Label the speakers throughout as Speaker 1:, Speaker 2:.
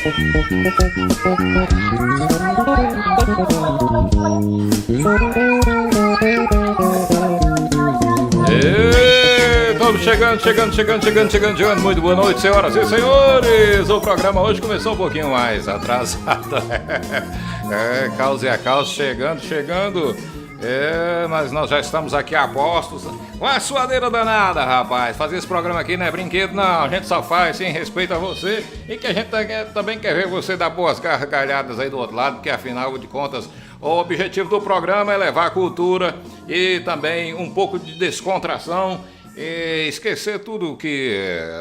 Speaker 1: Estamos chegando. Muito boa noite, senhoras e senhores. O programa hoje começou um pouquinho mais atrasado. Caos e a caos chegando. Mas nós já estamos aqui a postos. Com a suadeira danada, rapaz. Fazer esse programa aqui não é brinquedo, não. A gente só faz sem respeito a você. E que a gente também quer ver você dar boas gargalhadas aí do outro lado, porque afinal de contas, o objetivo do programa é levar cultura e também um pouco de descontração. E esquecer tudo que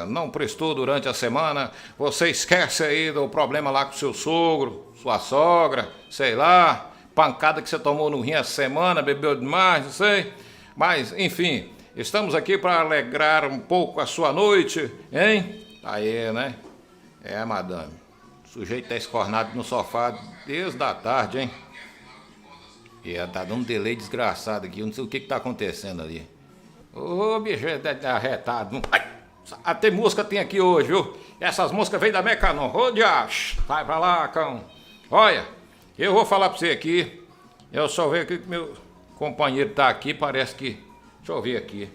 Speaker 1: não prestou durante a semana. Você esquece aí do problema lá com seu sogro, sua sogra, sei lá, pancada que você tomou no rim essa semana, bebeu demais, não sei. Mas, enfim, estamos aqui para alegrar um pouco a sua noite, hein? Aí, né? Madame. O sujeito tá escornado no sofá desde a tarde, hein? E tá dando um delay desgraçado aqui, eu não sei o que tá acontecendo ali. Ô, bicho, arretado. Até música tem aqui hoje, viu? Essas músicas vêm da Mecanon. Ô, diacho, vai pra lá, cão. Olha, eu vou falar pra você aqui. Eu só vejo aqui que meu companheiro tá aqui, parece que... Deixa eu ver aqui.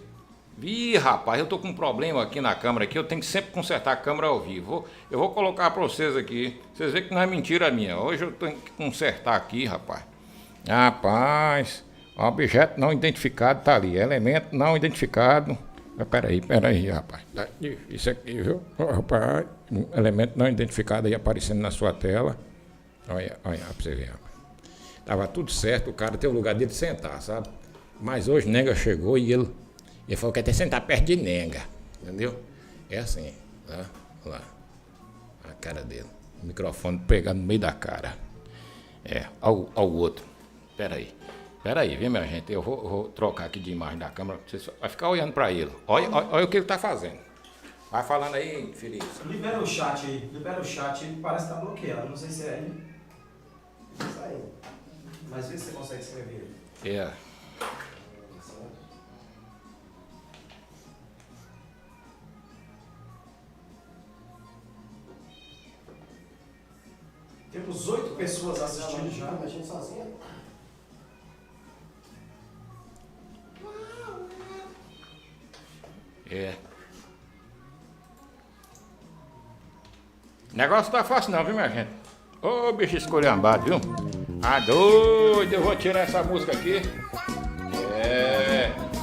Speaker 1: Ih, rapaz, eu tô com um problema aqui na câmera aqui. Eu tenho que sempre consertar a câmera ao vivo. Eu vou colocar pra vocês aqui. Vocês veem que não é mentira minha. Hoje eu tenho que consertar aqui, rapaz. Rapaz... Objeto não identificado tá ali. Elemento não identificado. Peraí, rapaz. Isso aqui, viu? Rapaz, elemento não identificado aí aparecendo na sua tela. Olha pra você ver, rapaz. Tava tudo certo, o cara tem o lugar dele de sentar, sabe? Mas hoje Nenga chegou e ele falou que quer até sentar perto de Nenga. Entendeu? É assim, tá? Olha lá. A cara dele. O microfone pegando no meio da cara. Ao outro. Peraí, viu, minha gente? Eu vou trocar aqui de imagem da câmera. Você vai ficar olhando pra ele. Olha o que ele tá fazendo. Vai falando aí, Felipe.
Speaker 2: Libera o chat aí. Ele parece que tá bloqueado. Não sei se é aí. Isso aí. Mas vê se você consegue escrever. Temos 8 pessoas assistindo já. Mexendo sozinha.
Speaker 1: Negócio tá fácil não, viu, minha gente? Ô, bicho esculhambado, viu? Doido, eu vou tirar essa música aqui.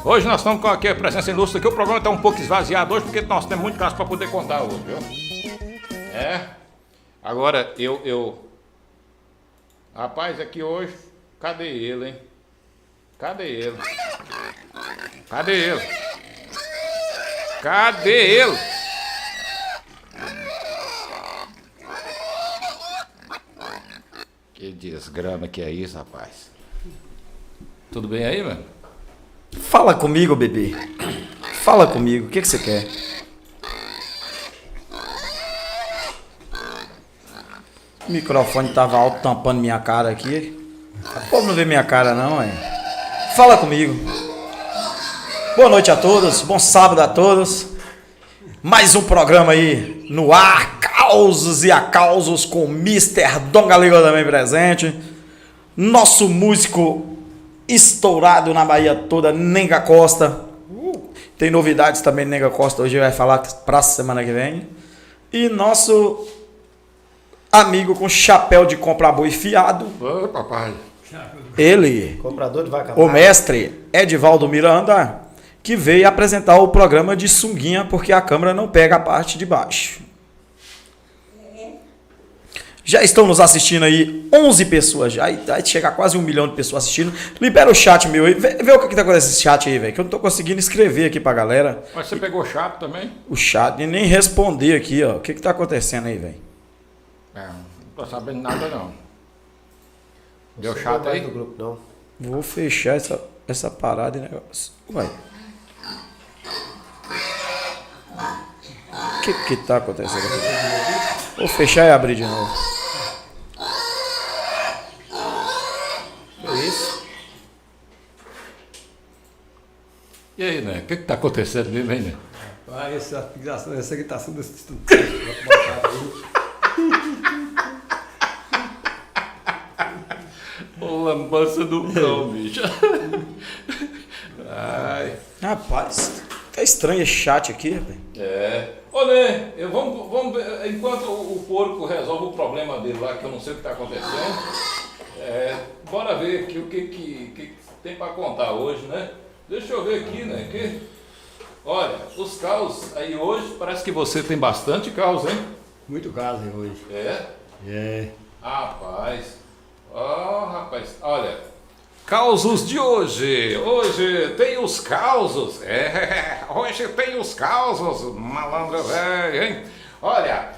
Speaker 1: Hoje nós estamos com aqui a presença ilustre aqui. O programa tá um pouco esvaziado hoje, porque nós temos muito caso pra poder contar hoje, viu? Agora, Rapaz, aqui hoje, cadê ele, hein? Cadê ele? Que desgrama que é isso, rapaz. Tudo bem aí, mano?
Speaker 2: Fala comigo, bebê. Fala comigo, o que você quer? O microfone tava alto tampando minha cara aqui. O povo não vê minha cara não, hein? Fala comigo. Boa noite a todos, bom sábado a todos. Mais um programa aí no ar, causos e acausos com Mr. Dom Galego também presente. Nosso músico estourado na Bahia toda, Nenga Costa. Tem novidades também, Nenga Costa hoje vai falar pra semana que vem. E nosso amigo com chapéu de compra boi fiado.
Speaker 1: Ô, papai.
Speaker 2: Ele,
Speaker 3: comprador de vaca,
Speaker 2: o mestre Edivaldo Miranda, que veio apresentar o programa de sunguinha, porque a câmera não pega a parte de baixo. Já estão nos assistindo aí 11 pessoas já, vai chegar quase 1 milhão de pessoas assistindo. Libera o chat meu aí, vê o que tá acontecendo nesse chat aí, velho, que eu não tô conseguindo escrever aqui pra galera.
Speaker 1: Mas você pegou o chat também?
Speaker 2: O chat, e nem responder aqui, ó, o que tá acontecendo aí, velho?
Speaker 1: Não tô sabendo nada não. Deu chato aí?
Speaker 3: Do grupo, não.
Speaker 2: Vou fechar essa parada e negócio. Vai. O que tá acontecendo aqui? Vou fechar e abrir de novo.
Speaker 3: É isso?
Speaker 1: E aí, né? O que tá acontecendo mesmo aí, né?
Speaker 4: Essa aqui tá sendo
Speaker 1: lambança do cão, bicho. Ai.
Speaker 2: Rapaz, tá estranho esse chat aqui, rapaz.
Speaker 1: Ô, Né, vamos ver, enquanto o porco resolve o problema dele lá, que eu não sei o que está acontecendo, bora ver aqui o que tem para contar hoje, né? Deixa eu ver aqui, né? Olha, os caos aí hoje, parece que você tem bastante caos, hein?
Speaker 3: Muito caso hoje.
Speaker 1: É? Rapaz, rapaz, olha, causos de hoje. Hoje tem os causos. Hoje tem os causos, malandro velho, hein? Olha,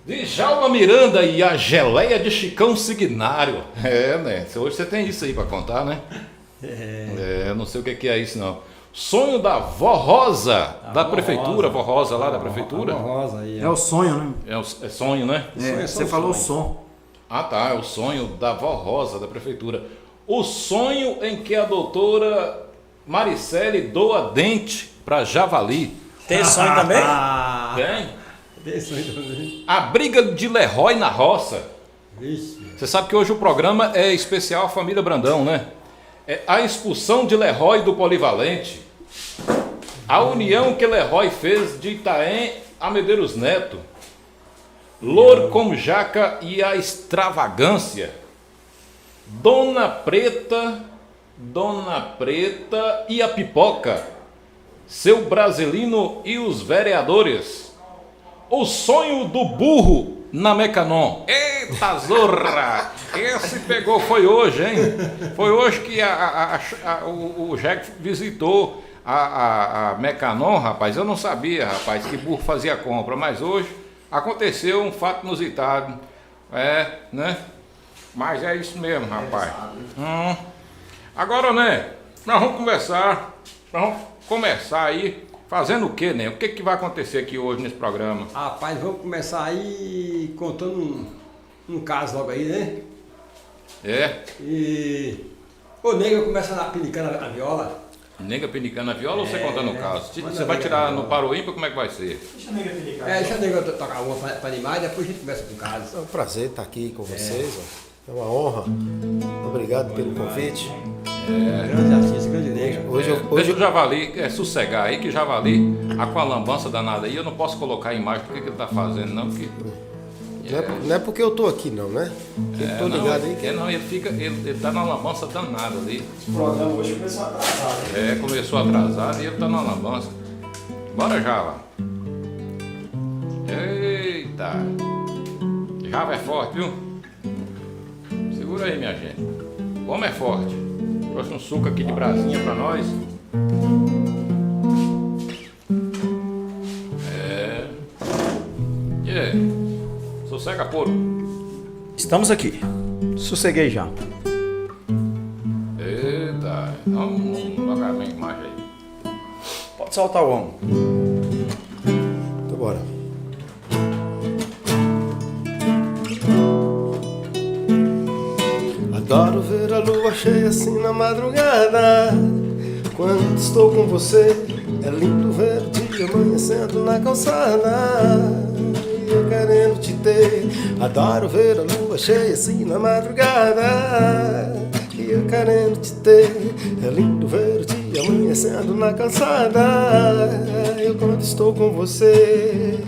Speaker 1: Djalma Miranda e a geleia de Chicão Signário. Né? Hoje você tem isso aí pra contar, né? Eu não sei o que é isso, não. Sonho da Vó Rosa, da prefeitura, Vó Rosa lá da prefeitura.
Speaker 3: A Vó Rosa aí.
Speaker 2: É o sonho, né?
Speaker 1: É sonho, né?
Speaker 2: Você falou o som.
Speaker 1: Ah, tá, é o sonho da Vó Rosa da prefeitura. O sonho em que a doutora Maricele doa dente para javali.
Speaker 2: Tem esse sonho também?
Speaker 1: Tem?
Speaker 3: Tem sonho também.
Speaker 1: A briga de Lerói na roça.
Speaker 3: Vixe.
Speaker 1: Você sabe que hoje o programa é especial Família Brandão, né? É a expulsão de Lerói do Polivalente. A união que Lerói fez de Itaém a Medeiros Neto. Louro com Jaca e a extravagância. Dona Preta e a pipoca. Seu Brasilino e os vereadores. O sonho do burro na Mecanon. Eita zorra! Esse pegou, foi hoje, hein? Foi hoje que o Jack visitou a Mecanon, rapaz. Eu não sabia, rapaz, que burro fazia compra, mas hoje aconteceu um fato inusitado. Né? Mas é isso mesmo, rapaz. Agora, né? Nós vamos começar aí fazendo o quê, né? O que vai acontecer aqui hoje nesse programa?
Speaker 3: Rapaz, vamos começar aí contando um caso logo aí, né? E o nego começa pinicando a viola.
Speaker 1: Nega pinicando a viola ou você contando o caso?
Speaker 3: Manda
Speaker 1: Você vai
Speaker 3: nega
Speaker 1: tirar
Speaker 3: a
Speaker 1: no
Speaker 3: viola.
Speaker 1: paro ímpar, como é que vai ser?
Speaker 3: Deixa o nego tocar uma para animar e depois a gente começa com o caso.
Speaker 4: É um prazer estar aqui com vocês. É uma honra. Obrigado pelo convite.
Speaker 3: Grande artista, grande nego.
Speaker 1: Deixa o javali sossegar aí, que o javali, com a lambança danada aí, eu não posso colocar a imagem do que ele tá fazendo, não, porque...
Speaker 4: Não é porque eu tô aqui não, né? Eu tô ligado aí.
Speaker 1: Ele tá na lambança danada ali.
Speaker 2: O programa hoje começou atrasado.
Speaker 1: Começou atrasado e ele tá na lambança. Bora, Java. Eita. Java é forte, viu? Segura aí, minha gente. O homem é forte. Trouxe um suco aqui de brasinha pra nós. Sossega, porco.
Speaker 2: Estamos aqui. Sosseguei já.
Speaker 1: Eita. Vamos colocar a minha imagem aí.
Speaker 2: Pode soltar o homem.
Speaker 4: Então bora. Adoro ver a lua cheia assim na madrugada. Quando estou com você, é lindo ver o dia amanhecendo na calçada. Eu querendo te ter. Adoro ver a lua cheia assim na madrugada. E eu querendo te ter. É lindo ver o dia amanhecendo na calçada. Eu quando estou com você.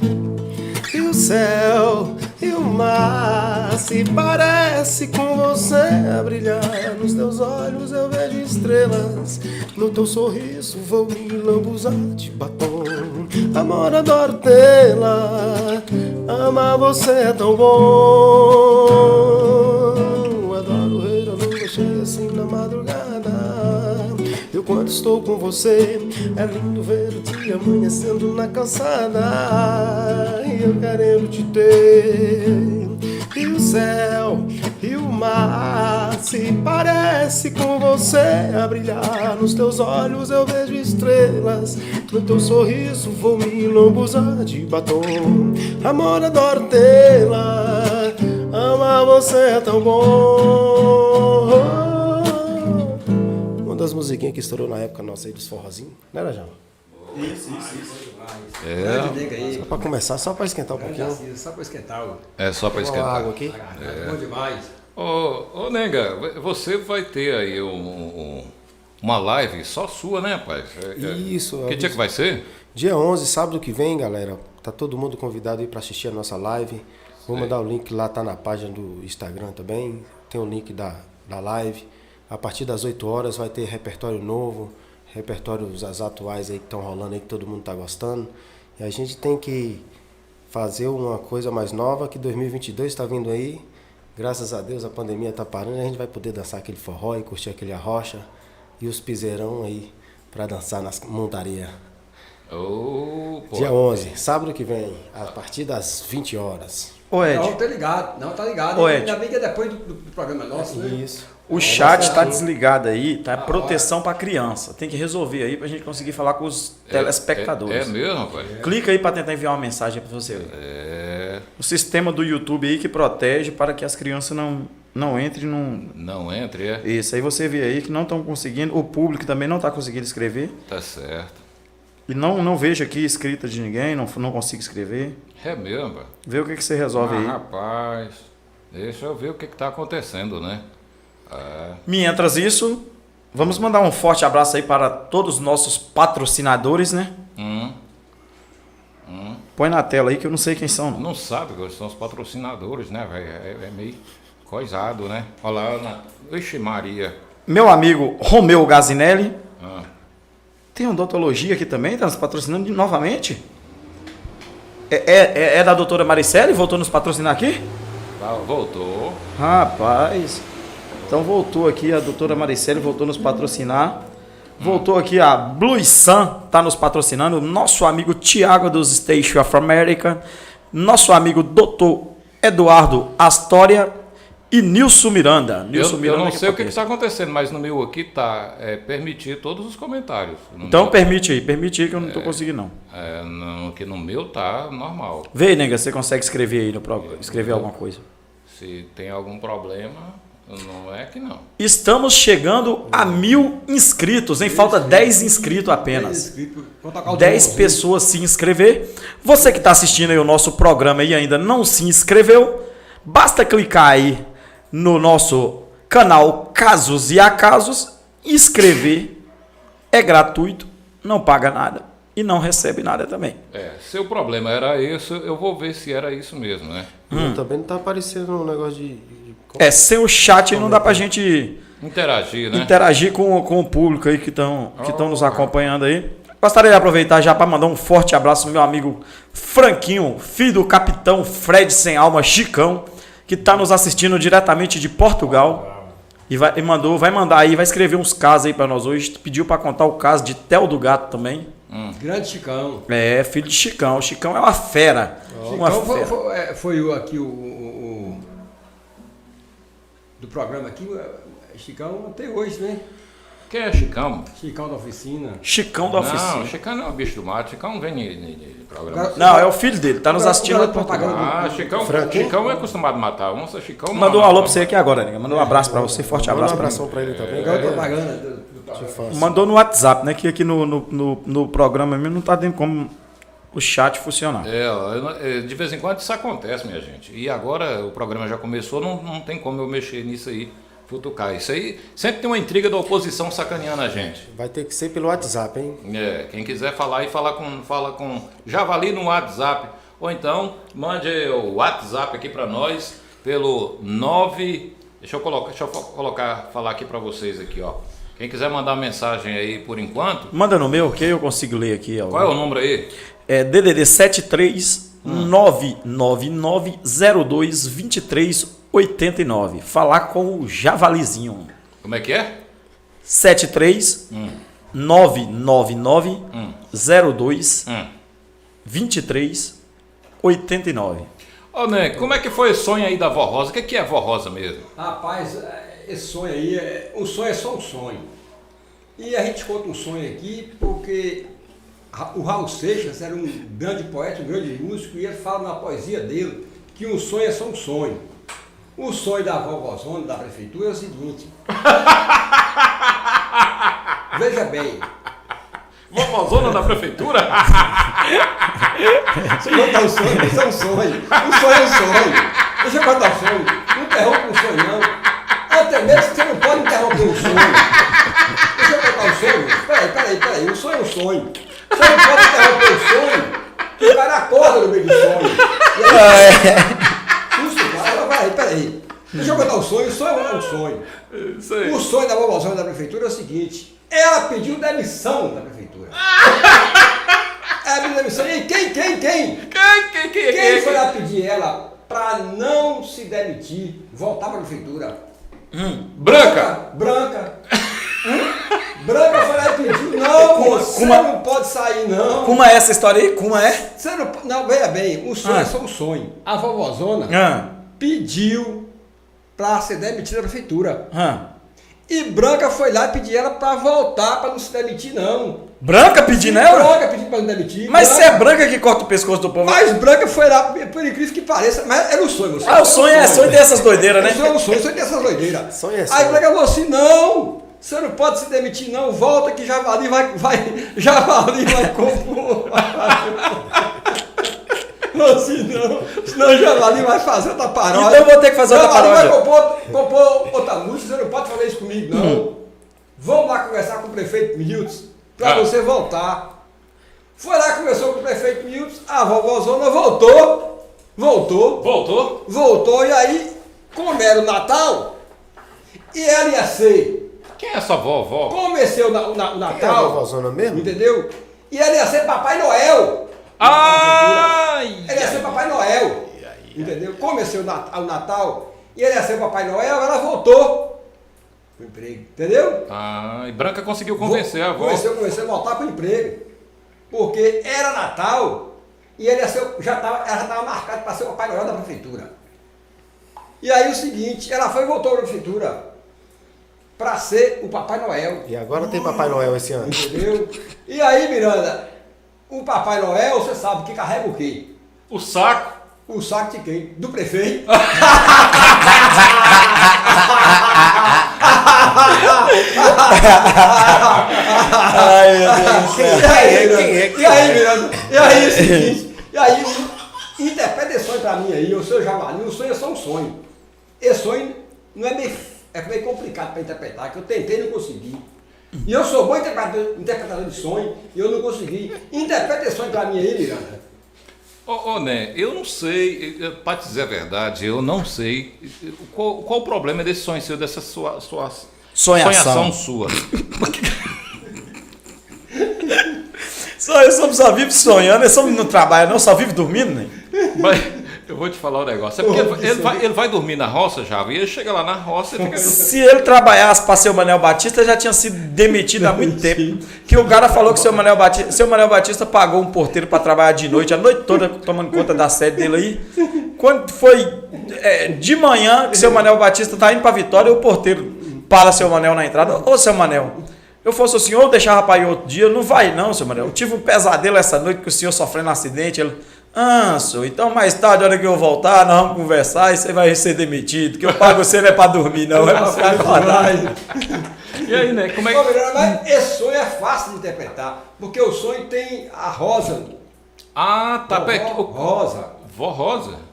Speaker 4: E o céu e o mar se parece com você a brilhar. Nos teus olhos eu vejo estrelas. No teu sorriso vou me lambuzar de batom. Amor, adoro tê-la. Amar você é tão bom. Adoro ver a lua cheia assim na madrugada. Eu quando estou com você, é lindo ver o dia amanhecendo na calçada. E eu querendo te ter. E o céu e o mar se parece com você a brilhar. Nos teus olhos eu vejo estrelas. No teu sorriso vou me lambuzar de batom. Amor, adoro tê-la. Amar você é tão bom. Uma das musiquinhas que estourou na época nossa aí dos forrozinhos, não era, João?
Speaker 3: Isso. Grande nego aí.
Speaker 4: Só pra começar, só pra esquentar um
Speaker 3: Grande
Speaker 4: pouquinho.
Speaker 3: artista, só para esquentar.
Speaker 1: É só pra
Speaker 4: Uma
Speaker 1: esquentar.
Speaker 4: água aqui.
Speaker 3: Bom demais.
Speaker 1: Ô, Nenga, você vai ter aí uma live só sua, né, rapaz?
Speaker 4: Isso.
Speaker 1: Que dia que vai ser?
Speaker 4: Dia 11, sábado que vem, galera. Tá todo mundo convidado aí para assistir a nossa live. Vou mandar o link lá, tá na página do Instagram também. Tem o link da live. A partir das 8 horas vai ter repertório novo, repertórios as atuais aí que estão rolando aí, que todo mundo tá gostando. E a gente tem que fazer uma coisa mais nova, que 2022 está vindo aí. Graças a Deus a pandemia tá parando, a gente vai poder dançar aquele forró e curtir aquele arrocha e os piseirão aí para dançar nas montarias. Dia 11, sábado que vem, a partir das 20 horas.
Speaker 2: Ô, Ed,
Speaker 3: Não, tá ligado. Não, tá ligado.
Speaker 2: Ô, Ed.
Speaker 3: Ainda bem que é depois do programa nosso, né?
Speaker 4: Isso.
Speaker 2: o chat tá desligado aí, tá? Proteção pra criança. Tem que resolver aí pra gente conseguir falar com os telespectadores.
Speaker 1: É mesmo, rapaz?
Speaker 2: Clica aí pra tentar enviar uma mensagem pra você. O sistema do YouTube aí que protege para que as crianças não entrem num...
Speaker 1: Não entre, é?
Speaker 2: Isso, aí você vê aí que não estão conseguindo, o público também não está conseguindo escrever.
Speaker 1: Tá certo.
Speaker 2: E não vejo aqui escrita de ninguém, não consigo escrever.
Speaker 1: É mesmo, rapaz?
Speaker 2: Vê o que você resolve aí.
Speaker 1: Rapaz, deixa eu ver o que tá acontecendo, né?
Speaker 2: Mientras isso, vamos mandar um forte abraço aí para todos os nossos patrocinadores, né? Põe na tela aí que eu não sei quem são. Não.
Speaker 1: Não sabe que são os patrocinadores, né, velho? É meio coisado, né? Olha lá, Ixi Maria.
Speaker 2: Meu amigo Romeu Gazinelli.
Speaker 1: Ah.
Speaker 2: Tem odontologia aqui também, tá nos patrocinando novamente? É da doutora Maricele? Voltou nos patrocinar aqui?
Speaker 1: Voltou.
Speaker 2: Rapaz, então voltou aqui a doutora Maricele, voltou nos patrocinar. Voltou aqui a Blue Sun, tá nos patrocinando. Nosso amigo Tiago dos Station of America. Nosso amigo Dr. Eduardo Astoria e Nilson Miranda.
Speaker 1: Eu não sei o que está acontecendo, mas no meu aqui tá permitir todos os comentários.
Speaker 2: Então permite aí que eu não tô conseguindo não.
Speaker 1: Que no meu tá normal.
Speaker 2: Vê aí, nega, você consegue escrever aí no programa, escrever alguma coisa.
Speaker 1: Se tem algum problema, não é que não.
Speaker 2: Estamos chegando a 1000 inscritos, hein? Falta 10 inscritos apenas. 10 pessoas se inscrever. Você que está assistindo aí o nosso programa e ainda não se inscreveu, basta clicar aí no nosso canal Casos e Acasos, inscrever, é gratuito, não paga nada e não recebe nada também.
Speaker 1: Se o problema era isso, eu vou ver se era isso mesmo, né?
Speaker 4: Também não tá aparecendo um negócio de...
Speaker 2: Sem o chat não dá pra gente
Speaker 1: interagir, né?
Speaker 2: Interagir com o público aí que estão nos acompanhando aí. Gostaria de aproveitar já para mandar um forte abraço ao meu amigo Franquinho, filho do capitão Fred Sem Alma Chicão, que está nos assistindo diretamente de Portugal. E vai mandar aí, vai escrever uns casos aí para nós hoje. Pediu para contar o caso de Theo do Gato também.
Speaker 3: Grande Chicão.
Speaker 2: Filho de Chicão. O Chicão é uma fera.
Speaker 3: Chicão foi aqui do programa aqui, Chicão até hoje, né?
Speaker 1: Quem é Chicão?
Speaker 3: Chicão da oficina.
Speaker 2: Chicão da oficina.
Speaker 1: Não, Chicão não é o bicho do mato. Chicão não vem de programa.
Speaker 2: Não, é o filho dele, tá nos assistindo.
Speaker 1: Chicão é acostumado a matar onça. Chicão não.
Speaker 2: Mandou um alô pra você aqui agora, né? Mandou um abraço pra você, forte abraço.
Speaker 4: Um abração pra ele também.
Speaker 2: Mandou no WhatsApp, né? Que aqui no programa mesmo não tá dando como o chat funcionar.
Speaker 1: De vez em quando isso acontece, minha gente. E agora o programa já começou, não tem como eu mexer nisso aí. Futucar. Isso aí sempre tem uma intriga da oposição sacaneando a gente.
Speaker 4: Vai ter que ser pelo WhatsApp, hein?
Speaker 1: Quem quiser falar aí, fala com Javali no WhatsApp. Ou então, mande o WhatsApp aqui para nós pelo 9... Deixa eu falar aqui para vocês aqui, ó. Quem quiser mandar mensagem aí por enquanto...
Speaker 2: Manda no meu, que eu consigo ler aqui.
Speaker 1: Qual é o número aí?
Speaker 2: É DDD 73 999 02 23 89. Falar com o Javalizinho.
Speaker 1: Como é que é?
Speaker 2: 73 999 02 23 89.
Speaker 1: Ô, Né, como é que foi o sonho aí da Vó Rosa? O que é Vó Rosa mesmo?
Speaker 3: Rapaz, esse sonho aí, um sonho é só um sonho. E a gente conta um sonho aqui porque o Raul Seixas era um grande poeta, um grande músico, e ele fala na poesia dele que um sonho é só um sonho. O sonho da vovózona da prefeitura é o seguinte. Veja bem.
Speaker 1: Vovózona da prefeitura?
Speaker 3: Se contar o sonho, isso é um sonho. Um sonho é um sonho. Deixa eu contar o sonho. interrompa um sonho, não. Até mesmo você não pode interromper um sonho. Deixa eu contar um sonho. Peraí. Um sonho é um sonho. Você não pode interromper um sonho, que o cara acorda no meio do sonho. E aí, susto, cara. Peraí. Deixa eu contar um sonho. O sonho é um sonho.
Speaker 1: Isso aí.
Speaker 3: O sonho da vovózona da prefeitura é o seguinte: ela pediu demissão da prefeitura. Ela pediu demissão. E quem foi lá pedir ela para não se demitir, voltar para a prefeitura?
Speaker 1: Branca.
Speaker 3: Branca foi lá e pediu: não, você não pode sair, não.
Speaker 2: Como é essa história aí? Como é?
Speaker 3: Você não, veja bem, o sonho é só um sonho. A vovózona pediu para ser demitida da prefeitura. E Branca foi lá e pediu ela para voltar, para não se demitir, não.
Speaker 2: Branca pedindo ela?
Speaker 3: Branca pediu para não demitir.
Speaker 2: Mas se é Branca que corta o pescoço do povo.
Speaker 3: Mas Branca foi lá, por incrível que pareça, mas era um sonho.
Speaker 2: O sonho é sonho dessas doideiras, né?
Speaker 3: O sonho dessas doideiras.
Speaker 4: Sonho é
Speaker 3: Aí
Speaker 4: sonho.
Speaker 3: Branca falou assim: não, você não pode se demitir, não. Volta que Javali Javali vai compor. Não, senão Javali vai fazer outra paródia.
Speaker 2: Então eu vou ter que fazer outra
Speaker 3: Javali
Speaker 2: paródia.
Speaker 3: vai compor outra música, você não pode fazer isso comigo, não. Vamos lá conversar com o prefeito Milton para você voltar. Foi lá, conversou com o prefeito Milton, a vovózona voltou, e aí, como era o Natal, e ela ia ser,
Speaker 1: Quem é essa vovó?
Speaker 3: comeceu o
Speaker 4: Quem é a
Speaker 3: Natal,
Speaker 4: vovózona mesmo?
Speaker 3: entendeu? E ela ia ser Papai Noel.
Speaker 1: Ai!
Speaker 3: Ela ia ser Papai Noel, entendeu? Comecei o Natal e ele ia ser Papai Noel, ela voltou pro emprego, entendeu?
Speaker 1: Ah, e Branca conseguiu convencer a avó.
Speaker 3: Convenceu a voltar pro emprego, porque era Natal e ele ia ser, ela já estava marcado para ser o Papai Noel da prefeitura. E aí o seguinte, ela foi e voltou para a prefeitura para ser o Papai Noel.
Speaker 4: E agora tem Papai Noel esse ano.
Speaker 3: Entendeu? E aí, Miranda, o Papai Noel, você sabe que carrega o quê?
Speaker 1: O saco.
Speaker 3: O saco de quem? Do prefeito.
Speaker 2: Ai, meu Deus do céu.
Speaker 3: E aí, Miranda? E aí, o seguinte, interpreta esse sonho pra mim aí, o seu Javali, o sonho é só um sonho. Esse sonho não é meio complicado para interpretar, que eu tentei e não consegui. E eu sou bom interpretador de sonho e eu não consegui. Interpreta esse sonho pra mim aí, Miranda.
Speaker 1: Ô, Né, eu não sei, para dizer a verdade, eu não sei qual o problema desse sonho seu, dessa sua sonhação sua.
Speaker 2: Eu só vivo sonhando, eu só não trabalho, não, só vivo dormindo, né?
Speaker 1: Mas eu vou te falar um negócio. É porque ele vai dormir na roça, já, e ele chega lá na roça e fica.
Speaker 2: Se ele trabalhasse para ser o Manel Batista, já tinha sido demitido há muito tempo. Que o cara falou que seu Manel Batista pagou um porteiro para trabalhar de noite, a noite toda tomando conta da sede dele aí. Quando foi de manhã que seu Manel Batista tá indo para Vitória, o porteiro para seu Manel na entrada. Ô, seu Manel, eu fosse o senhor, eu deixava para ir outro dia. Não vai não, seu Manel. Eu tive um pesadelo essa noite que o senhor sofrendo um acidente. Ele, senhor, então mais tarde, a hora que eu voltar, nós vamos conversar e você vai ser demitido. Que eu pago você não é para dormir, não. É para ficar acordado.
Speaker 1: E aí, né? Como é
Speaker 3: Ô,
Speaker 1: que.
Speaker 3: Miranda, mas esse sonho é fácil de interpretar, porque o sonho tem a Rosa.
Speaker 1: Ah, tá.
Speaker 3: Rosa.
Speaker 1: Vó Rosa?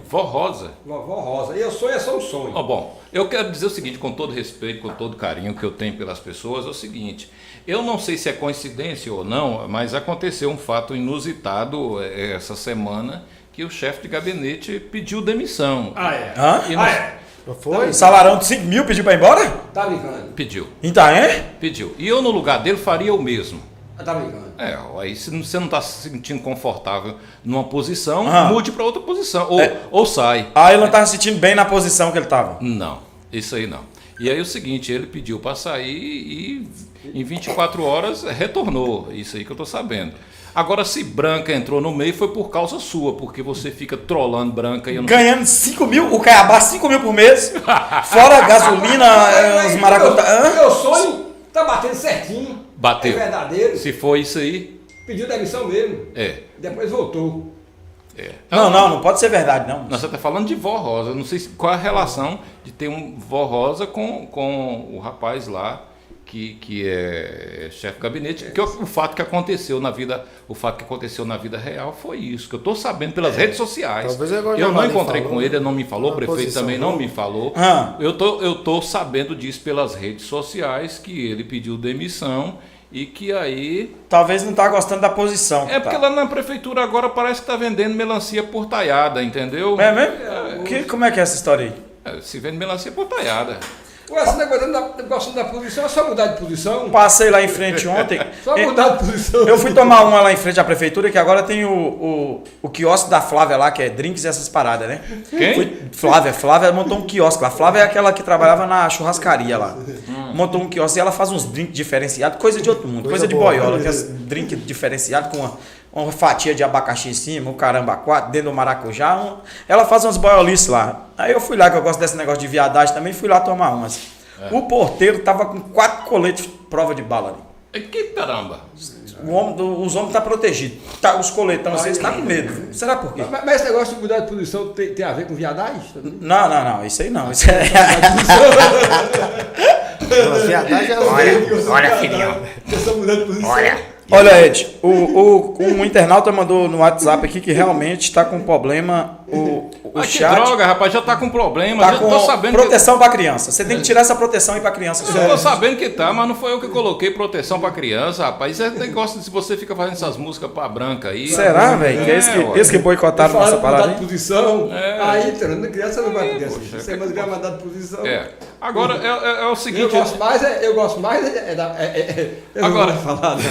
Speaker 1: Vó Rosa.
Speaker 3: Vovó Rosa. E o sonho é só um sonho.
Speaker 1: Bom, eu quero dizer o seguinte, com todo respeito, com todo carinho que eu tenho pelas pessoas, é o seguinte, eu não sei se é coincidência ou não, mas aconteceu um fato inusitado essa semana, que o chefe de gabinete pediu demissão.
Speaker 2: Hã?
Speaker 1: E nós-
Speaker 4: Não foi?
Speaker 2: Salarão de 5 mil pediu para ir embora?
Speaker 3: Tá brincando?
Speaker 1: Pediu.
Speaker 2: Então é?
Speaker 1: Pediu. E eu, no lugar dele, faria o mesmo.
Speaker 3: Tá brincando?
Speaker 1: Aí se você não está se sentindo confortável numa posição,
Speaker 2: Aham.
Speaker 1: mude para outra posição, ou sai.
Speaker 2: Ah, ele não estava se sentindo bem na posição que ele estava.
Speaker 1: Não, isso aí não. E aí o seguinte, ele pediu para sair e em 24 horas retornou, isso aí que eu estou sabendo. Agora, se Branca entrou no meio, foi por causa sua, porque você fica trolando Branca e eu não...
Speaker 2: Ganhando 5 mil, o Caiabá 5 mil por mês, fora gasolina, os maracutá.
Speaker 3: Meu sonho tá batendo certinho.
Speaker 1: Bateu.
Speaker 3: É verdadeiro.
Speaker 1: Se for isso aí,
Speaker 3: Pediu demissão mesmo. Depois voltou.
Speaker 2: Não pode ser verdade, não.
Speaker 1: nós estamos falando de vó Rosa, não sei qual é a relação de ter um vó Rosa com o rapaz lá que é chefe de gabinete, que o fato que aconteceu na vida real foi isso, que eu estou sabendo pelas redes sociais.
Speaker 4: Talvez eu
Speaker 1: Eu não encontrei com ele, ele não me falou, o prefeito também não me falou. Eu tô sabendo disso pelas redes sociais, que ele pediu demissão e que aí...
Speaker 2: Talvez não tá gostando da posição.
Speaker 1: É porque lá na prefeitura agora parece que tá vendendo melancia por talhada, entendeu?
Speaker 2: É mesmo? Como é que é essa história aí?
Speaker 1: Se vende melancia por talhada.
Speaker 3: Ué, esse negócio gostando da posição, é só mudar de posição?
Speaker 2: Passei lá em frente ontem.
Speaker 3: Só mudar de posição.
Speaker 2: Eu fui tomar uma lá em frente à prefeitura, que agora tem o quiosque da Flávia lá, que é drinks e essas paradas, né?
Speaker 1: Quem?
Speaker 2: Flávia montou um quiosque lá. Flávia é aquela que trabalhava na churrascaria lá. Montou um quiosque e ela faz uns drinks diferenciados, coisa de outro mundo, coisa de boiola, que é drink diferenciado com uma fatia de abacaxi em cima, um caramba 4, dentro do maracujá. Ela faz umas boiolices lá. Aí eu fui lá, que eu gosto desse negócio de viadagem também, fui lá tomar umas. O porteiro tava com 4 coletes prova de bala ali.
Speaker 1: Que caramba!
Speaker 2: Os homens estão protegidos. Tá, os coletão, vocês estão com medo. Será por quê?
Speaker 3: Mas esse negócio de mudar de posição tem a ver com viadagem?
Speaker 2: Não, isso aí não. Isso é...
Speaker 5: Olha, filhinho.
Speaker 2: Olha, Ed, um internauta mandou no WhatsApp aqui que realmente está com problema. O
Speaker 1: Que
Speaker 2: chat
Speaker 1: droga, rapaz, já tá com problema.
Speaker 2: tá
Speaker 1: já
Speaker 2: com
Speaker 1: tô sabendo
Speaker 2: proteção para criança. Você tem que tirar essa proteção aí para criança.
Speaker 1: Eu tô sabendo que tá, mas não foi eu que coloquei proteção pra criança, rapaz. Isso é negócio de se você fica fazendo essas músicas pra branca aí.
Speaker 2: Será, velho? Que esse que boicotaram nossa
Speaker 3: Mudar
Speaker 2: parada,
Speaker 3: de
Speaker 2: hein?
Speaker 3: posição.
Speaker 1: É.
Speaker 3: Aí, criança não vai poder
Speaker 1: poxa,
Speaker 3: assistir. Você vai mudar de posição.
Speaker 1: Agora é o
Speaker 3: Eu
Speaker 1: seguinte.
Speaker 3: gosto mais da. Eu
Speaker 1: Agora-
Speaker 3: não vou falar, não.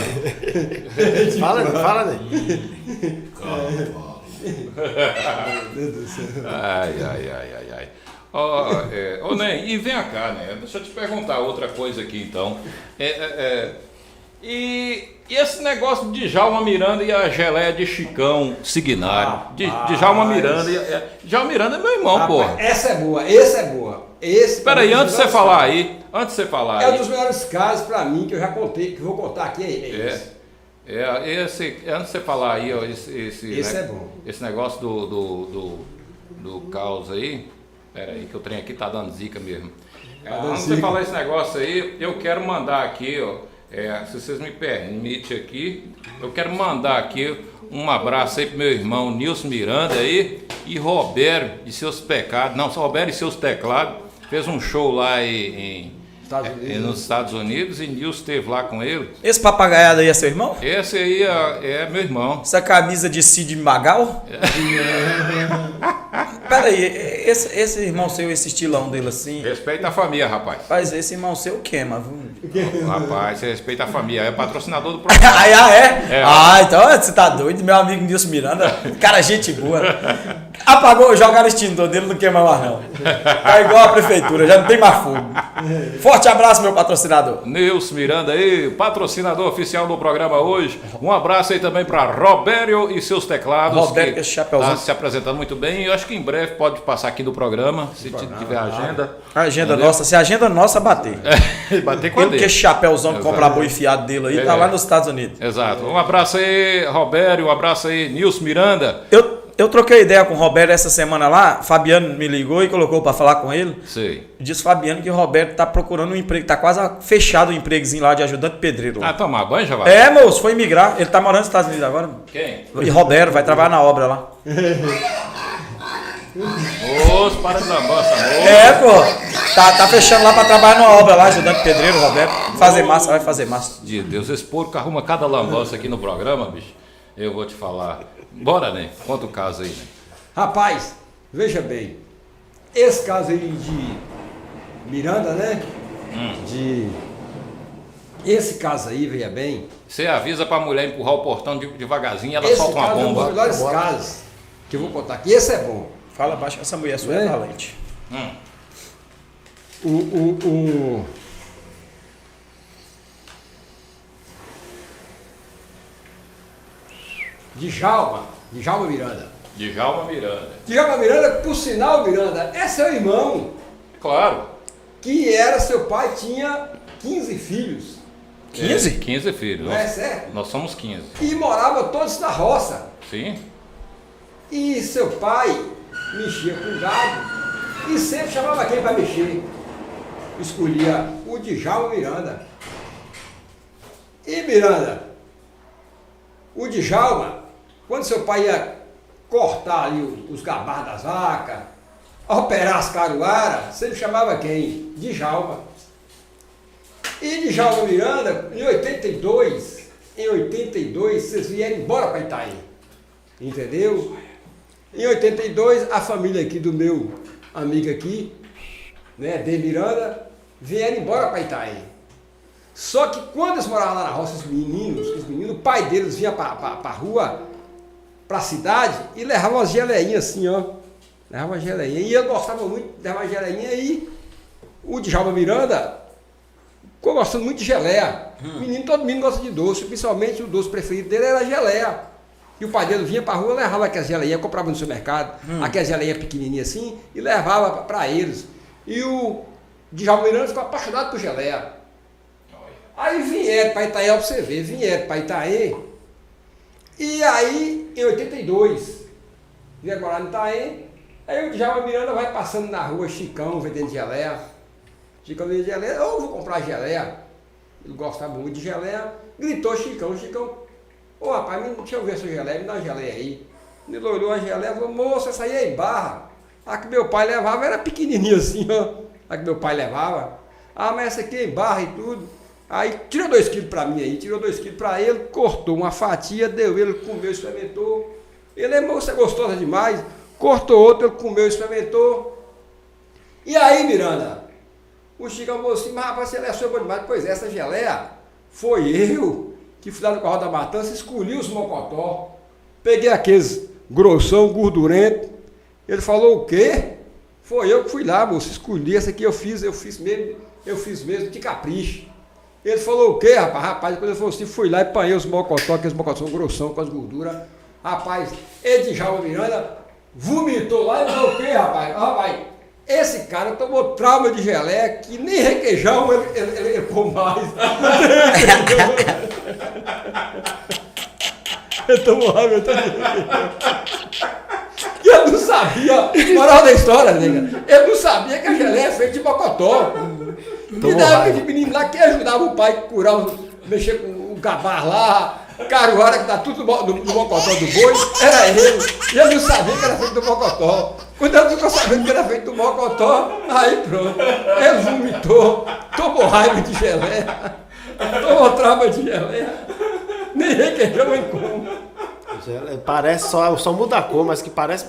Speaker 4: Fala, né?
Speaker 1: Ai. Ô, Ney, e vem cá, né? Deixa eu te perguntar outra coisa aqui, então. E esse negócio de Djalma Miranda e a geleia de Chicão Signário? Djalma Miranda Djalma Miranda é meu irmão, porra.
Speaker 3: Essa é boa.
Speaker 1: Peraí, antes de você falar aí,
Speaker 3: É um dos melhores casos pra mim que eu já contei, que eu vou contar aqui.
Speaker 1: antes de você falar aí, ó,
Speaker 3: Esse é bom.
Speaker 1: Esse negócio do caos aí, peraí, que o trem aqui tá dando zica mesmo. Antes de você falar esse negócio aí, eu quero mandar aqui, ó, se vocês me permitem aqui, eu quero mandar aqui um abraço aí pro meu irmão Nilson Miranda aí e Roberto e seus pecados, não, só Roberto e seus teclados, fez um show lá nos Estados Unidos e Nilson esteve lá com ele.
Speaker 2: Esse papagaiado aí é seu irmão?
Speaker 1: Esse aí é meu irmão.
Speaker 2: Essa camisa de Cid Magal? Peraí, esse irmão seu, esse estilão dele assim.
Speaker 1: Respeita a família, rapaz.
Speaker 2: Rapaz, esse irmão seu queima, viu?
Speaker 1: Rapaz, você respeita a família. É patrocinador do programa.
Speaker 2: Então você tá doido, meu amigo Nilson Miranda. Cara, gente boa. Apagou, jogaram o extintor dele, não queima mais não. Tá igual a prefeitura, já não tem mais fogo. Forte abraço, meu patrocinador.
Speaker 1: Nilson Miranda aí, patrocinador oficial do programa hoje. Um abraço aí também para Robério e seus teclados.
Speaker 2: Roberto, esse chapéuzão.
Speaker 1: Tá se apresentando muito bem. Eu acho que em breve pode passar aqui no programa, se tiver agenda.
Speaker 2: A agenda nossa, se a agenda nossa bater.
Speaker 1: Bater com
Speaker 2: Ele
Speaker 1: ele.
Speaker 2: que esse chapéuzão que compra boi enfiado dele aí, tá lá nos Estados Unidos.
Speaker 1: Exato. Um abraço aí, Robério. Um abraço aí, Nilson Miranda.
Speaker 2: Eu troquei ideia com o Roberto essa semana lá, Fabiano me ligou e colocou para falar com ele.
Speaker 1: Sei.
Speaker 2: Disse Fabiano que o Roberto tá procurando um emprego, tá quase fechado o empregozinho lá de ajudante pedreiro. Lá.
Speaker 1: Tomar banho, já vai?
Speaker 2: É, moço, foi migrar. Ele tá morando nos Estados Unidos agora.
Speaker 1: Quem?
Speaker 2: E Roberto vai trabalhar na obra lá.
Speaker 1: Moço, para de lambança, moço.
Speaker 2: É, pô. Tá fechando lá para trabalhar na obra lá, ajudante pedreiro, Roberto. Fazer massa, vai fazer massa.
Speaker 1: De Deus, esse porco arruma cada lambança aqui no programa, bicho. Eu vou te falar. Bora, né? Conta o caso aí, né?
Speaker 3: Rapaz, veja bem. Esse caso aí de Miranda, né? Esse caso aí, veja bem.
Speaker 1: Você avisa pra mulher empurrar o portão devagarzinho e ela
Speaker 3: Esse
Speaker 1: solta uma
Speaker 3: caso é um dos
Speaker 1: bomba.
Speaker 3: melhores casos que eu vou contar aqui. Esse é bom.
Speaker 2: Fala baixo que essa mulher sua é valente.
Speaker 3: Djalma Miranda.
Speaker 1: Djalma Miranda.
Speaker 3: Djalma Miranda, por sinal, Miranda, é seu irmão,
Speaker 1: Claro.
Speaker 3: que era seu pai, tinha 15 filhos.
Speaker 2: 15?
Speaker 1: 15 filhos.
Speaker 3: Não é certo?
Speaker 1: Nós somos 15.
Speaker 3: E morava todos na roça.
Speaker 1: Sim?
Speaker 3: E seu pai mexia com gado e sempre chamava quem para mexer. Escolhia o Djalma Miranda. E Miranda, o Djalma, quando seu pai ia cortar ali os gabarros das vacas, operar as caruaras, você me chamava quem? Djalma. E Djalma Miranda, em 82, vocês vieram embora para Itaim. Entendeu? Em 82, a família aqui do meu amigo aqui, né, de Miranda, vieram embora para Itaim. Só que quando eles moravam lá na roça, os meninos, o pai deles vinha para a rua, para a cidade, e levava umas geleinhas assim, ó. Levava uma geleinha. E eu gostava muito de levar uma geleinha, e o Djalma Miranda ficou gostando muito de geleia. Todo menino gosta de doce, principalmente o doce preferido dele era a geleia. E o pai dele vinha para a rua, levava aquelas geleinhas, comprava no supermercado, aquelas geleinhas pequenininhas assim, e levava para eles. E o Djalma Miranda ficou apaixonado por geleia. Aí vieram para Itaém, para você ver, vieram para Itaém, e aí em 82, vieram morar em Itaém, aí o Djalma Miranda vai passando na rua, Chicão vendendo geleia. Chicão vendendo geleia, eu vou comprar geleia. Ele gostava muito de geleia, gritou Chicão, ô rapaz, deixa eu ver essa geleia, me dá uma geleia aí. Ele olhou a geleia e falou, moça, essa aí é em barra. A que meu pai levava era pequenininha assim, ó. A que meu pai levava. Ah, mas essa aqui é em barra e tudo. Aí tirou 2 quilos para mim aí, tirou 2 quilos para ele, cortou uma fatia, deu ele, comeu, experimentou. Ele é moça gostosa demais, cortou outro, ele comeu, experimentou. E aí, Miranda, o Chicão falou assim, mas rapaz, você é sua boa demais. Pois é, essa geleia foi eu que fui lá no Corral da Matança, escolhi os mocotó, peguei aqueles grossão, gordurento. Ele falou o quê? Foi eu que fui lá, moço, escolhi, essa aqui eu fiz mesmo de capricho. Ele falou o quê, rapaz? Rapaz, quando ele falou assim, fui lá e apanhei os mocotó, aqueles mocotó grossão, com as gorduras. Rapaz, ele Djalma Miranda vomitou lá e falou o quê, rapaz? Rapaz, esse cara tomou trauma de geleia que nem requeijão ele pôs mais. Ele tomou raiva, e eu não sabia, moral da história, nega, eu não sabia que a geleia é feita de mocotó. E na época de menino lá, quem ajudava o pai a curar, mexer com o gabar lá, caruara que tá tudo no mocotó do boi, era ele. E eu não sabia que era feito do mocotó. Quando eu ficou sabendo que era feito do mocotó, aí pronto, ele vomitou, tomou raiva de geleia, tomou trauma de geleia, nem requeijão nem como.
Speaker 4: Parece só muda a cor, mas que parece.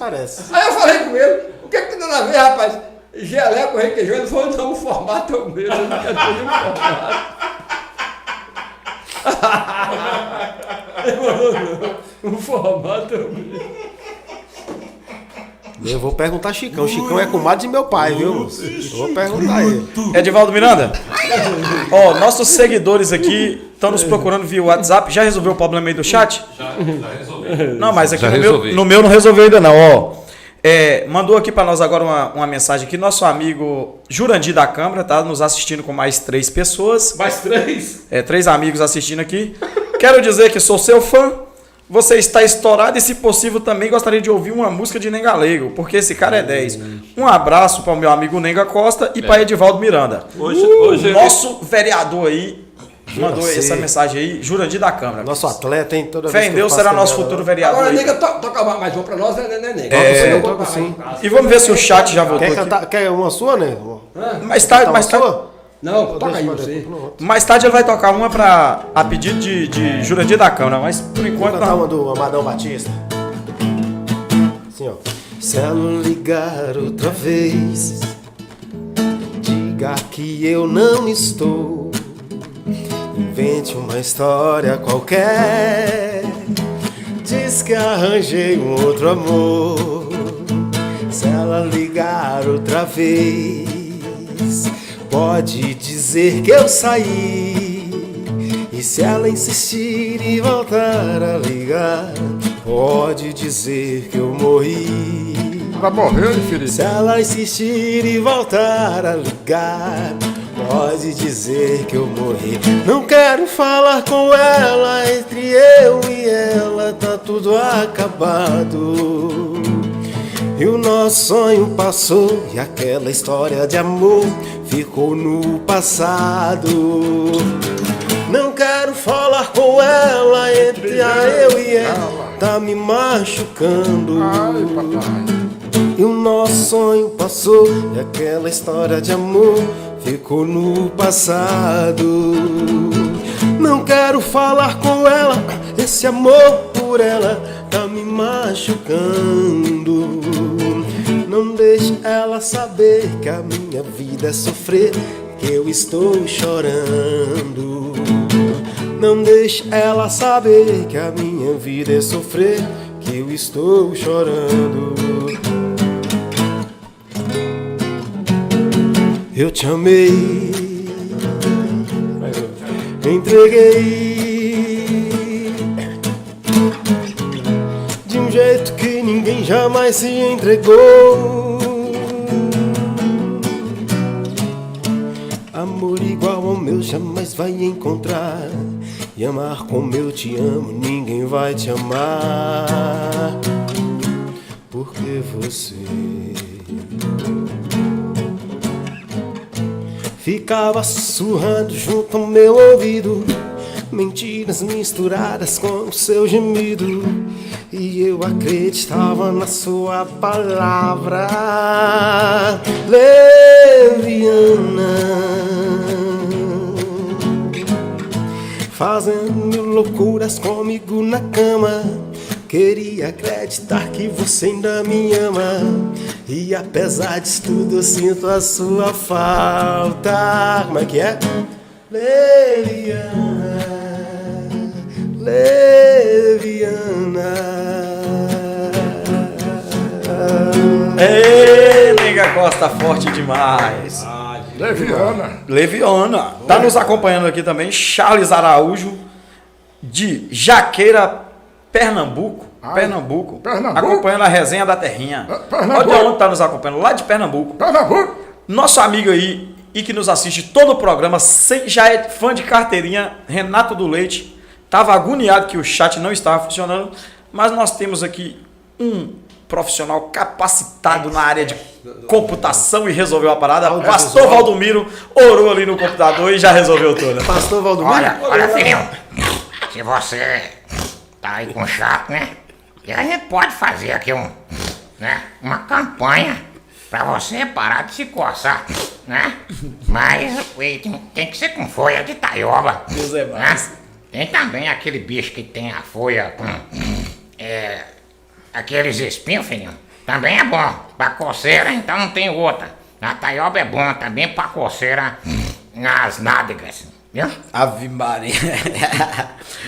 Speaker 3: Aí eu falei com ele, o que tem nada a ver, rapaz? Geleia com requeijão, ele falou, não, o formato é o mesmo, eu não quero ter nenhum formato. Ele falou, não, o formato é o mesmo.
Speaker 4: Eu vou perguntar a Chicão. O Chicão é comadre de meu pai, viu? Eu vou perguntar a ele.
Speaker 2: Edivaldo Miranda, ó, nossos seguidores aqui estão nos procurando via WhatsApp. Já resolveu o problema aí do chat?
Speaker 1: Já resolveu.
Speaker 2: Não, mas aqui
Speaker 1: Já
Speaker 2: no meu não resolveu ainda não, ó. Mandou aqui para nós agora uma mensagem aqui, nosso amigo Jurandir da Câmara, tá nos assistindo com mais 3 pessoas.
Speaker 3: Mais 3?
Speaker 2: 3 amigos assistindo aqui. Quero dizer que sou seu fã, você está estourado e, se possível, também gostaria de ouvir uma música de Nenga Leigo, porque esse cara é 10. Um abraço para o meu amigo Nenga Costa e para Edivaldo Miranda.
Speaker 1: Hoje
Speaker 2: nosso vereador aí mandou essa mensagem aí, Jurandir da Câmara.
Speaker 4: Nosso atleta, hein? Toda
Speaker 2: Fé
Speaker 4: vez
Speaker 2: em
Speaker 4: que eu
Speaker 2: Deus
Speaker 4: faço
Speaker 2: será nosso
Speaker 4: caminhada,
Speaker 2: futuro vereador.
Speaker 3: Agora,
Speaker 2: aí.
Speaker 3: nega, toca mais uma pra nós, né, nega?
Speaker 4: Toca sim.
Speaker 2: E vamos ver se o chat já voltou
Speaker 4: Quer
Speaker 2: aqui.
Speaker 4: cantar? Quer uma sua, né?
Speaker 2: Mais tarde,
Speaker 3: Não, toca aí você.
Speaker 2: mais tarde ele vai tocar uma a pedido de Jurandir da Câmara, mas por
Speaker 4: Vou
Speaker 2: enquanto
Speaker 4: cantar
Speaker 2: não.
Speaker 4: uma do Amadão Batista. Assim, ó. Se ela ligar outra vez, diga que eu não estou. Invente uma história qualquer. Diz que arranjei um outro amor. Se ela ligar outra vez, pode dizer que eu saí. E se ela insistir e voltar a ligar, pode dizer que eu morri.
Speaker 3: Tá morrendo, filho?
Speaker 4: Se ela insistir e voltar a ligar, pode dizer que eu morri. Não quero falar com ela, entre eu e ela tá tudo acabado. E o nosso sonho passou e aquela história de amor ficou no passado. Não quero falar com ela, entre a eu e ela tá me machucando.
Speaker 1: Ai, papai.
Speaker 4: E o nosso sonho passou, e aquela história de amor ficou no passado. Não quero falar com ela, esse amor por ela tá me machucando. Não deixe ela saber que a minha vida é sofrer, que eu estou chorando. Não deixe ela saber que a minha vida é sofrer, que eu estou chorando. Eu te amei, entreguei de um jeito que ninguém jamais se entregou. Amor igual ao meu jamais vai encontrar, e amar como eu te amo ninguém vai te amar. Porque você ficava sussurrando junto ao meu ouvido, mentiras misturadas com o seu gemido, e eu acreditava na sua palavra leviana, fazendo mil loucuras comigo na cama. Queria acreditar que você ainda me ama, e apesar disso tudo eu sinto a sua falta. Como é que é? Leviana, leviana.
Speaker 2: Ei, nega Costa, forte demais.
Speaker 1: Leviana.
Speaker 2: Leviana. Tá nos acompanhando aqui também Charles Araújo, de Jaqueira, Pernambuco. Pernambuco. Acompanhando a resenha da terrinha.
Speaker 1: Pernambuco.
Speaker 2: Olha onde tá nos acompanhando, lá de Pernambuco.
Speaker 1: Pernambuco.
Speaker 2: Nosso amigo aí, e que nos assiste todo o programa, já é fã de carteirinha, Renato do Leite. Tava agoniado que o chat não estava funcionando, mas nós temos aqui um profissional capacitado na área de computação e resolveu a parada. O pastor Valdomiro orou ali no computador e já resolveu tudo.
Speaker 4: Pastor Valdomiro?
Speaker 5: Olha, filhinho, se você tá aí com chato, né? E a gente pode fazer aqui uma campanha pra você parar de se coçar, né? Mas tem que ser com folha de taioba.
Speaker 2: Deus é mais.
Speaker 5: Tem também aquele bicho que tem a folha com aqueles espinhos, filhinho. Também é bom. Pra coceira, então não tem outra. A taioba é bom também pra coceira nas nádegas. Viu?
Speaker 2: Ave Maria.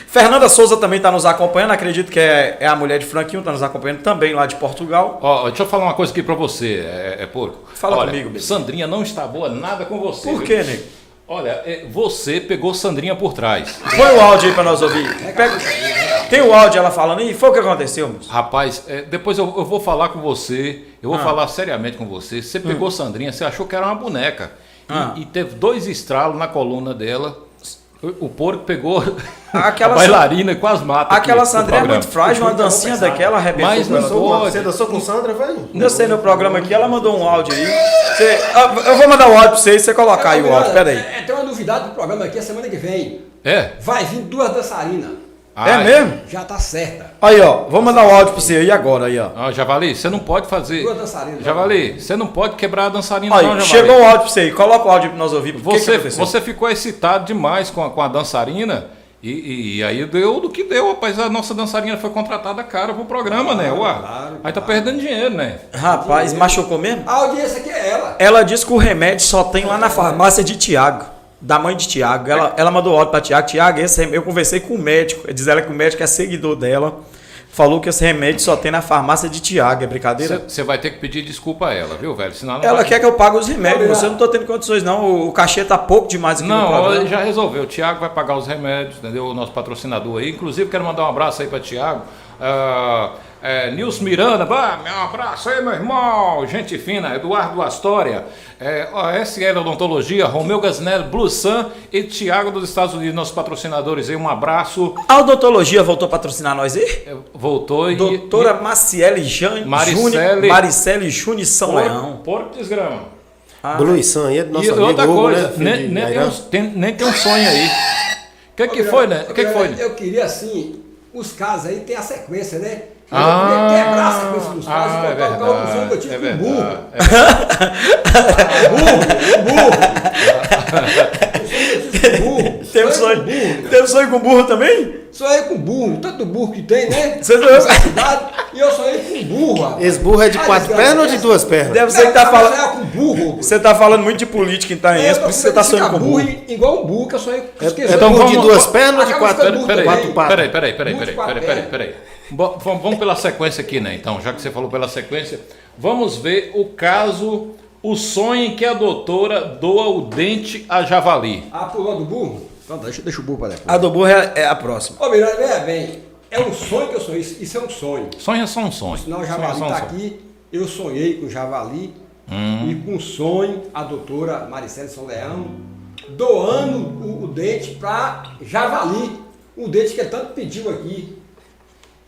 Speaker 2: Fernanda Souza também está nos acompanhando, acredito que é a mulher de Franquinho, está nos acompanhando também lá de Portugal.
Speaker 1: Ó, deixa eu falar uma coisa aqui pra você, porco.
Speaker 2: Fala comigo, bebê.
Speaker 1: Sandrinha não está boa nada com você.
Speaker 2: Por quê, nego?
Speaker 1: Olha, você pegou Sandrinha por trás.
Speaker 2: Põe o áudio aí pra nós ouvir. Tem o áudio ela falando, e foi o que aconteceu, moço?
Speaker 1: Rapaz, depois eu vou falar com você, eu vou falar seriamente com você. Você pegou Sandrinha, você achou que era uma boneca. E teve 2 estralos na coluna dela. O porco pegou a bailarina e quase mata.
Speaker 2: Aquela Sandrinha é muito frágil, uma dancinha daquela arrebentou.
Speaker 1: Mas não pode.
Speaker 4: Você dançou com Sandra, vai?
Speaker 2: Eu sei no programa aqui, ela mandou um áudio aí. Eu vou mandar o áudio pra vocês, você colocar aí o áudio, pera aí.
Speaker 3: Tem uma novidade do programa aqui a semana que vem.
Speaker 1: É?
Speaker 3: Vai vir 2 dançarinas.
Speaker 2: É mesmo?
Speaker 3: Já tá certa.
Speaker 2: Aí, ó, vou mandar o áudio pra você aí agora, aí, ó.
Speaker 1: Ah, Javali, você não pode fazer.
Speaker 3: 2 dançarinas.
Speaker 1: Javali, você não pode quebrar a dançarina,
Speaker 2: Aí,
Speaker 1: não, Javali.
Speaker 2: chegou o áudio pra você aí, coloca o áudio pra nós ouvir.
Speaker 1: Você ficou excitado demais com a dançarina e aí deu do que deu, rapaz. A nossa dançarina foi contratada cara pro programa, né? Aí tá perdendo dinheiro, né?
Speaker 2: Rapaz, machucou mesmo?
Speaker 3: A audiência aqui é ela.
Speaker 2: Ela disse que o remédio só tem lá na farmácia de Tiago. Da mãe de Tiago. Ela mandou áudio pra Tiago. Tiago, eu conversei com o médico. Diz ela que o médico é seguidor dela. Falou que esse remédio só tem na farmácia de Tiago. É brincadeira?
Speaker 1: Você vai ter que pedir desculpa a ela, viu, velho? Senão
Speaker 2: Ela quer que eu pague os remédios. Você não tô tendo condições, não. O cachê tá pouco demais aqui no
Speaker 1: Não,
Speaker 2: programa.
Speaker 1: ele já resolveu. O Tiago vai pagar os remédios, entendeu? O nosso patrocinador aí. Inclusive, quero mandar um abraço aí pra Tiago. Nilson Miranda, meu abraço aí, meu irmão. Gente fina, Eduardo Astoria, SL Odontologia, Romeu Gazinelli, Blue Sun e Tiago dos Estados Unidos, nossos patrocinadores aí. Um abraço.
Speaker 2: A odontologia voltou a patrocinar nós aí?
Speaker 1: Voltou e.
Speaker 2: Doutora Maciele Maricele Júnior São Leão.
Speaker 1: Porco Desgrama.
Speaker 4: Blue Sun, é do nosso
Speaker 1: E
Speaker 4: amigo
Speaker 1: outra
Speaker 4: Hugo,
Speaker 1: coisa,
Speaker 4: né?
Speaker 1: nem tem um sonho aí. que foi, né? O que foi?
Speaker 3: Eu queria assim, os casos aí tem a sequência, né? Eu
Speaker 1: Ah,
Speaker 3: queria quebrar a sequência dos casos e botar o carro do som que eu tive com
Speaker 1: é
Speaker 3: burro.
Speaker 2: Teve sonho com burro também?
Speaker 3: Sonhei com burro, tanto burro que tem, né?
Speaker 2: Você sonhou?
Speaker 3: Nessa cidade, e eu sonhei com burro, rapaz.
Speaker 4: Esse burro é de
Speaker 3: Ai,
Speaker 4: 4
Speaker 3: desgraça,
Speaker 4: pernas ou de 2 pernas?
Speaker 2: Deve ser que tá falando.
Speaker 3: Sonhar com burro.
Speaker 2: Você tá falando muito de política em Itaense, por isso você tá sonhando com burro.
Speaker 3: Igual um burro que eu sonhei com
Speaker 4: Então burro de 2 pernas ou de
Speaker 3: Acaba
Speaker 4: 4
Speaker 3: ficando burro
Speaker 4: pernas?
Speaker 3: também.
Speaker 4: 4 patas?
Speaker 1: Peraí. Vamos pela sequência aqui, né? Então, já que você falou pela sequência, vamos ver o caso, o sonho em que a doutora doa o dente a javali.
Speaker 3: Ah, pulou do burro? Então deixa o burro para depois.
Speaker 2: A do burro é a próxima.
Speaker 3: Ô, Miranda, veja bem, é um sonho que eu sonhei, isso é um sonho.
Speaker 1: Sonho é só um sonho.
Speaker 3: Senão o
Speaker 1: Sonho é
Speaker 3: javali
Speaker 1: só um
Speaker 3: está
Speaker 1: sonho.
Speaker 3: aqui, eu sonhei com o javali e com sonho a doutora Maricele São Leão doando o dente para javali, o dente que ele tanto pediu aqui.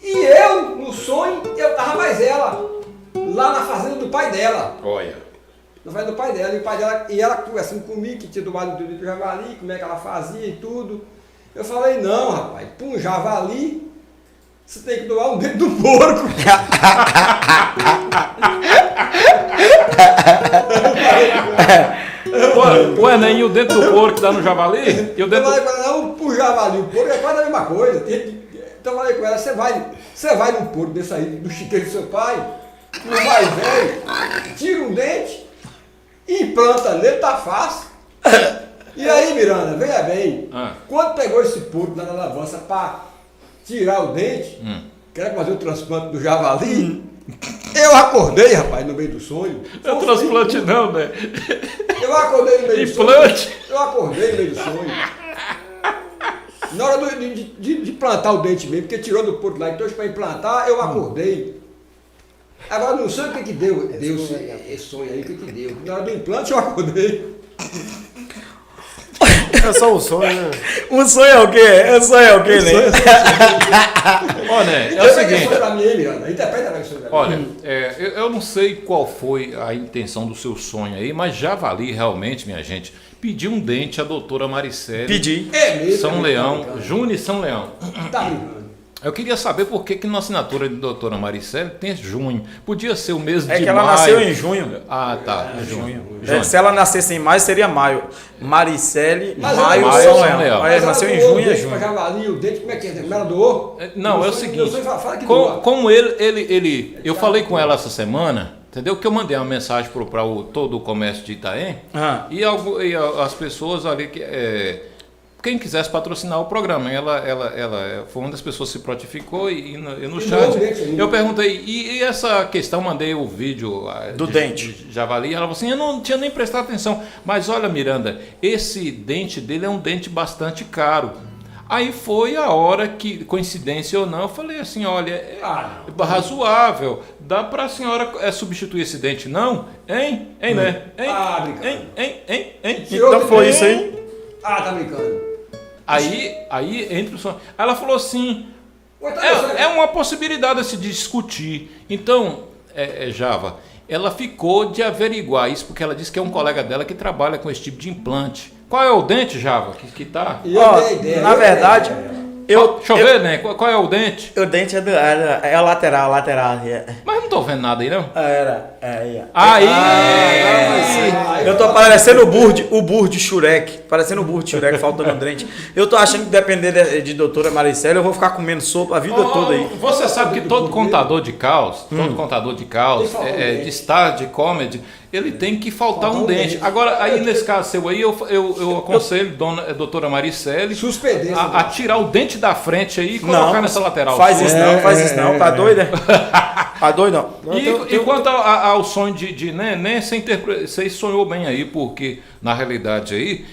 Speaker 3: E eu, no sonho, eu tava mais ela, lá na fazenda do pai dela.
Speaker 1: Olha.
Speaker 3: Na fazenda do pai dela, e o pai dela, e ela conversando comigo, que tinha doado do dente do javali, como é que ela fazia e tudo. Eu falei, não, rapaz, para um javali, você tem que doar um dente do porco.
Speaker 1: Ué, nem o dente do porco que dá no javali? E o
Speaker 3: Eu
Speaker 1: dente
Speaker 3: falei
Speaker 1: do...
Speaker 3: com ela, não, pro javali, o porco é quase a mesma coisa. Então eu falei com ela, você vai num porco desse aí, do chiqueiro do seu pai, no mais velho, tira um dente, implanta nele, tá fácil. E aí, Miranda, veja bem, quando pegou esse porco lá na alavança para tirar o dente, quer fazer o transplante do javali, eu acordei, rapaz, no meio do sonho.
Speaker 1: É transplante não, né?
Speaker 3: Eu acordei no meio do sonho.
Speaker 1: Implante.
Speaker 3: Eu acordei no meio do sonho. Na hora de plantar o dente mesmo, porque tirou do porco lá, então para implantar, eu acordei. Agora não sei o que deu esse sonho aí, o que deu. Na hora do implante eu acordei.
Speaker 4: É só um sonho, né?
Speaker 2: Um sonho é o quê? Um sonho é o quê, né?
Speaker 1: Ó, né? É o
Speaker 3: Interpreta esse
Speaker 1: seguinte.
Speaker 3: sonho pra mim, hein, Miranda? Interpreta esse sonho pra mim.
Speaker 1: Olha, eu não sei qual foi a intenção do seu sonho aí, mas javali realmente, minha gente, pediu um dente à doutora Maricele.
Speaker 2: Pedi.
Speaker 3: É mesmo.
Speaker 1: São Leão,
Speaker 3: Tá
Speaker 1: Júnior e São Leão.
Speaker 3: brincando.
Speaker 1: Eu queria saber por que na assinatura de doutora Maricele tem junho. Podia ser o mês de maio.
Speaker 2: É que ela nasceu em junho.
Speaker 1: Ah, tá. Junho.
Speaker 2: Se ela nascesse em maio, seria maio. Maricele,
Speaker 3: Mas
Speaker 2: maio,
Speaker 3: ela
Speaker 2: São
Speaker 1: doou,
Speaker 2: Leão.
Speaker 1: Leão.
Speaker 2: Aí
Speaker 3: Mas ela
Speaker 2: nasceu em
Speaker 3: doou o
Speaker 2: junho e é
Speaker 3: dente pra
Speaker 2: junho.
Speaker 3: javali, o dente, como é que é? Como ela doou?
Speaker 1: Não,
Speaker 3: Meu
Speaker 1: é o
Speaker 3: sonho-
Speaker 1: seguinte.
Speaker 3: meu sonho fala que doa.
Speaker 1: Como eu falei com ela essa semana, entendeu? Que eu mandei uma mensagem para todo o comércio de Itaém e as pessoas ali que quem quisesse patrocinar o programa, ela foi uma das pessoas que se prontificou e no chat eu perguntei e essa questão, mandei o vídeo
Speaker 2: Do dente.
Speaker 1: de javali, ela falou assim, eu não tinha nem prestado atenção, mas olha, Miranda, esse dente dele é um dente bastante caro. Aí foi a hora que, coincidência ou não, eu falei assim, olha, razoável, dá para a senhora substituir esse dente, não? Hein, né?
Speaker 3: brincando.
Speaker 1: Hein?
Speaker 2: Então foi isso aí.
Speaker 3: Ah, tá brincando.
Speaker 1: Aí entre o sonho. Ela falou assim,
Speaker 3: Ou então meu sonho-
Speaker 1: é uma possibilidade de se discutir. Então, Java, ela ficou de averiguar isso, porque ela disse que é um colega dela que trabalha com esse tipo de implante. Qual é o dente, Java, que tá?
Speaker 3: E eu
Speaker 2: Ó,
Speaker 3: dei ideia,
Speaker 2: na
Speaker 3: eu dei
Speaker 2: verdade,
Speaker 3: ideia.
Speaker 1: Deixa eu ver, né? Qual é o dente?
Speaker 2: o dente é a lateral.
Speaker 1: Mas não tô vendo nada aí, não.
Speaker 2: Aí.
Speaker 3: Ah,
Speaker 2: Eu tô parecendo o burro de Shurek. Parecendo o burro de Shurek, faltando um dente. Eu tô achando que depender de doutora Maricele, eu vou ficar comendo sopa a vida toda aí.
Speaker 1: Você sabe que todo contador de caos, de star, de comedy, ele tem que faltar um dente. Agora, aí nesse caso seu aí, eu aconselho doutora Maricele
Speaker 3: Suspender.
Speaker 1: a tirar o dente da frente aí e colocar nessa lateral.
Speaker 2: Faz isso não, tá doido? Tá doido não?
Speaker 1: E quanto ao sonho nem você sonhou bem aí, porque na realidade aí,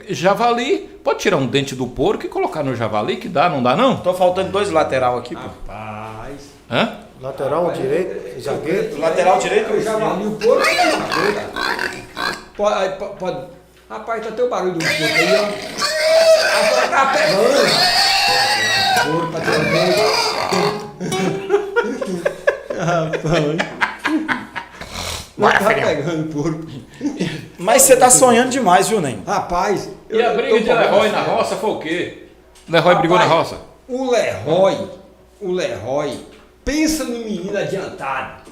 Speaker 1: javali, pode tirar um dente do porco e colocar no javali, que dá, não dá não?
Speaker 2: Tô faltando 2 lateral aqui, pô.
Speaker 3: Rapaz.
Speaker 1: Hã?
Speaker 4: Lateral direito, zagueiro.
Speaker 2: Lateral direito
Speaker 3: Eu já valio o porco. Pode. Rapaz, tá até o barulho do porco aí, ó. Ah, tá pegando. O porco tá pegando.
Speaker 5: Bora,
Speaker 3: Tá
Speaker 5: filhão.
Speaker 3: pegando o porco.
Speaker 2: Mas você tá sonhando demais, viu, Nen?
Speaker 3: Rapaz.
Speaker 1: E a briga de Leroy na roça foi o quê? Leroy brigou na
Speaker 3: Rapaz,
Speaker 1: roça.
Speaker 3: O Leroy, pensa no menino adiantado.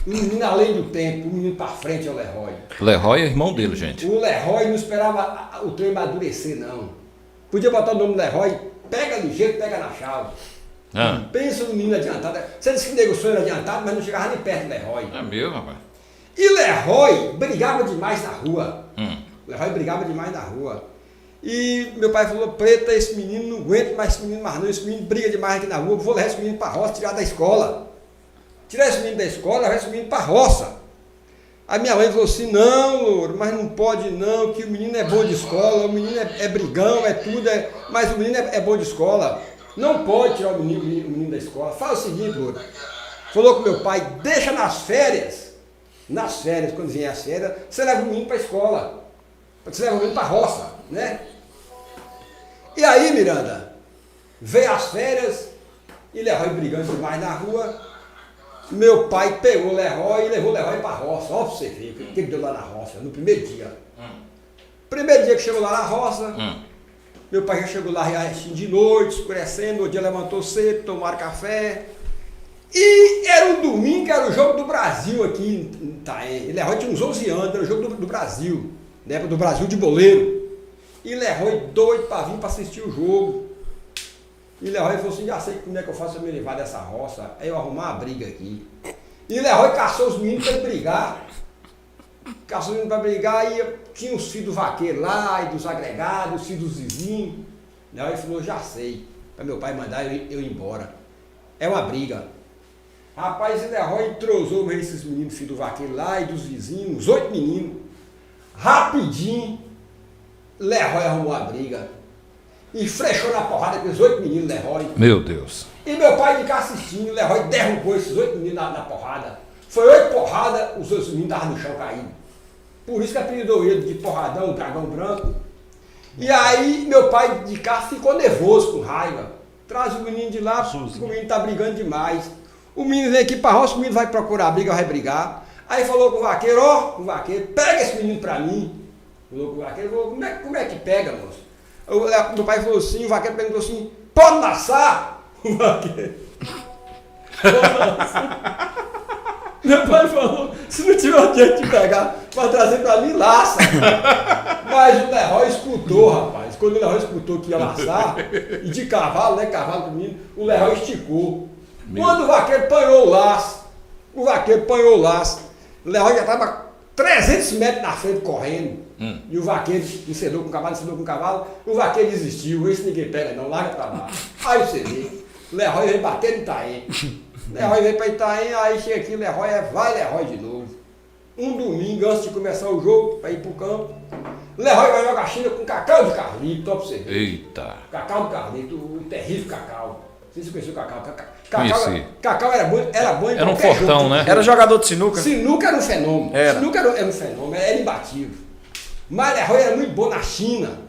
Speaker 3: O menino além do tempo, o menino pra frente é o Leroy.
Speaker 1: Leroy é irmão dele, gente.
Speaker 3: O Leroy não esperava o trem amadurecer, não. Podia botar o nome do Leroy, pega ligeiro, pega na chave.
Speaker 1: Ah,
Speaker 3: Pensa no menino adiantado. Você disse que nego sonho era adiantado, mas não chegava nem perto do Leroy.
Speaker 1: é meu, rapaz.
Speaker 3: E Leroy brigava demais na rua. Leroy brigava demais na rua. E meu pai falou, Preta, esse menino não aguenta mais esse menino mais não, esse menino briga demais aqui na rua, vou levar esse menino pra roça, tirar da escola. Tirar esse menino da escola, levar esse menino pra roça. A minha mãe falou assim, não, Louro, mas não pode não, que o menino é bom de escola, o menino é brigão, é tudo, mas o menino é bom de escola. Não pode tirar o menino da escola. Fala o seguinte, Louro. Falou com meu pai, deixa nas férias, quando vier as férias, você leva o menino pra escola. Você leva o menino pra roça, né? E aí, Miranda, veio as férias e Leroy brigando demais na rua. Meu pai pegou o Leroy e levou o Leroy pra roça. Ó, pra você ver o que deu lá na roça, no primeiro dia. Primeiro dia que chegou lá na roça, meu pai já chegou lá assim, de noite, escurecendo, no dia levantou cedo, tomaram café. E era um domingo, que era o jogo do Brasil aqui em Itaém. Leroy tinha uns 11 anos, era o jogo do Brasil, né, do Brasil de boleiro. E Leroy doido para vir para assistir o jogo. E Leroy falou assim, já sei como é que eu faço para me levar dessa roça, aí eu arrumar uma briga aqui. E Leroy caçou os meninos para brigar. Caçou os meninos para brigar e tinha os filhos do vaqueiro lá, e dos agregados, os filhos dos vizinhos. Leroy falou, já sei, para meu pai mandar eu ir embora. É uma briga. Rapaz, e Leroy entrosou esses meninos, filhos do vaqueiro lá, e dos vizinhos, uns 8 meninos. Rapidinho, Leroy arrumou a briga. E flechou na porrada com os 8 meninos, Leroy.
Speaker 1: Meu Deus.
Speaker 3: E meu pai de cá assistindo, Leroy derrubou esses 8 meninos na porrada. Foi 8 porradas, os outros meninos estavam no chão caídos. Por isso que apelidou ele de porradão, dragão branco. E aí meu pai de cá ficou nervoso, com raiva. Traz o menino de lá, porque o menino tá brigando demais. O menino vem aqui pra roça, o menino vai procurar briga, vai brigar. Aí falou com o vaqueiro, ó, o vaqueiro, pega esse menino pra mim. Falou com o vaqueiro, falou, como é que pega, moço? Meu pai falou assim, o vaqueiro perguntou assim, pode laçar? O vaqueiro. Pode laçar. Meu pai falou, se não tiver o jeito de pegar, vai trazer pra mim, laça. Mas o Leroy escutou, rapaz. Quando o Leroy escutou que ia laçar, e de cavalo, né, cavalo do menino, o Leroy esticou. Quando o vaqueiro apanhou o laço, o Leroy já estava 300 metros na frente correndo. E o vaqueiro encedou com o cavalo, o vaqueiro desistiu, esse ninguém pega não, larga pra lá. Aí você vê, o Leroy veio bater no Itaém. Leroy veio pra Itaém, aí chega aqui, vai Leroy de novo. Um domingo, antes de começar o jogo, pra ir pro campo, Leroy vai jogar China com Cacau de Carlito, top pra você ver.
Speaker 1: Eita.
Speaker 3: Cacau de Carlito, o terrível Cacau. Não sei se você conheceu o Cacau.
Speaker 1: Conheci.
Speaker 3: Cacau era bom em
Speaker 1: Era um
Speaker 3: qualquer
Speaker 1: fortão,
Speaker 3: jogo.
Speaker 1: né?
Speaker 2: Era jogador de sinuca.
Speaker 3: Sinuca era um fenômeno.
Speaker 2: Era.
Speaker 3: Sinuca era um fenômeno, era imbatível. Mas Leroy era muito bom na China.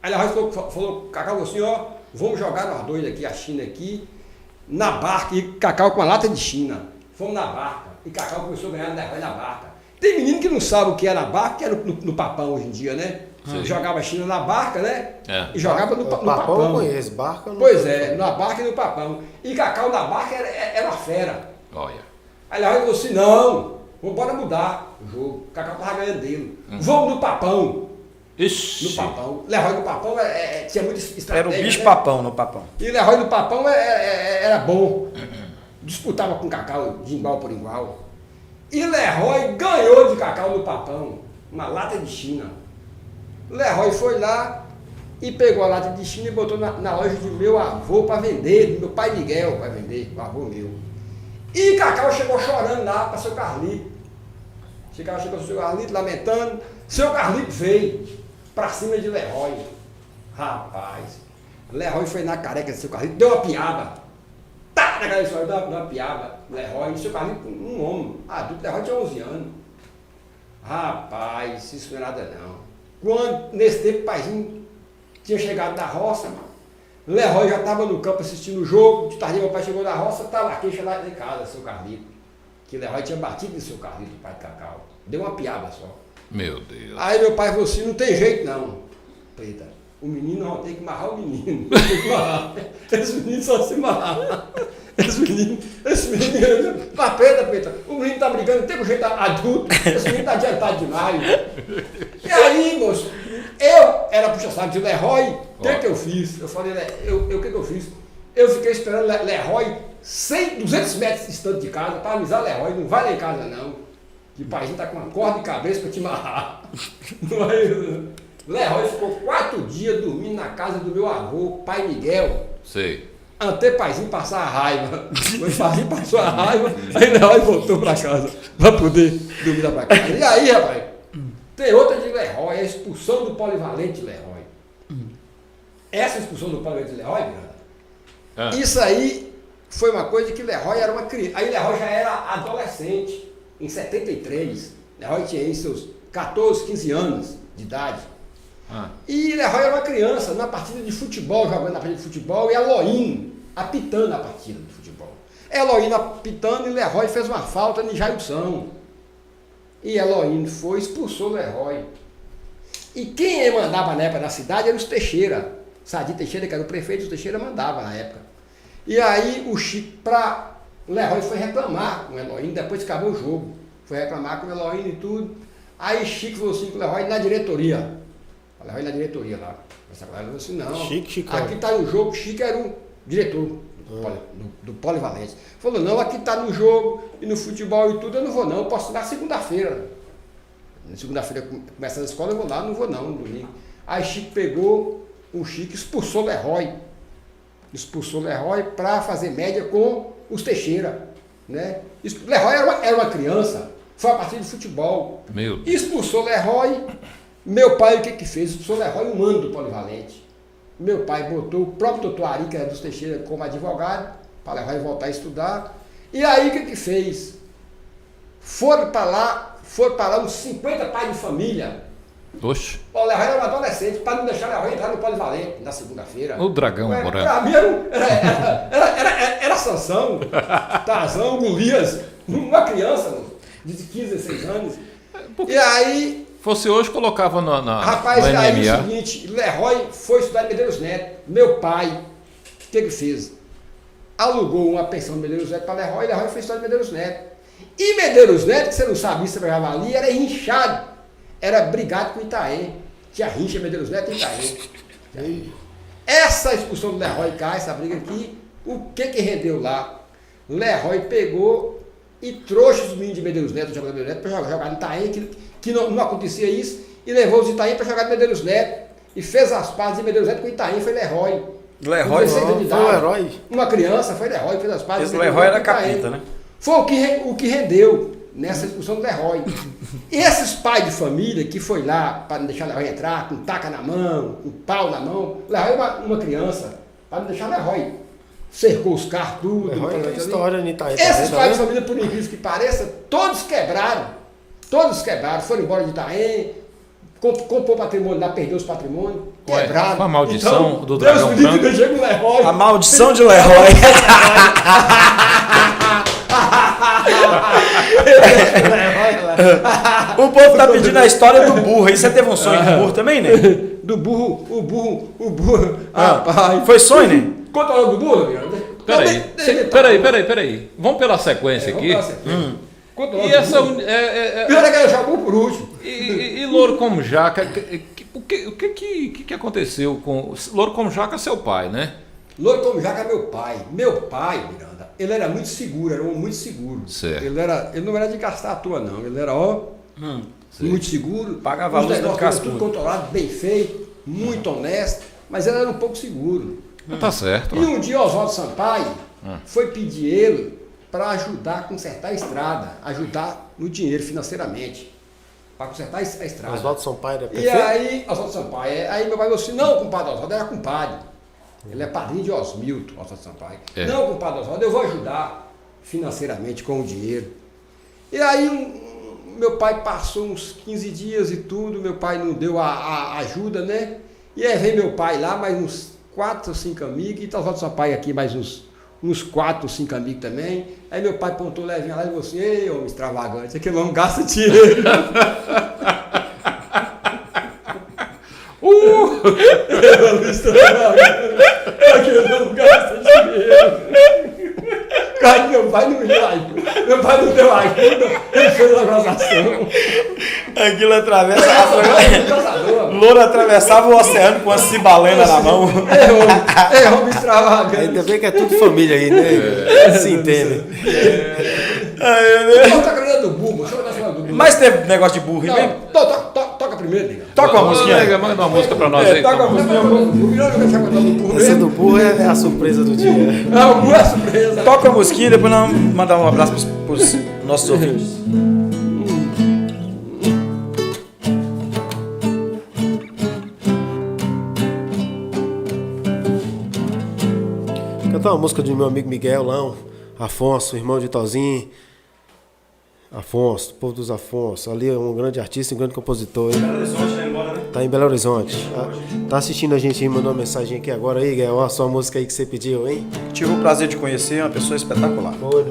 Speaker 3: Aí Leroy falou Cacau assim, ó, vamos jogar nós dois aqui, a China aqui, na barca, e Cacau com a lata de China. Fomos na barca, e Cacau começou a ganhar Leroy na barca. Tem menino que não sabe o que é na barca, que é no papão hoje em dia, né? Jogava China na barca, né?
Speaker 1: É.
Speaker 3: E jogava no papão.
Speaker 4: Eu conheço, barca não.
Speaker 3: Pois é, na barca e no papão. E Cacau na barca era uma fera.
Speaker 1: Olha.
Speaker 3: Aí Leroy falou assim, não, vamos mudar o jogo. Cacau tava ganhando dele. Vamos no papão.
Speaker 1: Ixi.
Speaker 3: No papão. Leroy no papão tinha muita estratégia.
Speaker 2: Era o bicho
Speaker 3: né?
Speaker 2: papão no papão.
Speaker 3: E Leroy no papão era bom. Disputava com Cacau de igual por igual. E Leroy ganhou de Cacau no papão. Uma lata de China. Leroy foi lá e pegou a lata de China e botou na loja de meu avô para vender, do meu pai Miguel para vender, o avô meu. E Cacau chegou chorando lá para seu Carlito. Chegou seu Carlito lamentando. Seu Carlito veio para cima de Leroy. Rapaz, Leroy foi na careca de seu Carlito, deu uma piaba. Tá na cabeça, deu uma piaba. Leroy, e seu Carlito, um homem adulto, Leroy tinha 11 anos. Rapaz, isso não é nada não. Quando, nesse tempo, o paizinho tinha chegado da roça, Leroy já estava no campo assistindo o jogo, de tarde meu pai chegou da roça, estava a queixa lá em casa, seu Carlito. Que Leroy tinha batido em seu Carlito, o pai de Cacau. Deu uma piaba só.
Speaker 1: Meu Deus.
Speaker 3: Aí meu pai falou assim, não tem jeito não, Preta. o menino não tem que amarrar o menino. Tem que amarrar. Esse menino só se amarrar. Esse menino, Peta, o menino tá brigando, tem um jeito adulto, esse menino tá adiantado demais. E aí, moço, eu era puxa-saco de Leroy, o que eu fiz? Eu falei, o que eu fiz? Eu fiquei esperando Leroy 200 metros distante de casa para avisar Leroy, não vai lá em casa não, que o paizinho tá com uma corda de cabeça para te amarrar. Leroy ficou 4 dias dormindo na casa do meu avô, pai Miguel.
Speaker 1: Sei.
Speaker 3: Até paizinho passar a raiva. Quando o paizinho passou a raiva, aí Leroy voltou para casa para poder dormir lá para casa. E aí, rapaz, tem outra de Leroy, a expulsão do polivalente de Leroy. Essa expulsão do polivalente de Leroy, isso aí foi uma coisa que Leroy era uma criança. Aí Leroy já era adolescente, em 73. Leroy tinha aí seus 14, 15 anos de idade. E Leroy era uma criança, na partida de futebol, jogando na partida de futebol, e Eloíno apitando a partida de futebol. Eloíno apitando e Leroy fez uma falta de Jailson. E Eloíno foi, expulsou Leroy. E quem mandava na época na cidade era os Teixeira. Sadi Teixeira, que era o prefeito, os Teixeira mandava na época. E aí o Chico, Leroy foi reclamar com o Eloíno, depois que acabou o jogo. Foi reclamar com o Eloíno e tudo. Aí Chico falou assim com o Leroy na diretoria. Leroy na diretoria lá. Essa galera falou assim, não.
Speaker 4: Chico.
Speaker 3: Aqui está no jogo, Chico era o diretor do Polivalente. Falou, não, aqui está no jogo e no futebol e tudo, eu não vou não, eu posso ir na segunda-feira. Na segunda-feira, começando a escola, eu vou lá, não vou não, no domingo. Aí Chico pegou, o Chico expulsou Leroy. Expulsou Leroy para fazer média com os Teixeira. Né? Leroy era uma criança, foi a partida de futebol.
Speaker 1: Meu Deus.
Speaker 3: Expulsou Leroy. Meu pai, o que fez? Expulsou Leroy, o mando do polivalente. Meu pai botou o próprio doutor Ari, que era dos Teixeira, como advogado, para Leroy voltar a estudar. E aí, o que fez? Foram para lá uns 50 pais de família.
Speaker 1: Oxe.
Speaker 3: O Leroy era um adolescente, para não deixar Leroy entrar no polivalente na segunda-feira.
Speaker 1: O dragão branco.
Speaker 3: Para mim era Sansão, Tarzão, Golias, uma criança de 15, 16 anos. E aí...
Speaker 1: Fosse hoje, colocava
Speaker 3: Rapaz,
Speaker 1: no
Speaker 3: e aí
Speaker 1: MMA.
Speaker 3: é o seguinte, Leroy foi estudar em Medeiros Neto. Meu pai, o que fez? Alugou uma pensão de Medeiros Neto para Leroy, e Leroy foi estudar em Medeiros Neto. E Medeiros Neto, que você não sabia, você pegava ali, era rinchado. Era brigado com Itaém. Tinha rincha Medeiros Neto e Itaém. Essa expulsão do Leroy cá, essa briga aqui, o que rendeu lá? Leroy pegou e trouxe os meninos de Medeiros Neto, para jogar no Itaém, que não acontecia isso, e levou os Itaém para jogar no Medeiros Neto, e fez as pazes de Medeiros Neto com Itaém, foi Leroy.
Speaker 2: Leroy
Speaker 3: foi
Speaker 4: o herói.
Speaker 3: Uma criança, foi Leroy, fez as pazes.
Speaker 2: Esse Leroy era capita, né?
Speaker 3: Foi o que rendeu nessa discussão do Leroy. Esses pais de família que foi lá para não deixar Leroy entrar, com taca na mão, com pau na mão, Leroy uma criança, para não deixar Leroy. Cercou os carros, tudo.
Speaker 4: Leroy tem história em Itaém.
Speaker 3: Esses pais de família, por incrível que pareça, todos quebraram, foram embora de Itaém, comprou patrimônio lá, perdeu os patrimônios, quebraram.
Speaker 1: A maldição
Speaker 3: então,
Speaker 1: do dragão
Speaker 3: Deus me livre,
Speaker 1: branco.
Speaker 3: deixei com o Leroy.
Speaker 2: A maldição de Leroy. O povo tá pedindo a história do burro. Aí você teve um sonho do burro também, né?
Speaker 3: Do burro, o burro. Rapaz.
Speaker 2: Foi sonho, né?
Speaker 3: Conta logo do burro, Leandro.
Speaker 1: Peraí. Vamos pela sequência aqui.
Speaker 3: Conta logo
Speaker 1: E
Speaker 3: do
Speaker 1: essa.
Speaker 3: burro. Pior é que ela jogou por último.
Speaker 1: E Louro como Jaca, o que aconteceu com. Louro como Jaca é seu pai, né?
Speaker 3: Louro como Jaca é meu pai. Meu pai, Miranda, ele era muito seguro, era um homem muito seguro.
Speaker 1: Certo.
Speaker 3: Ele não era de gastar à toa, não. Ele era, muito seguro.
Speaker 2: Pagava a luz dentro do cascudo.
Speaker 3: Tudo controlado, bem feito, muito honesto, mas ele era um pouco seguro.
Speaker 1: Tá certo.
Speaker 3: E um dia Oswaldo Sampaio foi pedir ele para ajudar a consertar a estrada, ajudar no dinheiro financeiramente, para consertar a estrada.
Speaker 4: Oswaldo Sampaio era
Speaker 3: E
Speaker 4: prefeito?
Speaker 3: aí, Oswaldo Sampaio, aí meu pai falou assim, não, compadre Oswaldo, era compadre. Ele é padrinho de Osmilton, Oswaldo Sampaio.
Speaker 1: É.
Speaker 3: Não, compadre Oswaldo, eu vou ajudar financeiramente com o dinheiro. E aí meu pai passou uns 15 dias e tudo, meu pai não deu a ajuda, né? E aí veio meu pai lá, mais uns 4 ou 5 amigos, e tá Oswaldo Sampaio aqui, mais uns 4 ou 5 amigos também. Aí meu pai apontou levinha lá e falou assim, ei, homem extravagante, aquele homem gasta dinheiro. Aqui não gasta dinheiro. Cara, meu pai não deu ajuda. Meu pai não deu ajuda. Ele fez a gozação.
Speaker 2: Aquilo atravessa. Louro atravessava o oceano com uma cibalena na mão.
Speaker 3: Errou, me extravagante.
Speaker 4: Ainda bem que é tudo família aí, né? Se entende.
Speaker 3: Não, tá querendo do burro, deixa eu dar falando do burro.
Speaker 2: Mas teve negócio de burro aí mesmo?
Speaker 3: Toca primeiro, diga.
Speaker 2: Toca uma
Speaker 1: Ô,
Speaker 2: musiquinha.
Speaker 1: nega, manda uma música pra nós aí.
Speaker 2: Toca
Speaker 1: então.
Speaker 2: uma musiquinha.
Speaker 4: Essa do burro é a surpresa do dia.
Speaker 3: Não, o burro é surpresa.
Speaker 2: Toca a musiquinha e depois nós vamos mandar um abraço pros nossos ouvintes.
Speaker 4: Cantar uma música do meu amigo Miguel lá, Afonso, irmão de Tozinho. Afonso, povo dos Afonso. Ali é um grande artista e um grande compositor. Hein? Tá em Belo Horizonte. Tá assistindo a gente aí, mandou uma mensagem aqui agora aí, Miguel. Olha a sua música aí que você pediu, hein?
Speaker 2: Tive o prazer de conhecer uma pessoa espetacular.
Speaker 4: Foi.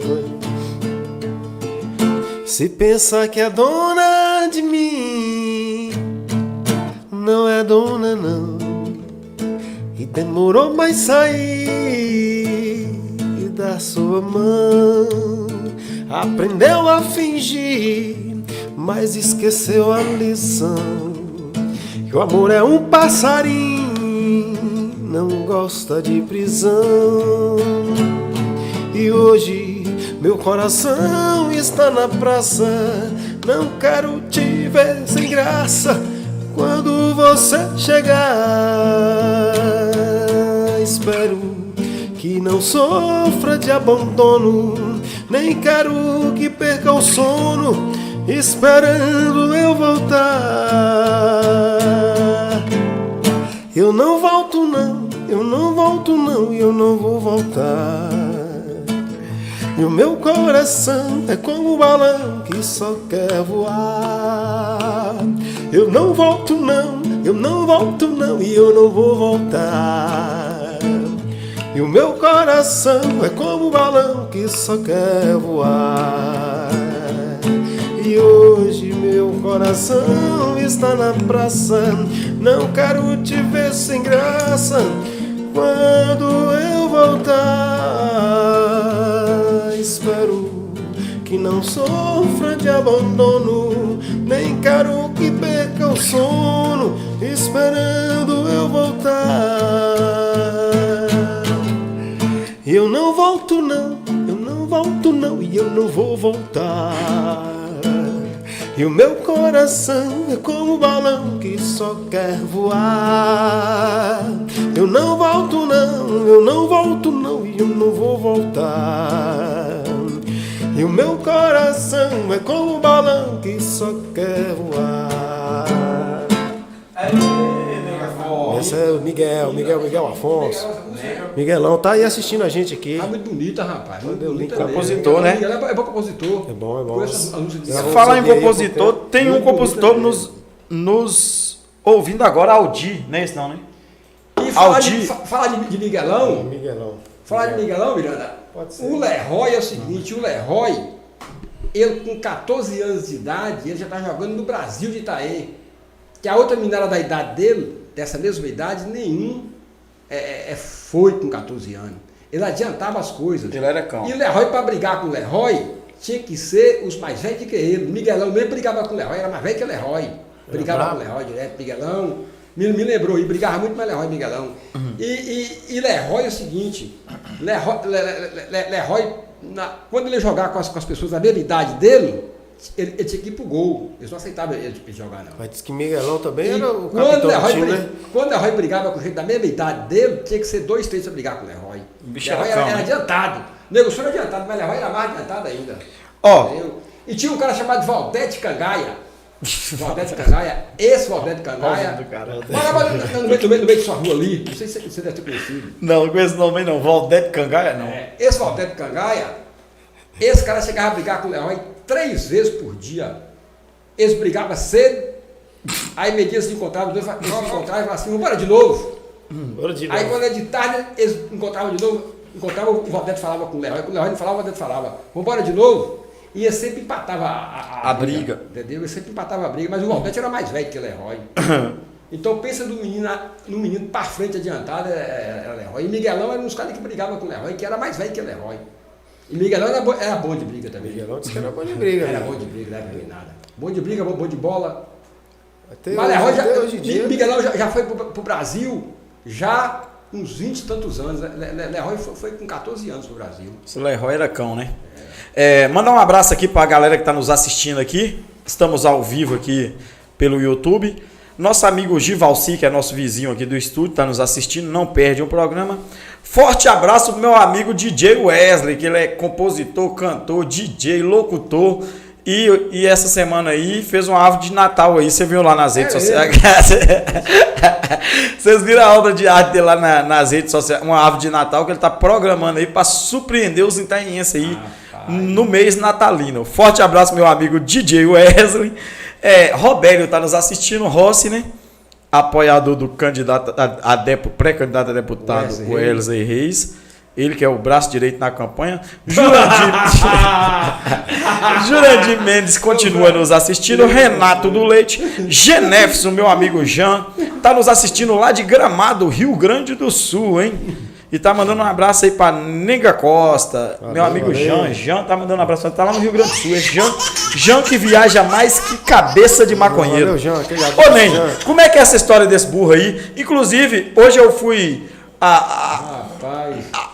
Speaker 4: Se pensa que é dona de mim, não é dona não. E demorou mais sair da sua mão. Aprendeu a fingir, mas esqueceu a lição. Que o amor é um passarinho, não gosta de prisão. E hoje meu coração está na praça. Não quero te ver sem graça quando você chegar. Espero que não sofra de abandono, nem quero que perca o sono esperando eu voltar. Eu não volto não, eu não volto não, e eu não vou voltar. E o meu coração é como um balão que só quer voar. Eu não volto não, eu não volto não, e eu não vou voltar. E o meu coração é como um balão que só quer voar. E hoje meu coração está na praça. Não quero te ver sem graça quando eu voltar. Espero que não sofra de abandono, nem quero que perca o sono esperando eu voltar. Eu não volto não, eu não volto não, e eu não vou voltar. E o meu coração é como um balão que só quer voar. Eu não volto não, eu não volto não, e eu não vou voltar. E o meu coração é como um balão que só quer voar. Esse é o Miguel Afonso. Miguelão tá aí assistindo a gente aqui.
Speaker 3: Tá muito bonita, rapaz. Muito
Speaker 4: Mandei o
Speaker 3: bonita
Speaker 4: link.
Speaker 3: mesmo.
Speaker 2: Compositor, né?
Speaker 3: Miguel é bom compositor.
Speaker 4: É bom.
Speaker 3: Conheço a música de
Speaker 2: Se
Speaker 3: Miguel.
Speaker 2: falar em
Speaker 4: Você vê aí,
Speaker 2: compositor,
Speaker 4: porque-
Speaker 2: tem um
Speaker 3: muito
Speaker 2: compositor
Speaker 3: bonito
Speaker 2: nos ouvindo agora, Aldi, não é isso não, né?
Speaker 3: E falar
Speaker 2: Aldi.
Speaker 3: falar de Miguelão,
Speaker 4: Miguelão.
Speaker 3: falar de Miguelão, Miranda,
Speaker 4: Pode ser.
Speaker 3: o Leroy é o seguinte, o Leroy, ele com 14 anos de idade, ele já está jogando no Brasil de Itaê, que a outra menina da idade dele, dessa mesma idade, nenhum foi com 14 anos. Ele adiantava as coisas.
Speaker 2: Ele era cão.
Speaker 3: E o Leroy, para brigar com o Leroy, tinha que ser os mais velhos que ele. Miguelão mesmo brigava com o Leroy, era mais velho que o Leroy. Brigava com o Leroy direto, Miguelão. Me lembrou, e brigava muito mais Leroy e Miguelão. E Leroy é o seguinte, Leroy quando ele jogava com as pessoas da mesma idade dele, ele tinha que ir pro gol. Eles não aceitavam ele jogar, não.
Speaker 4: Mas diz que Miguelão também
Speaker 3: E
Speaker 4: era o
Speaker 3: quando
Speaker 4: capitão do time, né?
Speaker 3: Quando o Leroy brigava com gente da mesma idade dele, tinha que ser 2, 3 para brigar com o Leroy.
Speaker 2: O bicho
Speaker 3: Leroy
Speaker 2: era cão,
Speaker 3: era
Speaker 2: né?
Speaker 3: adiantado. O nego só era adiantado, mas o Leroy era mais adiantado ainda.
Speaker 2: Ó.
Speaker 3: Entendeu? E tinha um cara chamado Valdete Cangaia. Valdete Cangaia, esse Valdete Cangaia. Morava no meio de sua rua ali, não sei se você deve ter conhecido.
Speaker 2: Não conheço o nome aí não, Valdete Cangaia não.
Speaker 3: Esse Valdete Cangaia, esse cara chegava a brigar com o Leroy 3 vezes por dia. Eles brigavam cedo, aí meio-dia se encontravam, eles se encontravam e falavam assim, vamos embora de novo. Aí quando é de tarde, eles encontravam de novo, o Valdete falava com o Leroy não falava, o Valdete falava, vamos embora de novo. E ele sempre empatava a
Speaker 2: briga.
Speaker 3: Entendeu? Ele sempre empatava a briga, mas o Valdete era mais velho que o Leroy. Então pensa no menino para frente adiantado, era Leroy. E Miguelão era um dos caras que brigava com o Leroy, que era mais velho que o Leroy. E Miguelão era bom de briga também.
Speaker 4: Miguelão disse que era bom de briga.
Speaker 3: Era
Speaker 4: né?
Speaker 3: bom de briga, não era nada. Bom de briga, bom de bola.
Speaker 4: Até
Speaker 3: Mas Leroy
Speaker 4: até hoje em dia.
Speaker 3: Miguelão já foi pro Brasil já uns 20 e tantos anos. Leroy foi com 14 anos pro Brasil.
Speaker 2: Esse Leroy era cão, né? Mandar um abraço aqui pra galera que tá nos assistindo aqui. Estamos ao vivo aqui pelo YouTube. Nosso amigo Givalci, que é nosso vizinho aqui do estúdio, está nos assistindo, não perde um programa. Forte abraço pro meu amigo DJ Wesley, que ele é compositor, cantor, DJ, locutor. E essa semana aí fez uma árvore de Natal aí, você viu lá nas redes sociais. Vocês viram a obra de arte dele lá nas redes sociais, uma árvore de Natal que ele está programando aí para surpreender os itaienses aí no mês natalino. Forte abraço, meu amigo DJ Wesley. Robério está nos assistindo, Rossi, né? Apoiador do candidato pré-candidato a deputado Wesley Reis. Ele que é o braço direito na campanha. Jurandir Mendes continua nos assistindo. Renato do Leite. Genefson, meu amigo Jean, tá nos assistindo lá de Gramado, Rio Grande do Sul, hein? E tá mandando um abraço aí pra Nega Costa, meu amigo Jean. Jean tá mandando um abraço, tá lá no Rio Grande do Sul. É Jean que viaja mais que cabeça de maconheiro.
Speaker 4: Valeu, Jean.
Speaker 2: Ô, Nen, como é que é essa história desse burro aí? Inclusive, hoje eu fui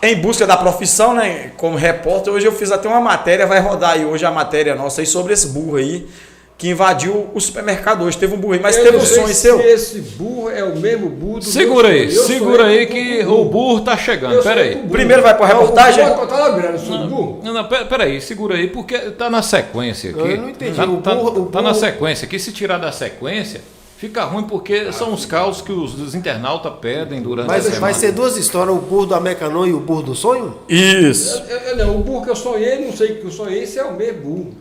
Speaker 2: em busca da profissão, né? Como repórter, hoje eu fiz até uma matéria, vai rodar aí hoje a matéria nossa aí sobre esse burro aí que invadiu o supermercado hoje. Teve um burro aí, mas teve um sonho seu.
Speaker 3: Esse burro é o mesmo burro do
Speaker 1: Segura aí que o burro tá chegando. Pera aí.
Speaker 2: Primeiro vai pra reportagem?
Speaker 1: Não, pera aí, segura aí, porque tá na sequência aqui.
Speaker 4: Eu não entendi.
Speaker 1: Tá na sequência aqui. Se tirar da sequência, fica ruim porque são os caos que os internautas pedem durante a semana.
Speaker 4: Vai ser duas histórias, o burro do Amecanô e o burro do sonho?
Speaker 2: Isso.
Speaker 3: Não, o burro que eu sonhei, não sei o que eu sonhei, esse é o mesmo burro.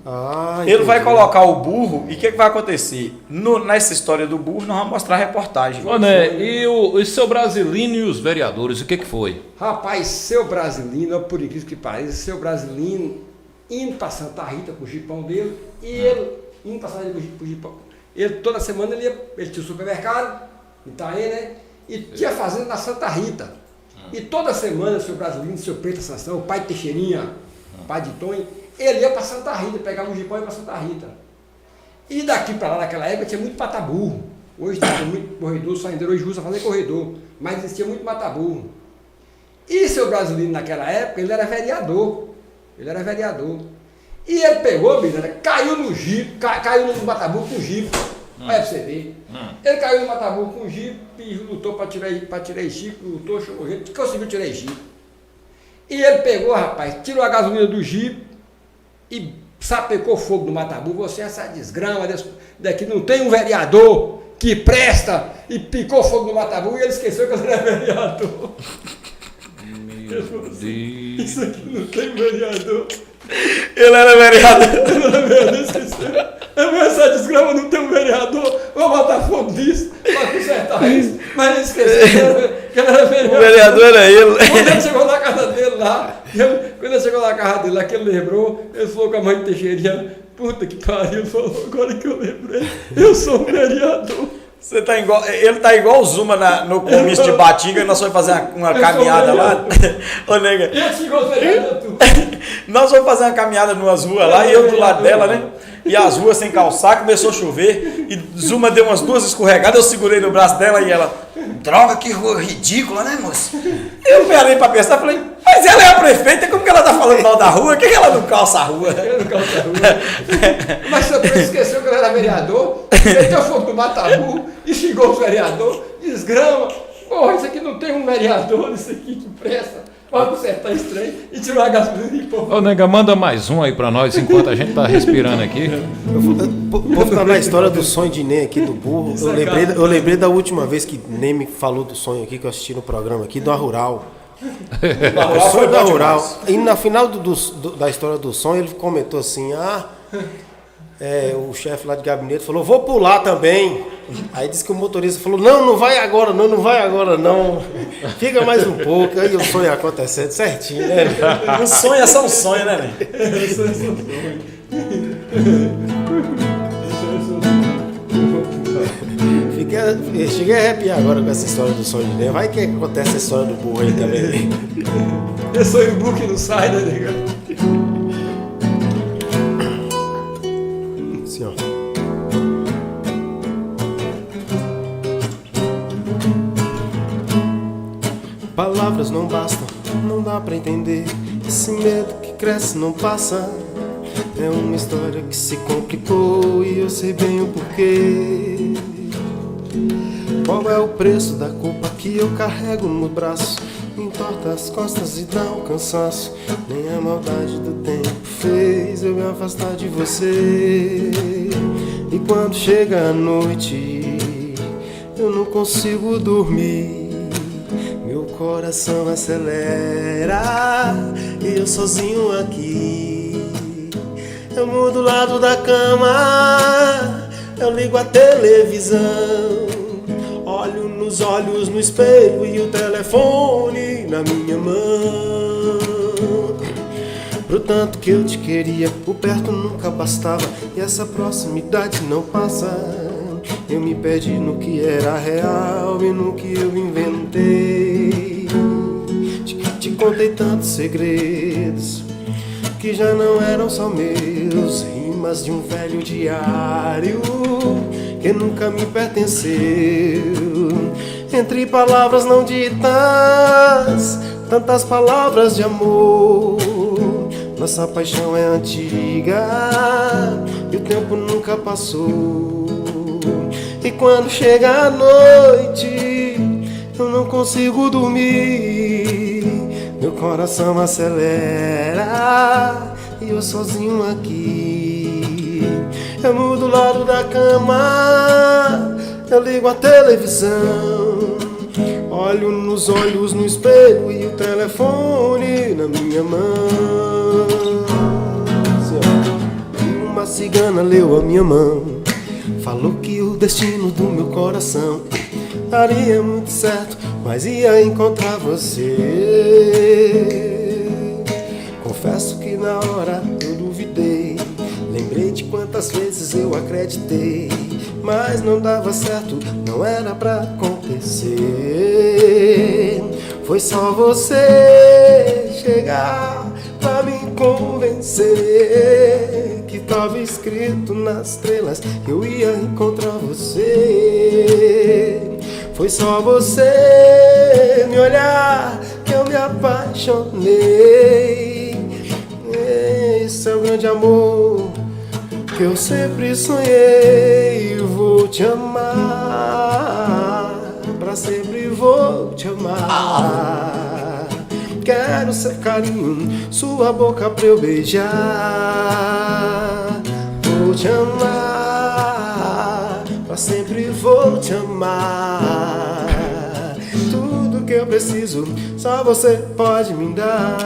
Speaker 2: Ele vai colocar o burro e o que vai acontecer? Nessa história do burro, nós vamos mostrar a reportagem.
Speaker 1: Ô, né, e o seu Brasilino e os vereadores, o que foi?
Speaker 3: Rapaz, seu Brasilino, por incrível que pareça, seu Brasilino indo para Santa Rita com o jipão dele e ele indo para Santa Rita com o jipão. Ele toda semana ele tinha o supermercado, em Itaê, né? E tinha fazenda na Santa Rita. E toda semana o seu Brasilino, seu Preto Sansão, o pai de Teixeirinha, o pai de Tonho, ele ia para Santa Rita, pegava um jipão e ia para Santa Rita. E daqui para lá, naquela época, tinha muito mataburro. Hoje tem muito corredor, só ainda hoje usa fazer corredor, mas existia muito mataburro. E seu Brasilino, naquela época, ele era vereador. E ele pegou, menina, caiu no jipe, caiu no mataburro com jipe. Olha pra você ver. Ele caiu no mataburro com jipe e lutou para tirar jipe, lutou, chamou gente, conseguiu tirar jipe. E ele pegou, rapaz, tirou a gasolina do jipe e sapecou fogo no mataburro. Você, essa desgrama daqui, não tem um vereador que presta e picou fogo no mataburro e ele esqueceu que ele era vereador.
Speaker 1: Meu Deus.
Speaker 3: Isso aqui não tem vereador.
Speaker 2: Ele era vereador.
Speaker 3: Essa desgrama não tem um vereador. Vou botar fogo nisso para consertar isso. Mas ele esqueceu que ele era vereador.
Speaker 2: O vereador era ele.
Speaker 3: Quando ele chegou na casa dele lá, que ele lembrou, ele falou com a mãe de Teixeirinha: puta que pariu, falou, agora que eu lembrei, eu sou um vereador.
Speaker 2: Você tá igual, ele tá igual o Zuma no comício de Batinga e nós vamos fazer uma caminhada lá. Ô, nega.
Speaker 3: Ele chegou vereador, tu.
Speaker 2: Nós vamos fazer uma caminhada numas ruas lá e eu do lado dela, né? E as ruas sem calçar, começou a chover e Zuma deu umas duas escorregadas, eu segurei no braço dela e ela, droga, que rua ridícula, né, moço? Eu parei pra pensar, falei, mas ela é a prefeita, como que ela tá falando mal da rua? Por que ela não calça a rua?
Speaker 3: Mas você esqueceu que ele era vereador, meteu fogo no mataburro e xingou os vereadores, desgrama. Porra, isso aqui não tem um vereador, isso aqui que presta. Pode consertar esse trem e tirar a gasolina e pôr.
Speaker 1: Ô, nega, manda mais um aí pra nós enquanto a gente tá respirando aqui.
Speaker 4: Vou ficar na história do sonho de Ney aqui, do burro. Eu lembrei da última vez que Ney me falou do sonho aqui, que eu assisti no programa aqui, do Rural. O sonho da Rural. E no final da história do sonho, ele comentou assim, o chefe lá de gabinete falou, vou pular também. Aí disse que o motorista falou, não vai agora não. Fica mais um pouco. Aí o sonho acontecendo certinho, né?
Speaker 2: O sonho é só um sonho, né, Ney?
Speaker 4: cheguei a arrepiar agora com essa história do sonho de Deus. Vai que acontece a história do burro aí também.
Speaker 3: Eu sou o burro que não sai, né, nega?
Speaker 4: Assim, ó. Palavras não bastam, não dá pra entender. Esse medo que cresce não passa. É uma história que se complicou e eu sei bem o porquê. Qual é o preço da culpa que eu carrego no braço? Me entorta as costas e dá um cansaço. Nem a maldade do tempo fez eu me afastar de você. E quando chega a noite, eu não consigo dormir. Meu coração acelera e eu sozinho aqui. Eu mudo o lado da cama, eu ligo a televisão, olho nos olhos no espelho e o telefone na minha mão. Pro tanto que eu te queria, o perto nunca bastava e essa proximidade não passa. Eu me perdi no que era real e no que eu inventei. Te contei tantos segredos que já não eram só meus, rimas de um velho diário que nunca me pertenceu. Entre palavras não ditas, tantas palavras de amor. Nossa paixão é antiga e o tempo nunca passou. E quando chega a noite, eu não consigo dormir. Meu coração acelera e eu sozinho aqui. Eu mudo o lado da cama, eu ligo a televisão, olho nos olhos no espelho e o telefone na minha mão. E uma cigana leu a minha mão, falou que o destino do meu coração daria muito certo, mas ia encontrar você. Confesso que na hora eu duvidei, lembrei de quantas vezes eu acreditei, mas não dava certo, não era pra acontecer. Foi só você chegar pra me convencer que tava escrito nas estrelas que eu ia encontrar você. Foi só você me olhar que eu me apaixonei. Esse é o grande amor que eu sempre sonhei. Vou te amar, pra sempre vou te amar. Quero seu carinho, sua boca pra eu beijar. Vou te amar, pra sempre vou te amar. Tudo que eu preciso, só você pode me dar.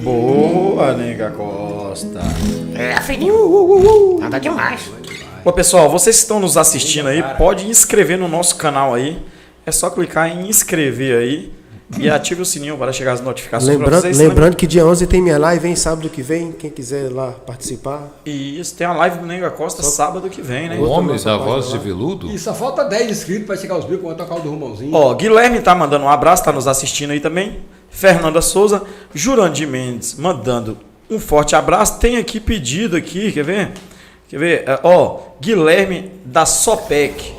Speaker 2: Boa, nega Costa.
Speaker 5: É, filhinho. Nada demais.
Speaker 2: Bom, pessoal, vocês que estão nos assistindo aí, pode inscrever no nosso canal aí. É só clicar em inscrever aí e ative o sininho para chegar as notificações para vocês.
Speaker 4: Lembrando que dia 11 tem minha live, hein? Sábado que vem, quem quiser lá participar.
Speaker 2: E isso, tem a live do Nega Costa sábado que vem, né?
Speaker 1: O homem da voz de veludo?
Speaker 3: E só falta 10 inscritos para chegar aos mil, quando tocar o do Romãozinho.
Speaker 2: Ó, Guilherme tá mandando um abraço, tá nos assistindo aí também. Fernanda Souza, Jurandir Mendes mandando um forte abraço. Tem aqui pedido aqui, quer ver? Quer ver? Ó, Guilherme da Sopec,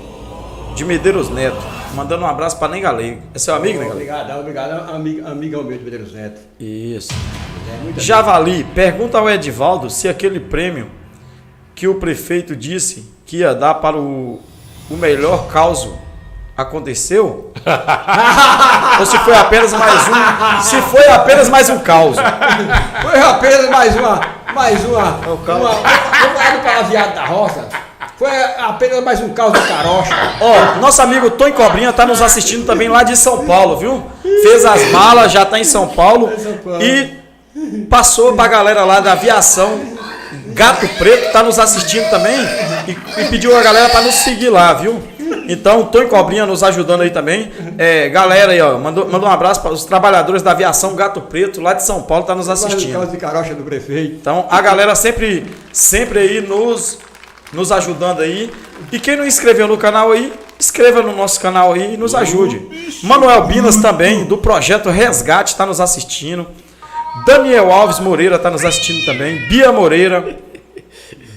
Speaker 2: de Medeiros Neto, mandando um abraço para Nega Galego. É seu amigo, Nega Galego?
Speaker 3: Obrigado, amigão meu de Medeiros Neto.
Speaker 2: Isso. Javali, pergunta ao Edivaldo se aquele prêmio que o prefeito disse que ia dar para o melhor causo aconteceu? Ou se foi apenas mais um? Se foi apenas mais um caos.
Speaker 3: Foi apenas mais uma. Vamos lá do Palaviado da Roça. Foi apenas mais um caos do Carocha.
Speaker 2: Ó, nosso amigo Tom Cobrinha tá nos assistindo também lá de São Paulo, viu? Fez as malas, já tá em São Paulo. E passou pra galera lá da aviação. Gato Preto tá nos assistindo também. E pediu a galera pra nos seguir lá, viu? Então, Tom Cobrinha nos ajudando aí também. Galera aí, ó, mandou um abraço para os trabalhadores da aviação Gato Preto, lá de São Paulo, tá nos assistindo.
Speaker 3: Caos de Carocha do prefeito.
Speaker 2: Então, a galera sempre aí nos nos ajudando aí. E quem não inscreveu no canal aí, inscreva no nosso canal aí e nos ajude. Manuel Binas também, do Projeto Resgate, está nos assistindo. Daniel Alves Moreira está nos assistindo também. Bia Moreira.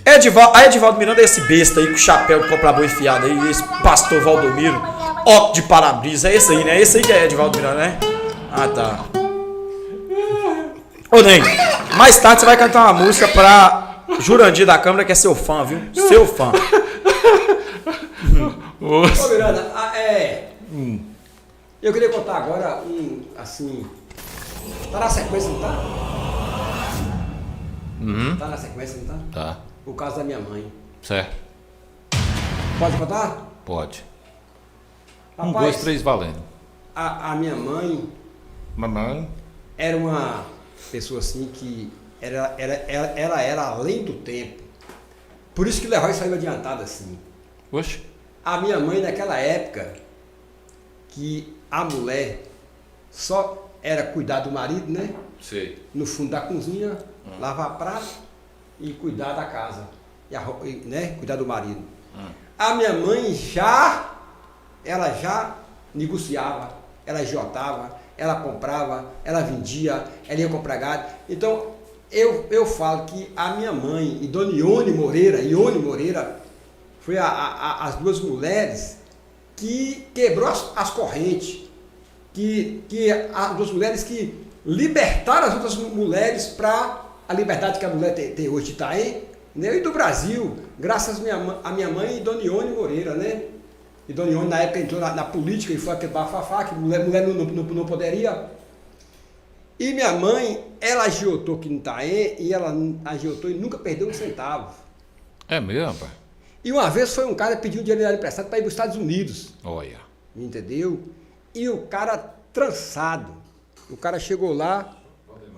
Speaker 2: Edivaldo Miranda é esse besta aí com o chapéu de comprar boi enfiado aí. Esse pastor Valdomiro, óculos de para-brisa. É esse aí, né? Esse aí que é Edivaldo Miranda, né? Ah, tá. Ô, Ney, mais tarde você vai cantar uma música pra Jurandir da Câmara, que é seu fã, viu? Seu fã.
Speaker 3: Ô, Miranda, eu queria contar agora assim... Tá na sequência, não tá? Tá na sequência, não tá?
Speaker 1: Tá.
Speaker 3: O caso da minha mãe.
Speaker 1: Certo.
Speaker 3: Pode contar?
Speaker 1: Pode. 1,
Speaker 3: Rapaz,
Speaker 1: 2, 3, valendo.
Speaker 3: A minha mãe
Speaker 1: Mamãe.
Speaker 3: era uma pessoa assim que ela era além do tempo. Por isso que o Leroy saiu adiantado assim.
Speaker 1: Oxe.
Speaker 3: A minha mãe naquela época, que a mulher só era cuidar do marido, né?
Speaker 1: Sei.
Speaker 3: No fundo da cozinha, lavar prato e cuidar da casa. Né? Cuidar do marido. A minha mãe ela já negociava, ela jotava, ela comprava, ela vendia, ela ia comprar gado. Então, eu falo que a minha mãe e Dona Ione Moreira, foi as duas mulheres que quebrou as correntes, que as duas mulheres que libertaram as outras mulheres para a liberdade que a mulher tem hoje de Itaém, né? E do Brasil, graças a minha mãe e Dona Ione Moreira, né? E Dona Ione na época entrou na política e foi aquele bafafá, que mulher não poderia. E minha mãe, ela agiotou aqui no Itaém e ela agiotou e nunca perdeu um centavo.
Speaker 1: É mesmo, rapaz?
Speaker 3: E uma vez foi um cara que pediu um dinheiro emprestado para ir para os Estados Unidos.
Speaker 1: Olha.
Speaker 3: Entendeu? E o cara trançado. O cara chegou lá,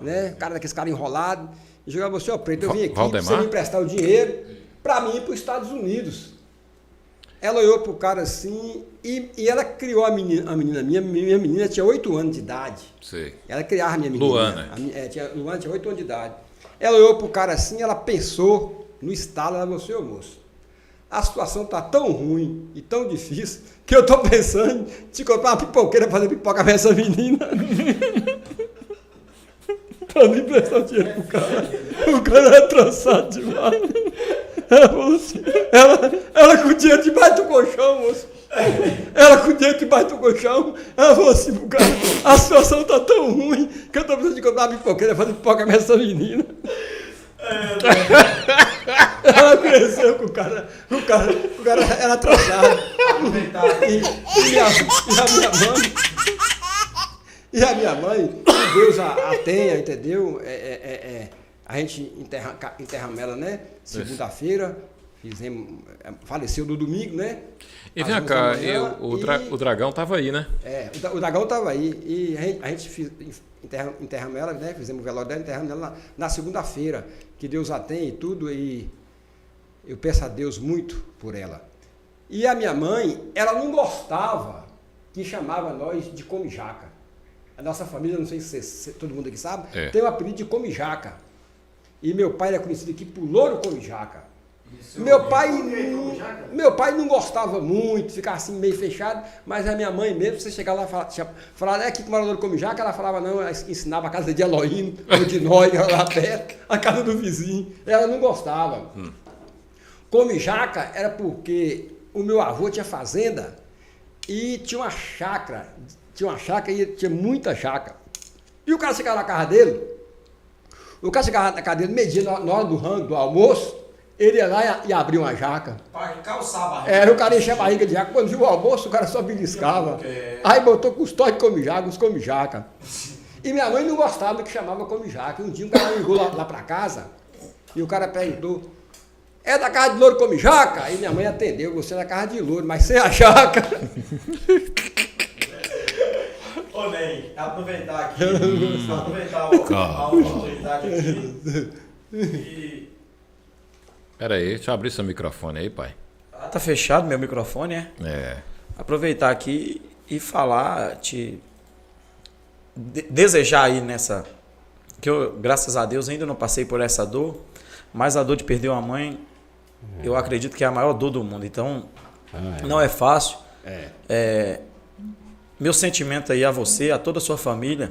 Speaker 3: né? O cara daqueles caras enrolados, e chegou assim, ó, Preto, eu vim aqui para você me emprestar o dinheiro para mim ir para os Estados Unidos. Ela olhou pro cara assim e ela criou a menina. Minha menina tinha 8 anos de idade.
Speaker 1: Sei.
Speaker 3: Ela criava a minha menina.
Speaker 1: Luana.
Speaker 3: Luana tinha 8 anos de idade. Ela olhou pro cara assim, ela pensou no estalo, ela falou assim, ô moço, a situação tá tão ruim e tão difícil que eu tô pensando em te comprar uma pipoqueira pra fazer pipoca pra essa menina. Pra me emprestar o dinheiro pro cara. O cara é trançado demais. Ela falou assim, ela com o dinheiro debaixo do colchão, moço. Ela com o dinheiro debaixo do colchão, ela falou assim pro cara, a situação tá tão ruim que eu tô precisando de comprar uma pipoqueira, fazer pipoca pra essa menina. Ela cresceu com o cara era trançado. E a minha mãe, que Deus a tenha, entendeu? A gente enterramos ela, né? Segunda-feira, faleceu no domingo, né?
Speaker 1: E vem cá, o dragão tava aí, né?
Speaker 3: O dragão estava aí. E a gente enterramos ela, né? Fizemos o velório dela, enterramos ela na segunda-feira. Que Deus a tenha e tudo. E eu peço a Deus muito por ela. E a minha mãe, ela não gostava que chamava nós de come-jaca. A nossa família, não sei se todo mundo aqui sabe, tem o apelido de come-jaca. E meu pai era conhecido aqui por Louro Come-jaca. Meu pai não gostava muito, ficava assim meio fechado, mas a minha mãe mesmo, você chegar lá e falar, aqui que mora Louro Come-jaca, ela falava, não, ela ensinava a casa de Elohim, ou de nós, lá perto, a casa do vizinho. Ela não gostava. Come-jaca era porque o meu avô tinha fazenda e tinha uma chácara e tinha muita chácara. E o cara chegava na casa dele, media na hora do rango, do almoço, ele ia lá e abria uma jaca.
Speaker 2: Para calçar a barriga.
Speaker 3: O cara enchia a barriga de jaca. Quando viu o almoço, o cara só beliscava. Aí botou com os tóis de come-jaca, os come-jaca. E minha mãe não gostava do que chamava come-jaca. Um dia um cara ligou lá para casa e o cara perguntou, é da casa de Louro Come-jaca? Aí minha mãe atendeu, você é da casa de Louro, mas sem a jaca.
Speaker 2: Ô, Ney, aproveitar aqui, a oportunidade aqui. E...
Speaker 1: Pera aí, deixa eu abrir seu microfone aí, pai.
Speaker 2: Tá fechado meu microfone, é?
Speaker 1: É.
Speaker 2: Aproveitar aqui e falar, desejar aí nessa... Que eu, graças a Deus, ainda não passei por essa dor, mas a dor de perder uma mãe eu acredito que é a maior dor do mundo. Então, não é fácil. Meu sentimento aí a você, a toda a sua família,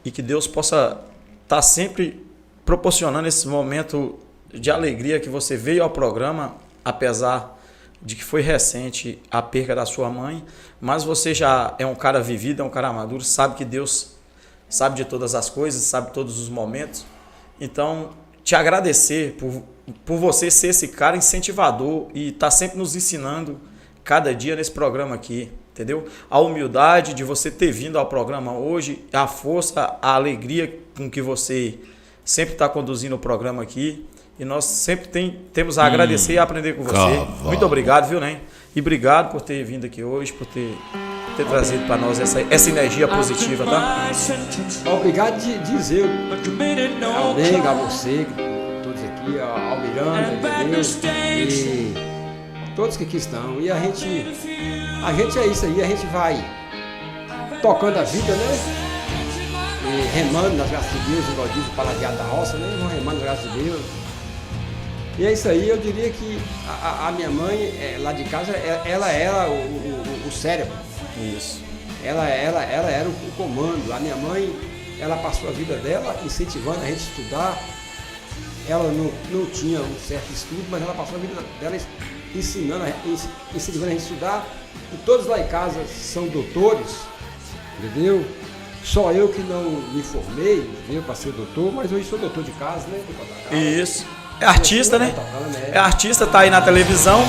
Speaker 2: e que Deus possa estar sempre proporcionando esse momento de alegria que você veio ao programa, apesar de que foi recente a perca da sua mãe, mas você já é um cara vivido, é um cara maduro, sabe que Deus sabe de todas as coisas, sabe de todos os momentos. Então, te agradecer por você ser esse cara incentivador e estar sempre nos ensinando cada dia nesse programa aqui, entendeu? A humildade de você ter vindo ao programa hoje, a força, a alegria com que você sempre está conduzindo o programa aqui. E nós sempre temos a agradecer e a aprender com você.
Speaker 1: Cavalo.
Speaker 2: Muito obrigado, viu, Nen? E obrigado por ter vindo aqui hoje, por ter trazido para nós essa energia positiva, tá?
Speaker 3: Obrigado de dizer ao Nega, a você, todos aqui, ao Miranda, entendeu? E todos que aqui estão. E a gente é isso aí, a gente vai tocando a vida, né? E remando nas graças de Deus, igual diz o palavreado da roça, né? Vão remando nas graças de Deus. E é isso aí, eu diria que a minha mãe, lá de casa, ela era o cérebro.
Speaker 2: Isso.
Speaker 3: Ela era o comando. A minha mãe, ela passou a vida dela incentivando a gente a estudar. Ela não tinha um certo estudo, mas ela passou a vida dela incentivando a gente a estudar. E todos lá em casa são doutores, entendeu? Só eu que não me formei, entendeu, para ser doutor, mas hoje sou doutor de casa, né?
Speaker 2: Isso. É artista, né? É artista, tá aí na televisão,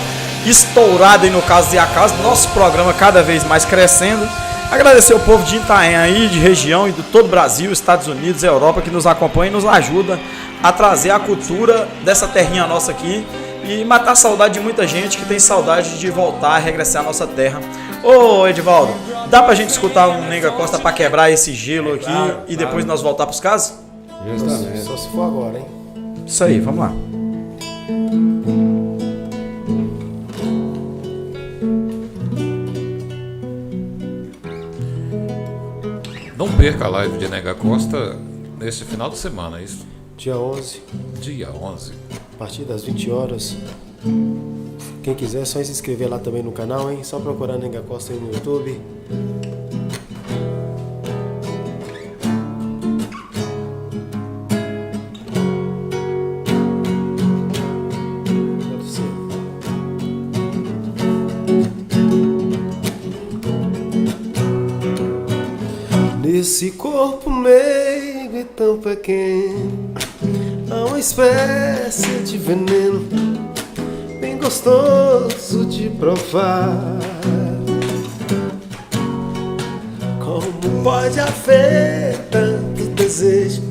Speaker 2: estourado aí no Caso e Acaso, nosso programa cada vez mais crescendo. Agradecer o povo de Itaém aí, de região e de todo o Brasil, Estados Unidos, Europa, que nos acompanha e nos ajuda a trazer a cultura dessa terrinha nossa aqui e matar a saudade de muita gente que tem saudade de voltar a regressar à nossa terra. Ô Edivaldo, dá pra gente escutar um Nega Costa pra quebrar esse gelo aqui e depois nós voltar pros casos?
Speaker 3: Justamente.
Speaker 4: Só se for agora, hein?
Speaker 2: Isso aí, vamos lá.
Speaker 1: Não perca a live de Nega Costa nesse final de semana, é isso?
Speaker 4: Dia 11,
Speaker 1: Dia 11.
Speaker 4: a partir das 20 horas. Quem quiser é só se inscrever lá também no canal, hein? Só procurar Nega Costa aí no YouTube. Pode ser. Nesse corpo meigo e tão pequeno, há uma espécie de veneno bem gostoso de provar. Como pode haver tanto desejo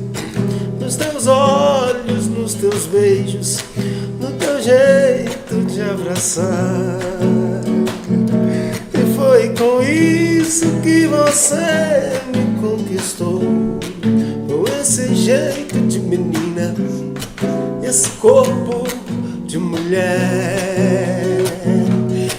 Speaker 4: nos teus olhos, nos teus beijos, no teu jeito de abraçar? E foi com isso que você me conquistou, com esse jeito de menina, esse corpo de mulher.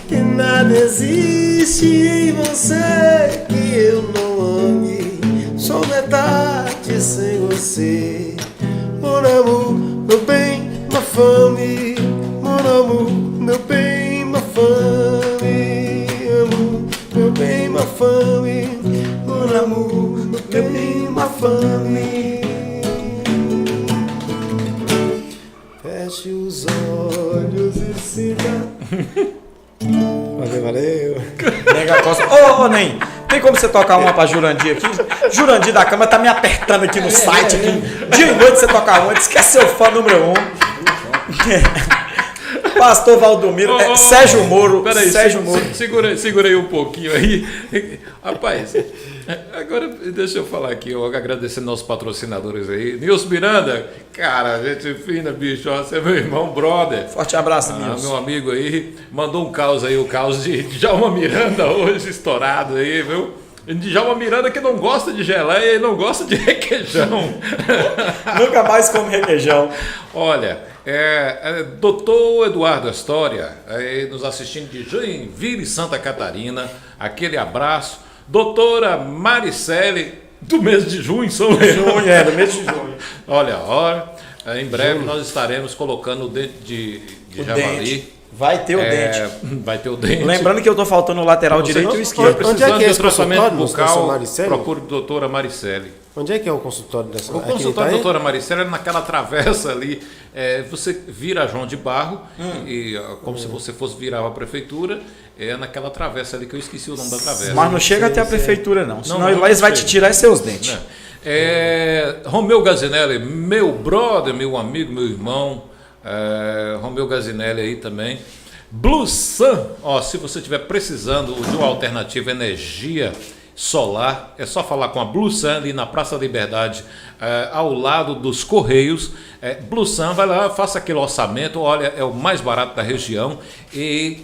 Speaker 4: Que nada existe em você que eu não ame, sou metade sem você. Mon amour, meu bem, ma fame, mon amour, meu bem, ma fame, amor, meu bem, ma fame, mon amour, meu bem, ma fame. Feche os olhos e siga. Valeu.
Speaker 2: Nega Costa. Ô, Nen, tem como você tocar uma pra Jurandir aqui? Jurandir da Câmara tá me apertando aqui no site. Aqui. Dia e noite você tocar uma, diz que é seu fã número 1. Pastor Valdomiro, Sérgio Moro.
Speaker 1: Peraí,
Speaker 2: Sérgio Moro.
Speaker 1: Segura aí um pouquinho aí. Rapaz, agora deixa eu falar aqui, eu agradecendo nossos patrocinadores aí. Nilson Miranda, cara, gente fina, bicho, ó, você é meu irmão, brother.
Speaker 2: Forte abraço, Nilson.
Speaker 1: Meu amigo aí, mandou um caos aí, o caos de Djalma Miranda hoje, estourado aí, viu? Djalma Miranda que não gosta de geleia e não gosta de requeijão.
Speaker 2: Nunca mais come requeijão.
Speaker 1: Olha, doutor Eduardo Astória, nos assistindo de Joinville, Santa Catarina, aquele abraço. Doutora Maricele, do mês de junho, São Leão.
Speaker 2: Do mês de junho.
Speaker 1: Olha a hora. Em breve nós estaremos colocando o dente de
Speaker 2: O
Speaker 1: javali.
Speaker 2: dente. Vai ter o dente.
Speaker 1: Vai ter o dente.
Speaker 2: Lembrando que eu tô faltando o lateral direito e o esquerdo.
Speaker 4: Onde é que é esse
Speaker 1: tratamento
Speaker 4: consultório, moço, dessa
Speaker 1: bucal,
Speaker 4: Maricele?
Speaker 1: procure a doutora Maricele.
Speaker 4: Onde é que é o consultório dessa?
Speaker 1: O
Speaker 4: Aqui em
Speaker 1: consultório da
Speaker 4: Itaém?
Speaker 1: doutora Maricela é naquela travessa ali. Você vira João de Barro, como se você fosse virar a prefeitura, é naquela travessa ali que eu esqueci o nome da travessa.
Speaker 2: Mas não chega até a prefeitura, não. Senão
Speaker 1: não
Speaker 2: eles vão te
Speaker 1: chega.
Speaker 2: tirar seus dentes.
Speaker 1: Romeu Gazinelli, meu brother, meu amigo, meu irmão. Romeu Gazinelli aí também. Blue Sun, se você estiver precisando de uma alternativa energia solar, é só falar com a Blue Sun ali na Praça da Liberdade, ao lado dos Correios. Blue Sun, vai lá, faça aquele orçamento, olha, é o mais barato da região e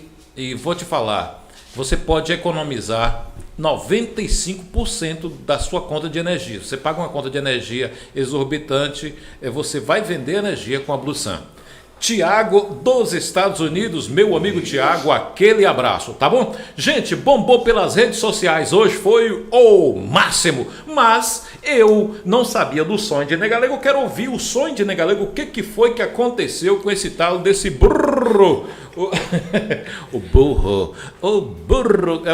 Speaker 1: vou te falar, você pode economizar 95% da sua conta de energia. Você paga uma conta de energia exorbitante, você vai vender energia com a Blue Sun. Tiago dos Estados Unidos, meu amigo Tiago, aquele abraço, tá bom? Gente, bombou pelas redes sociais, hoje foi o máximo, mas eu não sabia do sonho de Negalego, eu quero ouvir o sonho de Negalego, o que foi que aconteceu com esse tal desse burro, o burro.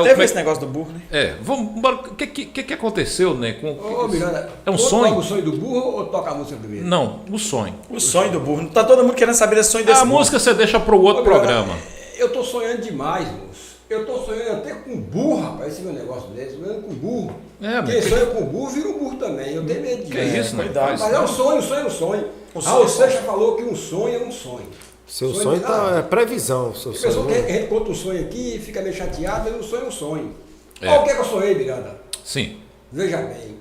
Speaker 2: Teve esse negócio do burro, né?
Speaker 1: Vamos embora, o que aconteceu, né?
Speaker 3: Ô, Miranda,
Speaker 1: É um
Speaker 3: ou
Speaker 1: sonho?
Speaker 3: toca o sonho do burro ou toca a música primeiro?
Speaker 1: Não, o sonho.
Speaker 2: O sonho do burro. Tá todo mundo querendo saber desse sonho desse
Speaker 1: A
Speaker 2: burro.
Speaker 1: música você deixa para o outro
Speaker 3: Ô, Miranda,
Speaker 1: programa.
Speaker 3: Eu tô sonhando demais, moço. Eu tô sonhando até com burro, rapaz, esse meu negócio desse, sonhando com burro.
Speaker 1: Mas-
Speaker 3: Quem sonha com burro vira um burro também. Eu tenho medo de
Speaker 1: Que isso, né?
Speaker 2: cuidado.
Speaker 3: Mas é um sonho, um sonho, um sonho. Raul Seixas falou que um sonho é um sonho.
Speaker 4: Seu sonho é previsão. Seu
Speaker 3: A pessoa
Speaker 4: sonho.
Speaker 3: que a gente conta um sonho aqui e fica meio chateado, mas um sonho é um sonho.
Speaker 1: É.
Speaker 3: Olha o que eu sonhei, Miranda.
Speaker 1: Sim,
Speaker 3: Veja bem.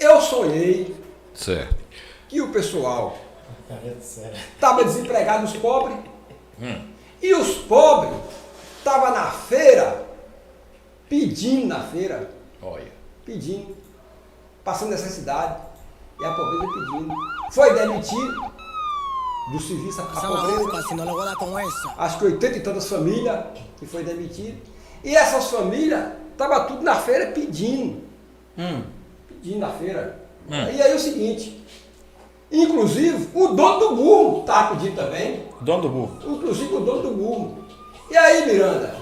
Speaker 3: Eu sonhei
Speaker 1: certo.
Speaker 3: que o pessoal estava desempregado, os pobres, e os pobres estavam na feira, pedindo na feira,
Speaker 1: Olha.
Speaker 3: pedindo, passando necessidade, e a pobreza pedindo. Foi demitido do serviço a pobreza,
Speaker 6: si no lo voy a dar con eso.
Speaker 3: acho que 80 e tantas famílias que foi demitido. E essas famílias estavam tudo na feira pedindo. Pedindo na feira. E aí é o seguinte, inclusive o dono do burro estava pedindo também.
Speaker 2: Dono do burro.
Speaker 3: Inclusive o dono do burro. E aí, Miranda?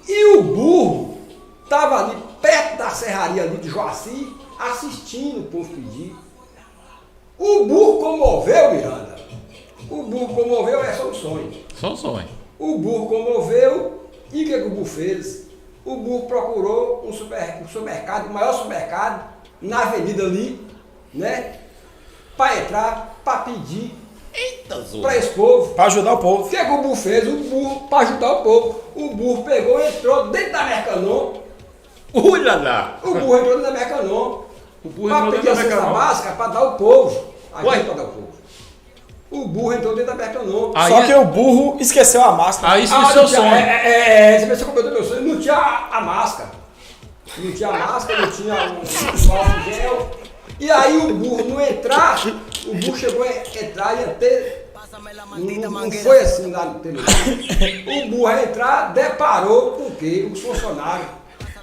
Speaker 3: E o burro estava ali perto da serraria ali de Joaci, assistindo o povo pedir. O burro comoveu, Miranda. O burro comoveu, é só um sonho.
Speaker 1: Só um sonho.
Speaker 3: O burro comoveu, e o que o burro fez? O burro procurou um supermercado, o maior supermercado, na avenida ali, né? Para entrar, para pedir para esse povo.
Speaker 2: Pra ajudar o povo.
Speaker 3: O que o burro fez? O burro, para ajudar o povo, o burro pegou, entrou dentro da Mercanon.
Speaker 1: Olha lá.
Speaker 3: O burro entrou dentro da Mercanon.
Speaker 1: O burro
Speaker 3: Para
Speaker 1: entrou
Speaker 3: pedir
Speaker 1: dentro
Speaker 3: a
Speaker 1: da
Speaker 3: cesta
Speaker 1: Mercanon.
Speaker 3: básica para dar ao povo.
Speaker 1: Ué?
Speaker 3: Para dar ao povo. O burro entrou dentro da Mercanon.
Speaker 1: Aí
Speaker 2: Só que o burro esqueceu a máscara.
Speaker 1: Aí esqueceu o
Speaker 3: não tinha-
Speaker 1: sonho.
Speaker 3: você pensou que eu meu sonho? Não tinha a máscara. Não tinha a máscara, não tinha o álcool gel. E aí o burro não entrar, o burro chegou a entrar e ia ter.
Speaker 6: Pásame la
Speaker 3: Não,
Speaker 6: maldita
Speaker 3: não
Speaker 6: manguera.
Speaker 3: foi assim lá no telefone. O burro a entrar, deparou com o quê? Os funcionários.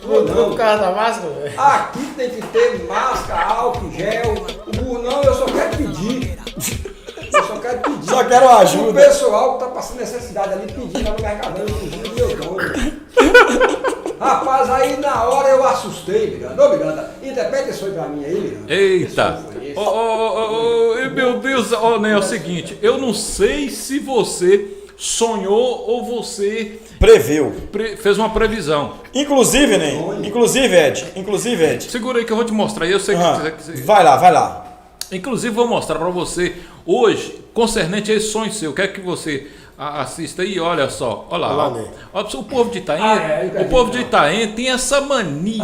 Speaker 3: Falou, não,
Speaker 4: causa da máscara, velho.
Speaker 3: aqui tem que ter máscara, álcool, gel. O burro, não, eu só quero pedir. Eu só quero pedir.
Speaker 2: Só quero ajuda.
Speaker 3: O pessoal que tá passando necessidade ali pedindo lá no Mercadão, inclusive meu dono. Rapaz, aí na hora eu assustei, Miranda. Ô, Miranda, interpreta isso aí pra mim aí, Miranda.
Speaker 1: Eita!
Speaker 3: Que sonho foi esse?
Speaker 1: Meu Deus, né, é o seguinte, eu não sei se você sonhou ou você
Speaker 2: Preveu.
Speaker 1: fez uma previsão.
Speaker 2: Inclusive, né? Inclusive, Ed.
Speaker 1: Segura aí que eu vou te mostrar. Eu sei que
Speaker 2: Vai lá.
Speaker 1: Inclusive, vou mostrar para você hoje, concernente a esse sonho seu. Quero que você assista aí, olha só. Olha lá.
Speaker 4: Olha lá,
Speaker 1: Ó.
Speaker 4: né?
Speaker 1: Olha, o povo de Itaém,
Speaker 3: eu
Speaker 1: o povo de Itaém tem essa mania.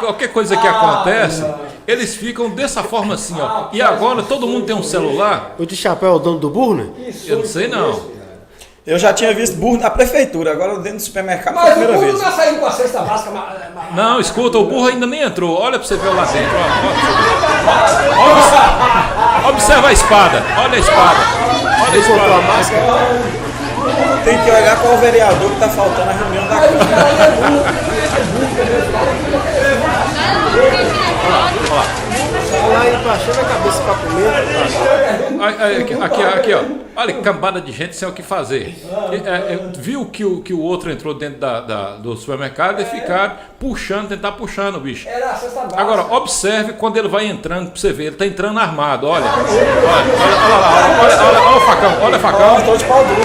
Speaker 1: Qualquer coisa que acontece, eles ficam dessa forma assim, ó. E agora todo mundo tem um celular.
Speaker 4: O de chapéu é o dono do burro, né?
Speaker 3: Que sonho
Speaker 1: Eu não sei
Speaker 3: foi
Speaker 1: não.
Speaker 3: esse, Miranda?
Speaker 2: Eu já tinha visto burro na prefeitura, agora dentro do supermercado foi a
Speaker 3: Mas o
Speaker 2: primeira
Speaker 3: burro
Speaker 2: vez.
Speaker 3: não tá saindo com a cesta básica.
Speaker 1: Não, escuta, o burro ainda nem entrou. Olha pra você ver lá dentro. Ó. Observa a espada. Olha a espada. Olha a espada.
Speaker 2: Tem que olhar qual o vereador que tá faltando na reunião da Câmara.
Speaker 4: lá e baixando a cabeça pra comer.
Speaker 1: Aqui, ó. Olha que cambada de gente sem o que fazer. Viu que o outro entrou dentro do supermercado e ficaram puxando, tentar puxando o bicho.
Speaker 3: Era a cesta básica.
Speaker 1: Agora, observe quando ele vai entrando pra você ver. Ele tá entrando armado, olha. Olha o facão, olha o facão.
Speaker 2: Tô de pau duro.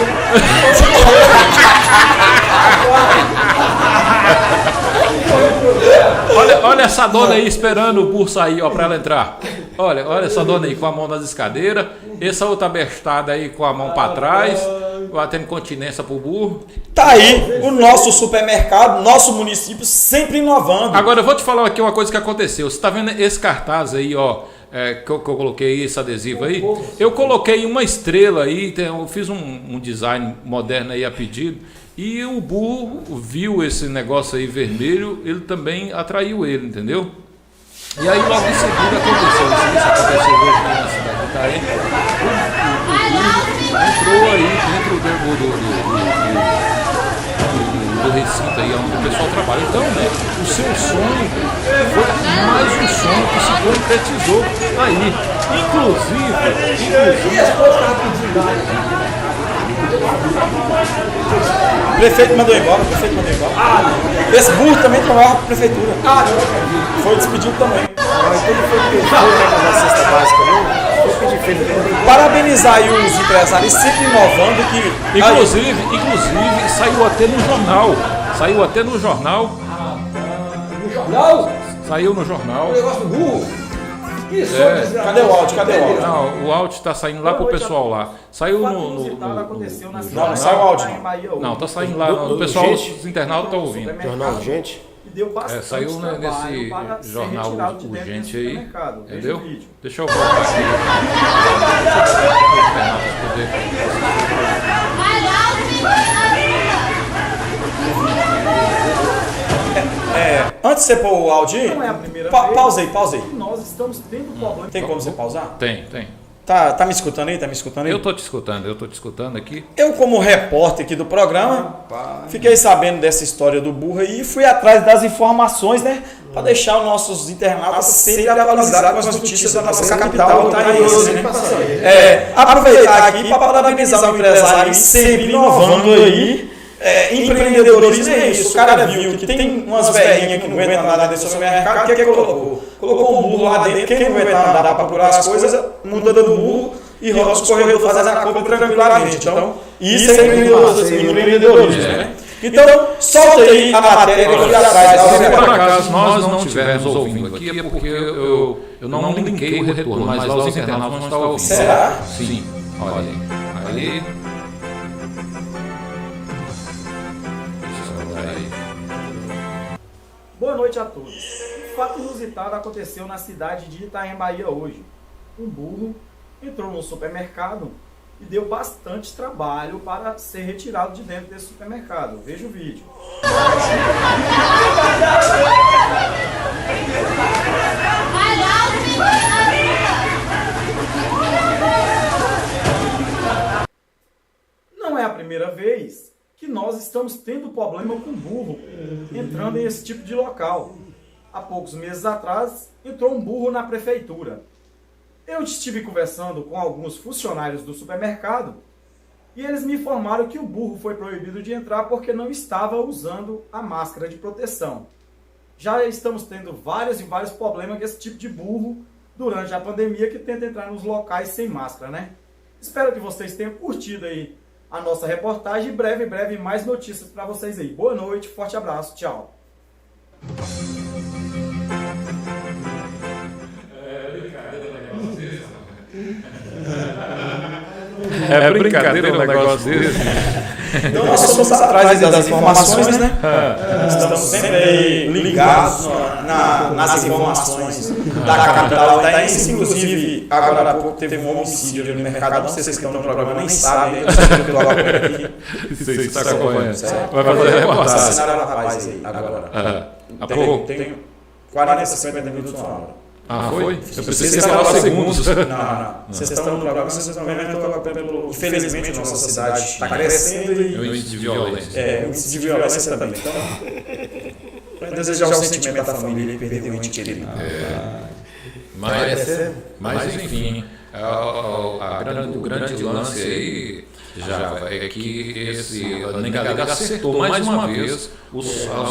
Speaker 1: Olha essa dona aí esperando o burro sair, ó, pra ela entrar. Olha essa dona aí com a mão nas escadeiras. Essa outra bestada aí com a mão pra trás, batendo continência pro burro.
Speaker 2: Tá aí o nosso supermercado, nosso município sempre inovando.
Speaker 1: Agora eu vou te falar aqui uma coisa que aconteceu. Você tá vendo esse cartaz aí, ó, que eu coloquei esse adesivo aí? Eu coloquei uma estrela aí, eu fiz um design moderno aí a pedido. E o burro viu esse negócio aí vermelho, ele também atraiu ele, entendeu? E aí logo em seguida aconteceu hoje aqui na cidade de Itaém. O burro entrou aí dentro do recinto aí onde o pessoal trabalha. Então, né, o seu sonho foi mais um sonho que se concretizou aí. Inclusive
Speaker 2: O prefeito mandou embora, Esse burro também trabalha para a prefeitura. Foi despedido também.
Speaker 4: Então ele foi pedir da cesta básica, não? Foi pedir feito.
Speaker 2: Parabenizar aí os empresários sempre inovando que...
Speaker 1: Inclusive saiu até no jornal.
Speaker 3: No jornal?
Speaker 1: Saiu no jornal.
Speaker 3: O negócio do burro. Isso,
Speaker 2: Cadê o áudio?
Speaker 1: Não, o áudio tá saindo lá pro pessoal lá. Saiu no
Speaker 2: Não, não saiu o áudio.
Speaker 1: Não, tá saindo lá. O pessoal, os internautas estão ouvindo.
Speaker 4: Jornal urgente?
Speaker 1: Saiu nesse jornal urgente aí. Entendeu? Deixa eu voltar aqui.
Speaker 2: Antes de você pôr o áudio aí,
Speaker 6: Não é a primeira
Speaker 2: pausa aí.
Speaker 6: Nós estamos tendo problema.
Speaker 2: Tem como você pausar?
Speaker 1: Tem.
Speaker 2: Tá me escutando aí?
Speaker 1: Eu tô te escutando aqui.
Speaker 2: Eu, como repórter aqui do programa, fiquei sabendo dessa história do burro aí e fui atrás das informações, né? Para deixar os nossos internautas sempre atualizados com as notícias da nossa capital, Itaense, né? Aproveitar aqui para parabenizar o empresário sempre inovando aí. Empreendedorismo é isso. O cara viu que tem umas velhinhas que não aguentam andar dentro do supermercado, o que é que colocou? Colocou um burro lá dentro, quem não aguenta andar para procurar as coisas, monta do burro e roda os corredores fazendo a compra tranquilamente. Então, isso é empreendedorismo, né? Então, solta aí a matéria que eu fui atrás.
Speaker 1: Se por acaso nós não estivermos ouvindo aqui, é porque eu não linkei o retorno, mas lá os internautas não estão ouvindo.
Speaker 2: Será?
Speaker 1: Sim, olha aí.
Speaker 6: Boa noite a todos. Um fato inusitado aconteceu na cidade de Itaém, Bahia hoje. Um burro entrou no supermercado e deu bastante trabalho para ser retirado de dentro desse supermercado. Veja o vídeo. Não é a primeira vez que nós estamos tendo problema com burro entrando em esse tipo de local. Há poucos meses atrás, entrou um burro na prefeitura. Eu estive conversando com alguns funcionários do supermercado e eles me informaram que o burro foi proibido de entrar porque não estava usando a máscara de proteção. Já estamos tendo vários problemas com esse tipo de burro durante a pandemia que tenta entrar nos locais sem máscara, né? Espero que vocês tenham curtido aí a nossa reportagem e breve mais notícias para vocês aí. Boa noite, forte abraço, tchau.
Speaker 1: É brincadeira um negócio desse.
Speaker 2: Então nós estamos atrás das informações, né? Estamos sempre aí ligados nas informações da capital itaense. Inclusive, agora há pouco teve um homicídio ali no Mercadão. Vocês que estão no programa nem sabem. Eu sei que eu estou agora aqui.
Speaker 1: Você está acompanhando. Vai fazer reportagem.
Speaker 2: Assassinaram a rapaz aí agora.
Speaker 1: Há pouco?
Speaker 2: Tem 40, 50 minutos na hora.
Speaker 1: Ah, foi? Eu pensei que
Speaker 2: Vocês
Speaker 1: você falava segundos.
Speaker 2: Não. Vocês estão no programa, vocês estão vendo. Infelizmente, a nossa cidade está crescendo
Speaker 1: E o índice de violência.
Speaker 2: o índice de violência também. Então, para desejar o sentimento da família e perder um ente querido.
Speaker 1: Mas enfim, o grande lance aí já é que a Negalega acertou mais uma vez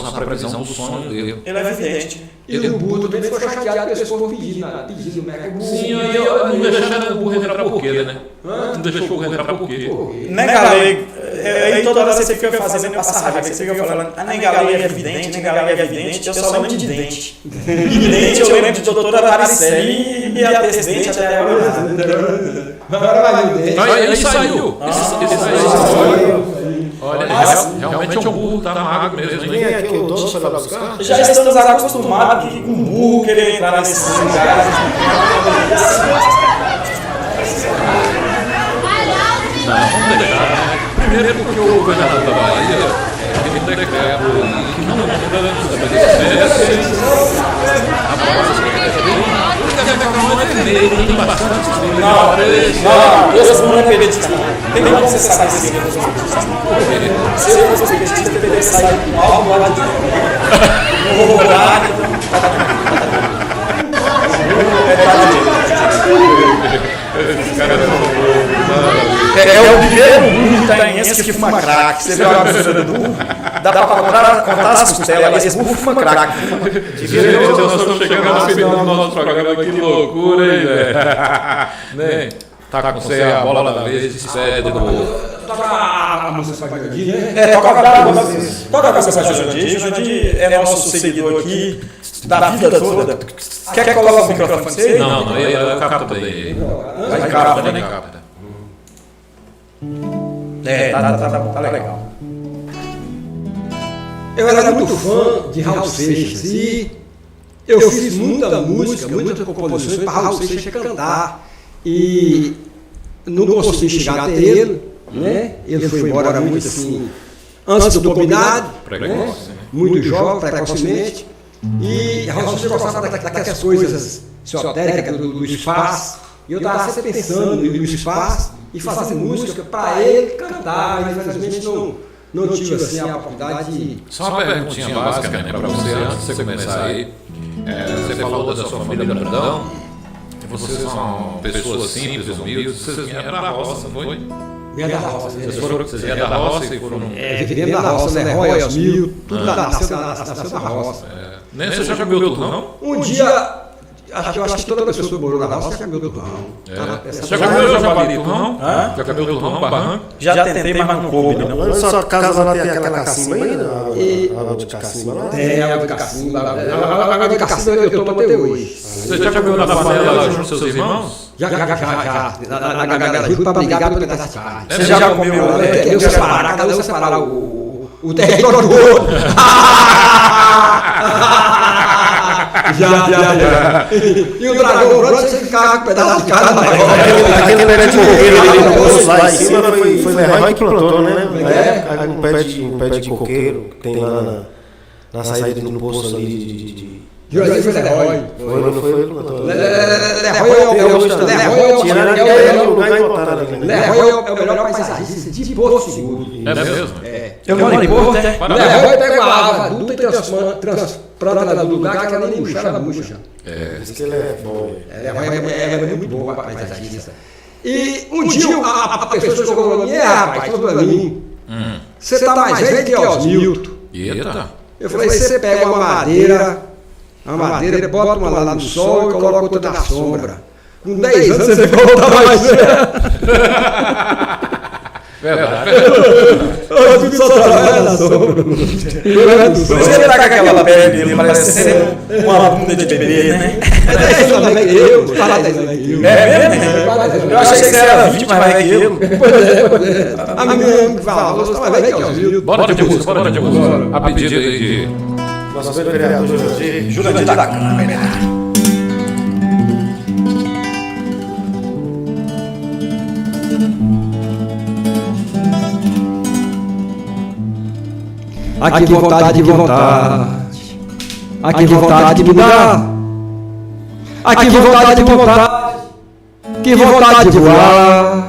Speaker 1: a previsão do sonho dele.
Speaker 2: Ele é evidente.
Speaker 3: E o burro também ficou chateado com esse povo pedindo o Meca burro.
Speaker 1: Sim, eu não deixaram o burro entrar por quê, né? Não deixou o burro entrar por quê?
Speaker 2: Negalega, aí toda hora você fica fazendo passar raiva, você fica falando, a Negalega é evidente, eu só lembro de dente. E dente eu lembro de doutora Maricele e a dente até agora.
Speaker 1: Aí saiu. Olha, realmente é um burro, tá magro mesmo, hein?
Speaker 4: Vem aqui o dono para buscar.
Speaker 2: Já estamos acostumados que com um burro querer entrar nesses lugares.
Speaker 1: Vamos deixar. Primeiro porque o governador da Bahia tem um decreto que não estabelece tem bastante.
Speaker 2: Não, esse não é periodista. Tem como você saber se ele é se eu fosse periodista, eu deveria sair com algo lá de dentro. No horário. É o primeiro burro itaense que fuma crack. Você vê uma coisa do burro? Dá pra contar as costelas, esse burro fuma crack.
Speaker 1: Gente, nós estamos chegando ao final do nosso programa. Que loucura, hein, velho? Tá com você a bola da vez, despede do burro.
Speaker 3: Toca a música para Jurandir, né?
Speaker 2: Toca a música para Jurandir. Jurandir é nosso seguidor aqui da vida toda. Quer que coloque o microfone pra você?
Speaker 1: Não, aí eu capto bem.
Speaker 2: Vai capta, né? Tá legal.
Speaker 3: Eu era muito fã de Raul Seixas e eu fiz muita música, muitas composições para Raul Seixas cantar. E não consegui chegar até ele, né? Ele foi embora muito assim, antes do combinado, né? Muito jovem, precocemente. E Raul Seixas gostava daquelas coisas esotéricas do espaço. E eu estava sempre pensando no espaço e fazendo música para ele cantar. Mas infelizmente não tive assim a oportunidade de...
Speaker 1: Só uma perguntinha básica, né, para você, antes de você começar aí. Você falou da sua família do Brandão. Vocês são pessoas simples, humildes, vocês vieram da roça, não foi?
Speaker 3: Vieram da roça.
Speaker 1: Vocês vieram da roça e foram...
Speaker 3: Vivemos da roça, né? Royals, Mil, tudo nasceu da roça.
Speaker 1: Nem você já comeu turrão?
Speaker 3: Um dia, acho que toda pessoa que morou na roça já comeu turrão.
Speaker 1: Você já comeu javali turrão? Já comeu turrão no barranco?
Speaker 2: Já tentei, mas não coube, não.
Speaker 4: Lá na sua casa lá tem aquela cacimba ainda? A água de cacimba lá?
Speaker 3: Tem água de cacimba. A água de cacimba eu tomo até hoje.
Speaker 1: Você já comeu na panela junto com seus irmãos?
Speaker 3: Já. Na galera junto para brigar pelo pedaço de carne.
Speaker 2: Você já comeu lá?
Speaker 3: Eu separar, cada um separar o território do outro. Já. E o dragão branco você ficava com um pedaço de carne.
Speaker 4: Aquele pé de coqueiro ali no poço lá em cima foi Leroy que plantou, né? Um pé de coqueiro que tem lá na saída do poço ali de...
Speaker 3: Jurandir foi Leroy.
Speaker 4: Não foi ele que plantou.
Speaker 3: Leroy é o melhor paisagista de Porto Seguro.
Speaker 1: É mesmo?
Speaker 2: Eu moro em Porto, né?
Speaker 3: Leroy pega a água adulta e transplanta ela do lugar que ela nem murcha, ela murcha.
Speaker 4: Diz que ele é bom.
Speaker 3: Leroy é muito bom paisagista. E um dia a pessoa chegou para mim, rapaz, falou para mim, você está mais velho que Osmilton.
Speaker 1: Eita!
Speaker 3: Eu falei, você pega uma madeira, bota uma lá no sol e coloca outra na sombra. Com 10 anos você volta mais velho.
Speaker 1: Verdade.
Speaker 3: Eu fico só trabalhando na sombra.
Speaker 2: Você tá com aquela pele dele parecendo uma bunda de bebê, né?
Speaker 3: É 10 anos mais que eu. Fala 10 anos mais que eu.
Speaker 2: É mesmo? Eu achei que você era 20 mais velho que eu.
Speaker 3: Pois é. A minha me fala, você tá mais velho que Osmilton.
Speaker 1: Bora de música. A pedido aí de...
Speaker 4: Nosso vereador Jurandir.
Speaker 2: Jurandir da Câmara.
Speaker 3: Aqui vontade, aqui vontade de mudar, aqui vontade, que vontade de voar,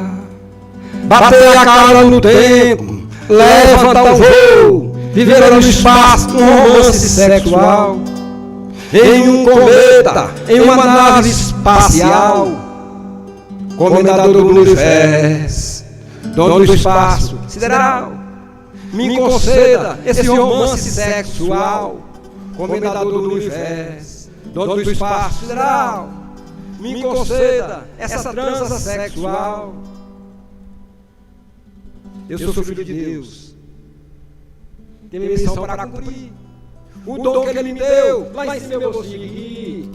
Speaker 3: bater a cara no tempo, levantar o voo, viver no espaço um romance sexual, em um cometa, em uma nave espacial, comendador do universo, dono do espaço sideral, me conceda esse romance sexual, comendador do universo, dono do espaço sideral, me conceda essa transa sexual. Eu sou filho de Deus, tenho missão para cumprir. O dom que Ele me deu, lá em cima eu vou seguir.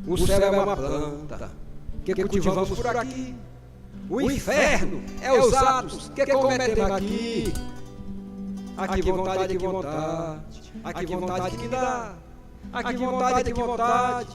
Speaker 3: O céu é uma planta que cultivamos por aqui. O inferno é os atos que cometemos aqui. Aqui vontade, aqui vontade, aqui vontade que dá. Aqui vontade, aqui vontade,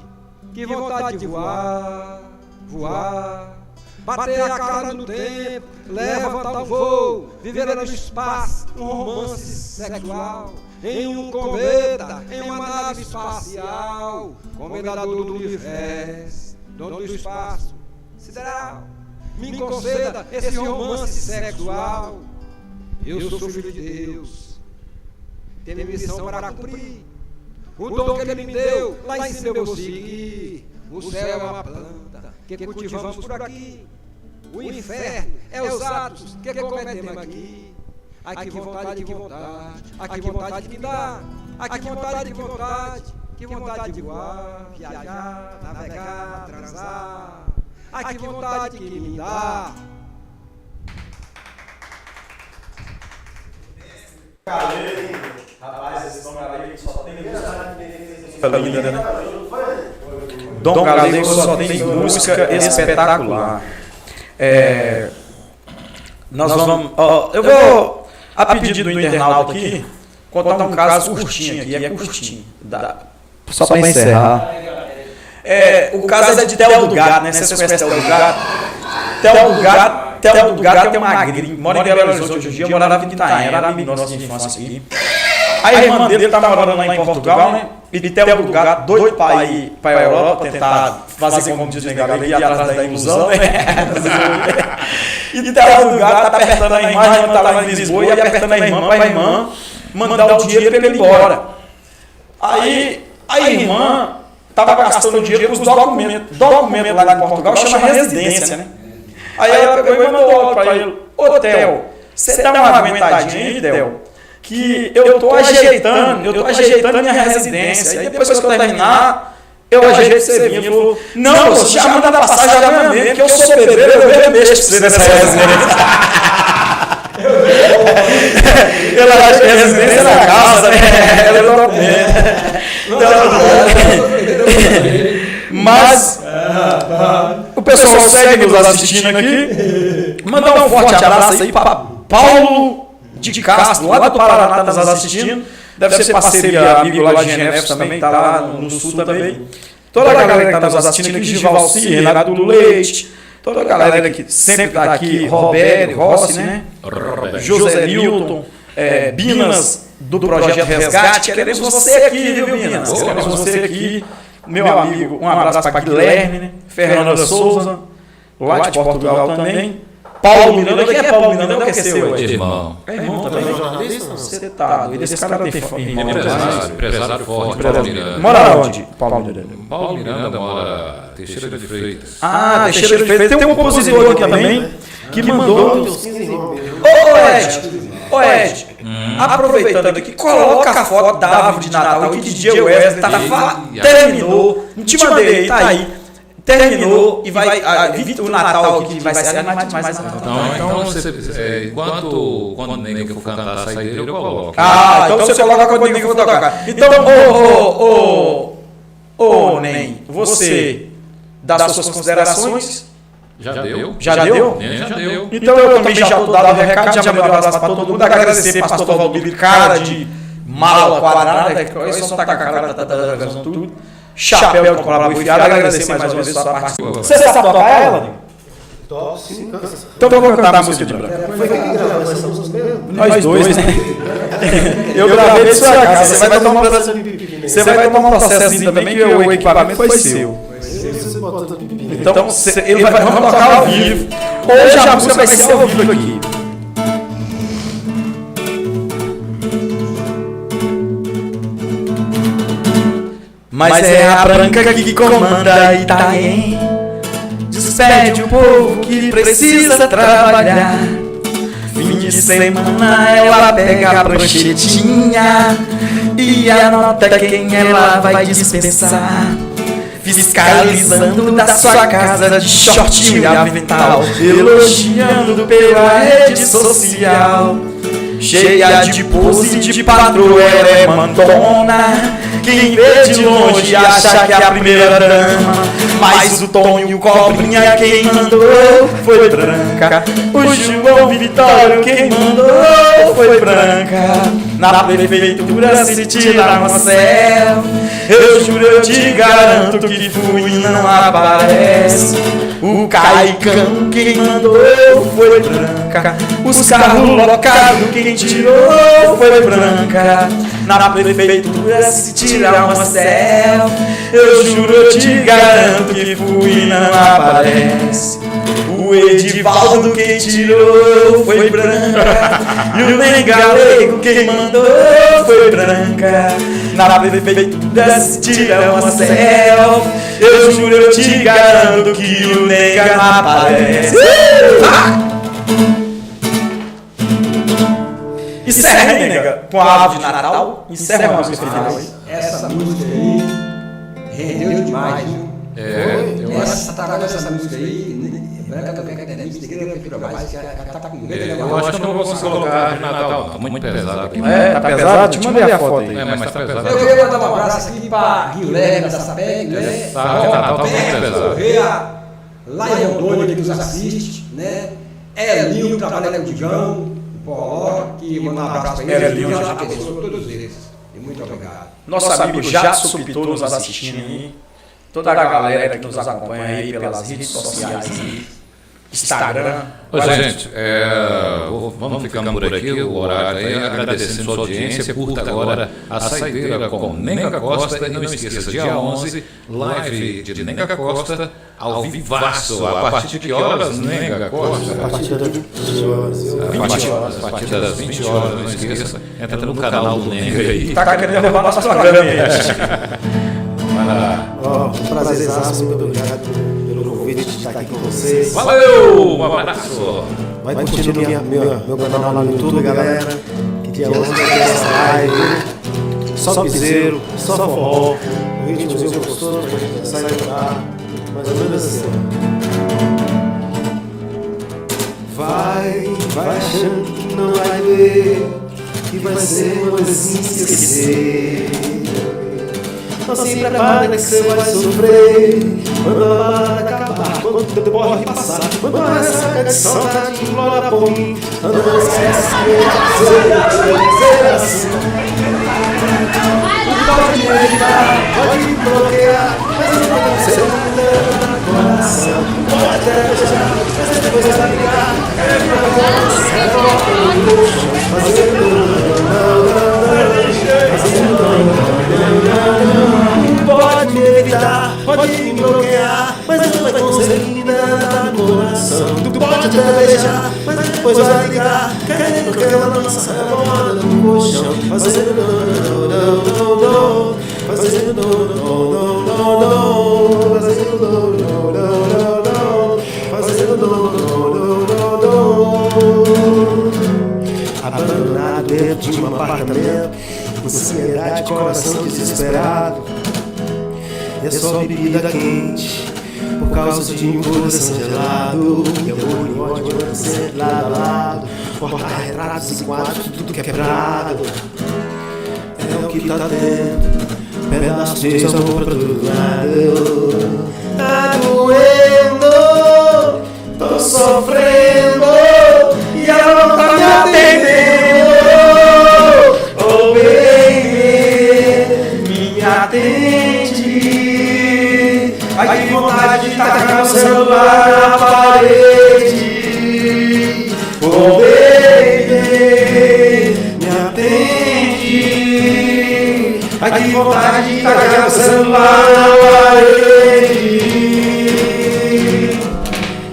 Speaker 3: que vontade de voar, voar. Bater a cara no tempo, levantar o voo, viver no espaço, um romance sexual. Em um cometa, em uma nave espacial, comendador do universo, dono do espaço sideral. Me conceda esse romance sexual. Eu sou filho de Deus, tenho missão para cumprir. O dom que Ele me deu, lá em cima eu vou seguir. O céu é uma planta que cultivamos por aqui. O inferno é os atos que cometemos aqui. Aqui vontade, que vontade, aqui vontade que dá. Aqui vontade, que vontade de voar, viajar, navegar, transar. Aqui vontade que me dá.
Speaker 2: Rapaz, esse Dom Galego só tem música linda, né? Dom Galego só tem música espetacular. Nós vamos. Eu vou, a pedido do internauta aqui, contar um caso curtinho aqui, é curtinho. Só para encerrar. O caso é de Theo do Gato, né? Vocês conhecem Theo do Gato? Theo do Gato é um magrinho, mora em Belo Horizonte hoje em dia, morava em Itaém, era amigo nosso de infância aqui. A irmã dele tá morando lá em Portugal, né? E Theo do Gato, doido para ir para a Europa, tentar fazer como diz o Galego, ir atrás da ilusão, né? E Theo do Gato tá apertando a irmã, a irmã tá lá em Lisboa, e apertando a irmã para a irmã mandar o dinheiro para ele ir embora. Aí a irmã estava gastando dinheiro com os documentos lá em Portugal, chama residência, né? Aí ela pegou e mandou logo para ele: ô Theo, você dá uma aguentadinha aí, Theo, que eu tô ajeitando minha residência. Aí depois que eu terminar, eu ajeito você vir. Ele falou: não, você já manda a passagem amanhã mesmo, porque eu sou pedreiro, eu mexo pra você nessa residência. Ela acha que a residência é na casa, né? Ela é documento. Mas o pessoal segue nos assistindo aqui. Mandar um forte abraço aí para Paulo de Castro, lá do Paraná, está nos assistindo. Deve ser parceria, amigo lá de Genebra também, está lá no sul também. Toda a galera que está nos assistindo aqui, Givalci, Renato do Leite, toda a galera que sempre está aqui, Roberto, Rossi, né? José Newton, Binas do Projeto Resgate. Queremos você aqui, viu, Binas? Queremos você aqui. Meu amigo, um abraço para Guilherme, né? Fernanda Souza, lá de Portugal também. Paulo Miranda, quem é Paulo Miranda? Não é seu,
Speaker 1: irmão.
Speaker 2: É irmão também? Você tá doido, esse cara tem irmão.
Speaker 1: Empresário forte, Paulo Miranda.
Speaker 2: Mora onde, Paulo Miranda?
Speaker 1: Paulo Miranda mora Teixeira de Freitas.
Speaker 2: Ah, Teixeira de Freitas. Tem um compositor aqui também que mandou... Ô Ed, aproveitando aqui, coloca a foto da árvore de Natal que DJ Wesley terminou. Não te mandei aí, tá aí. Terminou e vai o Natal aqui vai ser mais.
Speaker 1: Então você, quando nem que eu for cantar a saideira, eu coloco.
Speaker 2: Então você coloca quando nem que eu for tocar. Então, Ney, você dá suas considerações.
Speaker 1: Já deu?
Speaker 2: Já deu?
Speaker 1: Já deu.
Speaker 2: Então eu também já estou dando o recado, já mandei um abraço para todo mundo, agradecer pastor Valdir, cara de mala quadrada, só tá com a cara, tá tudo. Chapéu de comprar enfiado, agradecer mais uma vez a sua parte. Você sabe tocar ela, Nego?
Speaker 4: Toco sim.
Speaker 2: Então eu vou cantar a música de branco.
Speaker 4: Foi quem gravou essa música mesmo?
Speaker 2: Nós dois, né? Eu gravei de sua casa, você vai tomar um processo também, que o equipamento foi seu. Então, vamos tocar ao vivo. Hoje a música vai ser ao vivo aqui. mas é a branca que comanda Itaém. Despede o povo que precisa trabalhar. Fim de semana ela pega a pranchetinha e anota quem ela vai dispensar. Fiscalizando da sua casa de short e avental, elogiando pela rede social. Cheia de pose de patroa, ela é mandona. Quem vê de longe acha que é a primeira dama, mas o Tonho e o Cobrinha quem mandou foi branca. O João Vitório quem mandou foi branca. Na prefeitura se tira uma selfie, eu juro, eu te garanto que fui e não aparece. O Caicão quem mandou foi branca. Os carros locados quem tirou foi branca. Na prefeitura se tira uma selfie, eu juro, eu te garanto que fui e não aparece. O Edivaldo quem tirou foi branca. E o Nem Galego quem mandou foi branca. Na prefeitura se tira uma selfie, eu juro, eu te garanto que o nega não aparece. Encerra aí, nega, com a árvore de Natal. Encerra a música final aí.
Speaker 3: Essa música aí rendeu demais, viu? Essa música aí, Branca também é prefeitura mais, que ela tá com medo.
Speaker 1: Eu acho que eu não vou conseguir colocar Natal, não. Muito pesado aqui.
Speaker 2: Tá pesado? Te mandei a foto aí.
Speaker 1: Mas tá pesado.
Speaker 3: Eu queria mandar um abraço aqui para Rio Leve, da Sapeg, né?
Speaker 1: Natal tá muito pesado.
Speaker 3: Lá em Rondônia, que nos assiste, né? Elinho, trabalha com o Digão, o Poló, que manda um abraço para ele.
Speaker 2: Elinho,
Speaker 3: já abençoe todos eles. E muito obrigado.
Speaker 2: Nosso amigo Jadson Pitou nos assistindo aí. Toda a galera que nos acompanha aí pelas redes sociais aí. Instagram.
Speaker 1: Ô, gente, vamos ficando por aqui, o horário aí, agradecendo sua audiência. Curta agora a saideira com Nenga Costa. E não esqueça, dia 11, live de Nenga Costa, ao vivaço. A partir de que horas, Nenga Costa?
Speaker 4: A partir das 20 horas.
Speaker 1: A partir das 20 horas, não esqueça. Entra no canal do Nenga aí.
Speaker 2: Tá querendo levar nosso programa aí.
Speaker 1: Vai lá.
Speaker 4: Um prazerzaço, muito obrigado pelo convite de estar aqui com vocês.
Speaker 1: Valeu! Um abraço!
Speaker 4: Vai curtindo meu canal lá no YouTube, galera. Que dia 11 vai ter essa live. Só piseiro, só forró. O ritmozinho gostoso pra gente começar a entrar. Mais ou menos assim. Vai achando que não vai ver, que vai ser uma coisinha esquecer. Não se prepara que você vai sofrer quando a balada acabar, quando o tempo morre passar, quando essa saudade implora por mim. Não esquece que eu vou dizer assim. Pode me evitar, pode me bloquear, mas não pode ser um dedo no coração. Pode até deixar, mas depois vai ligar. Pode me evitar, pode me bloquear, mas não vai conseguir nada no coração. Tu pode até deixar, mas depois vai ligar, querendo que ela lança a moda no colchão. Fazendo fazendo abandonado dentro de um apartamento, ansiedade, coração desesperado. E é só bebida quente por causa de um coração gelado. E amor e ódio andam sempre lado a lado, porta-retratos e quadros, tudo quebrado. É o que tá tendo, pedaços de amor pra todo lado. Tá doendo, tô sofrendo e ela não tá me atendendo. Oh baby, me atende. Ai que vontade de tacar o celular na parede. Oh baby, me atende. Ai que vontade de tacar o celular na parede.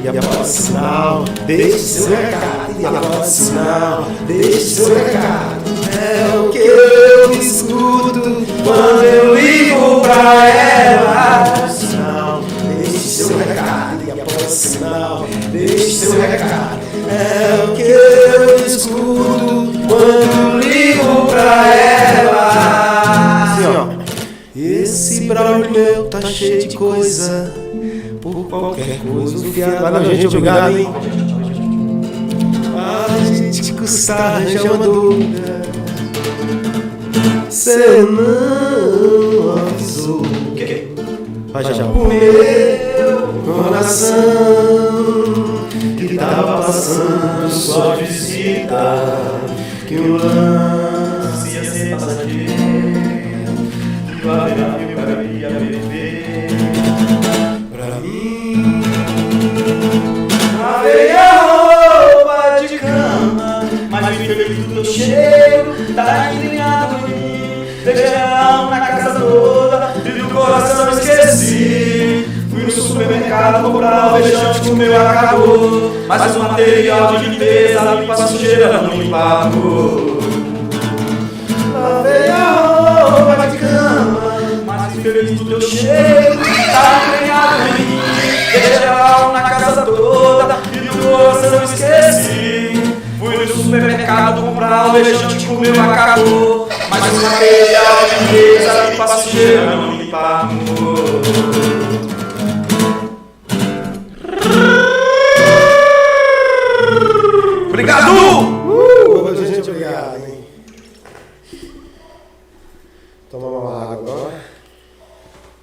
Speaker 4: E após o sinal, deixe seu recado. E após o sinal, deixe seu recado. É o que eu escuto quando eu ligo pra após o sinal, deixe seu recado e após o sinal, deixe seu recado. É o que eu escuto quando ligo pra ela. Assim, ó. Esse Braulio meu tá cheio de coisa, por qualquer coisa o fiado. Ah, não, gente, obrigado, hein? A gente custa arranjar uma dúvida. Cê não avisou vai já o meu coração que tava passando só de visita, que o lance ia ser passageiro, que o avião ia beber pra mim. Lavei a roupa de cama, mas o infeliz do teu cheiro tá inclinado em mim. Feijão na casa toda e do coração esqueci. Fui no supermercado comprar o feijão que o meu acabou, mas o material de limpeza limpa a sujeira, não limpa a cor. Lavei a roupa de cama, mas infeliz do teu cheiro tá empenhado em mim. Feijão na casa toda e do coração esqueci. Fui no supermercado comprar o feijão que o meu acabou, mas o material de limpeza limpa a sujeira, não limpa a amor. Obrigado! Gente, obrigado, hein? Tomar uma água agora.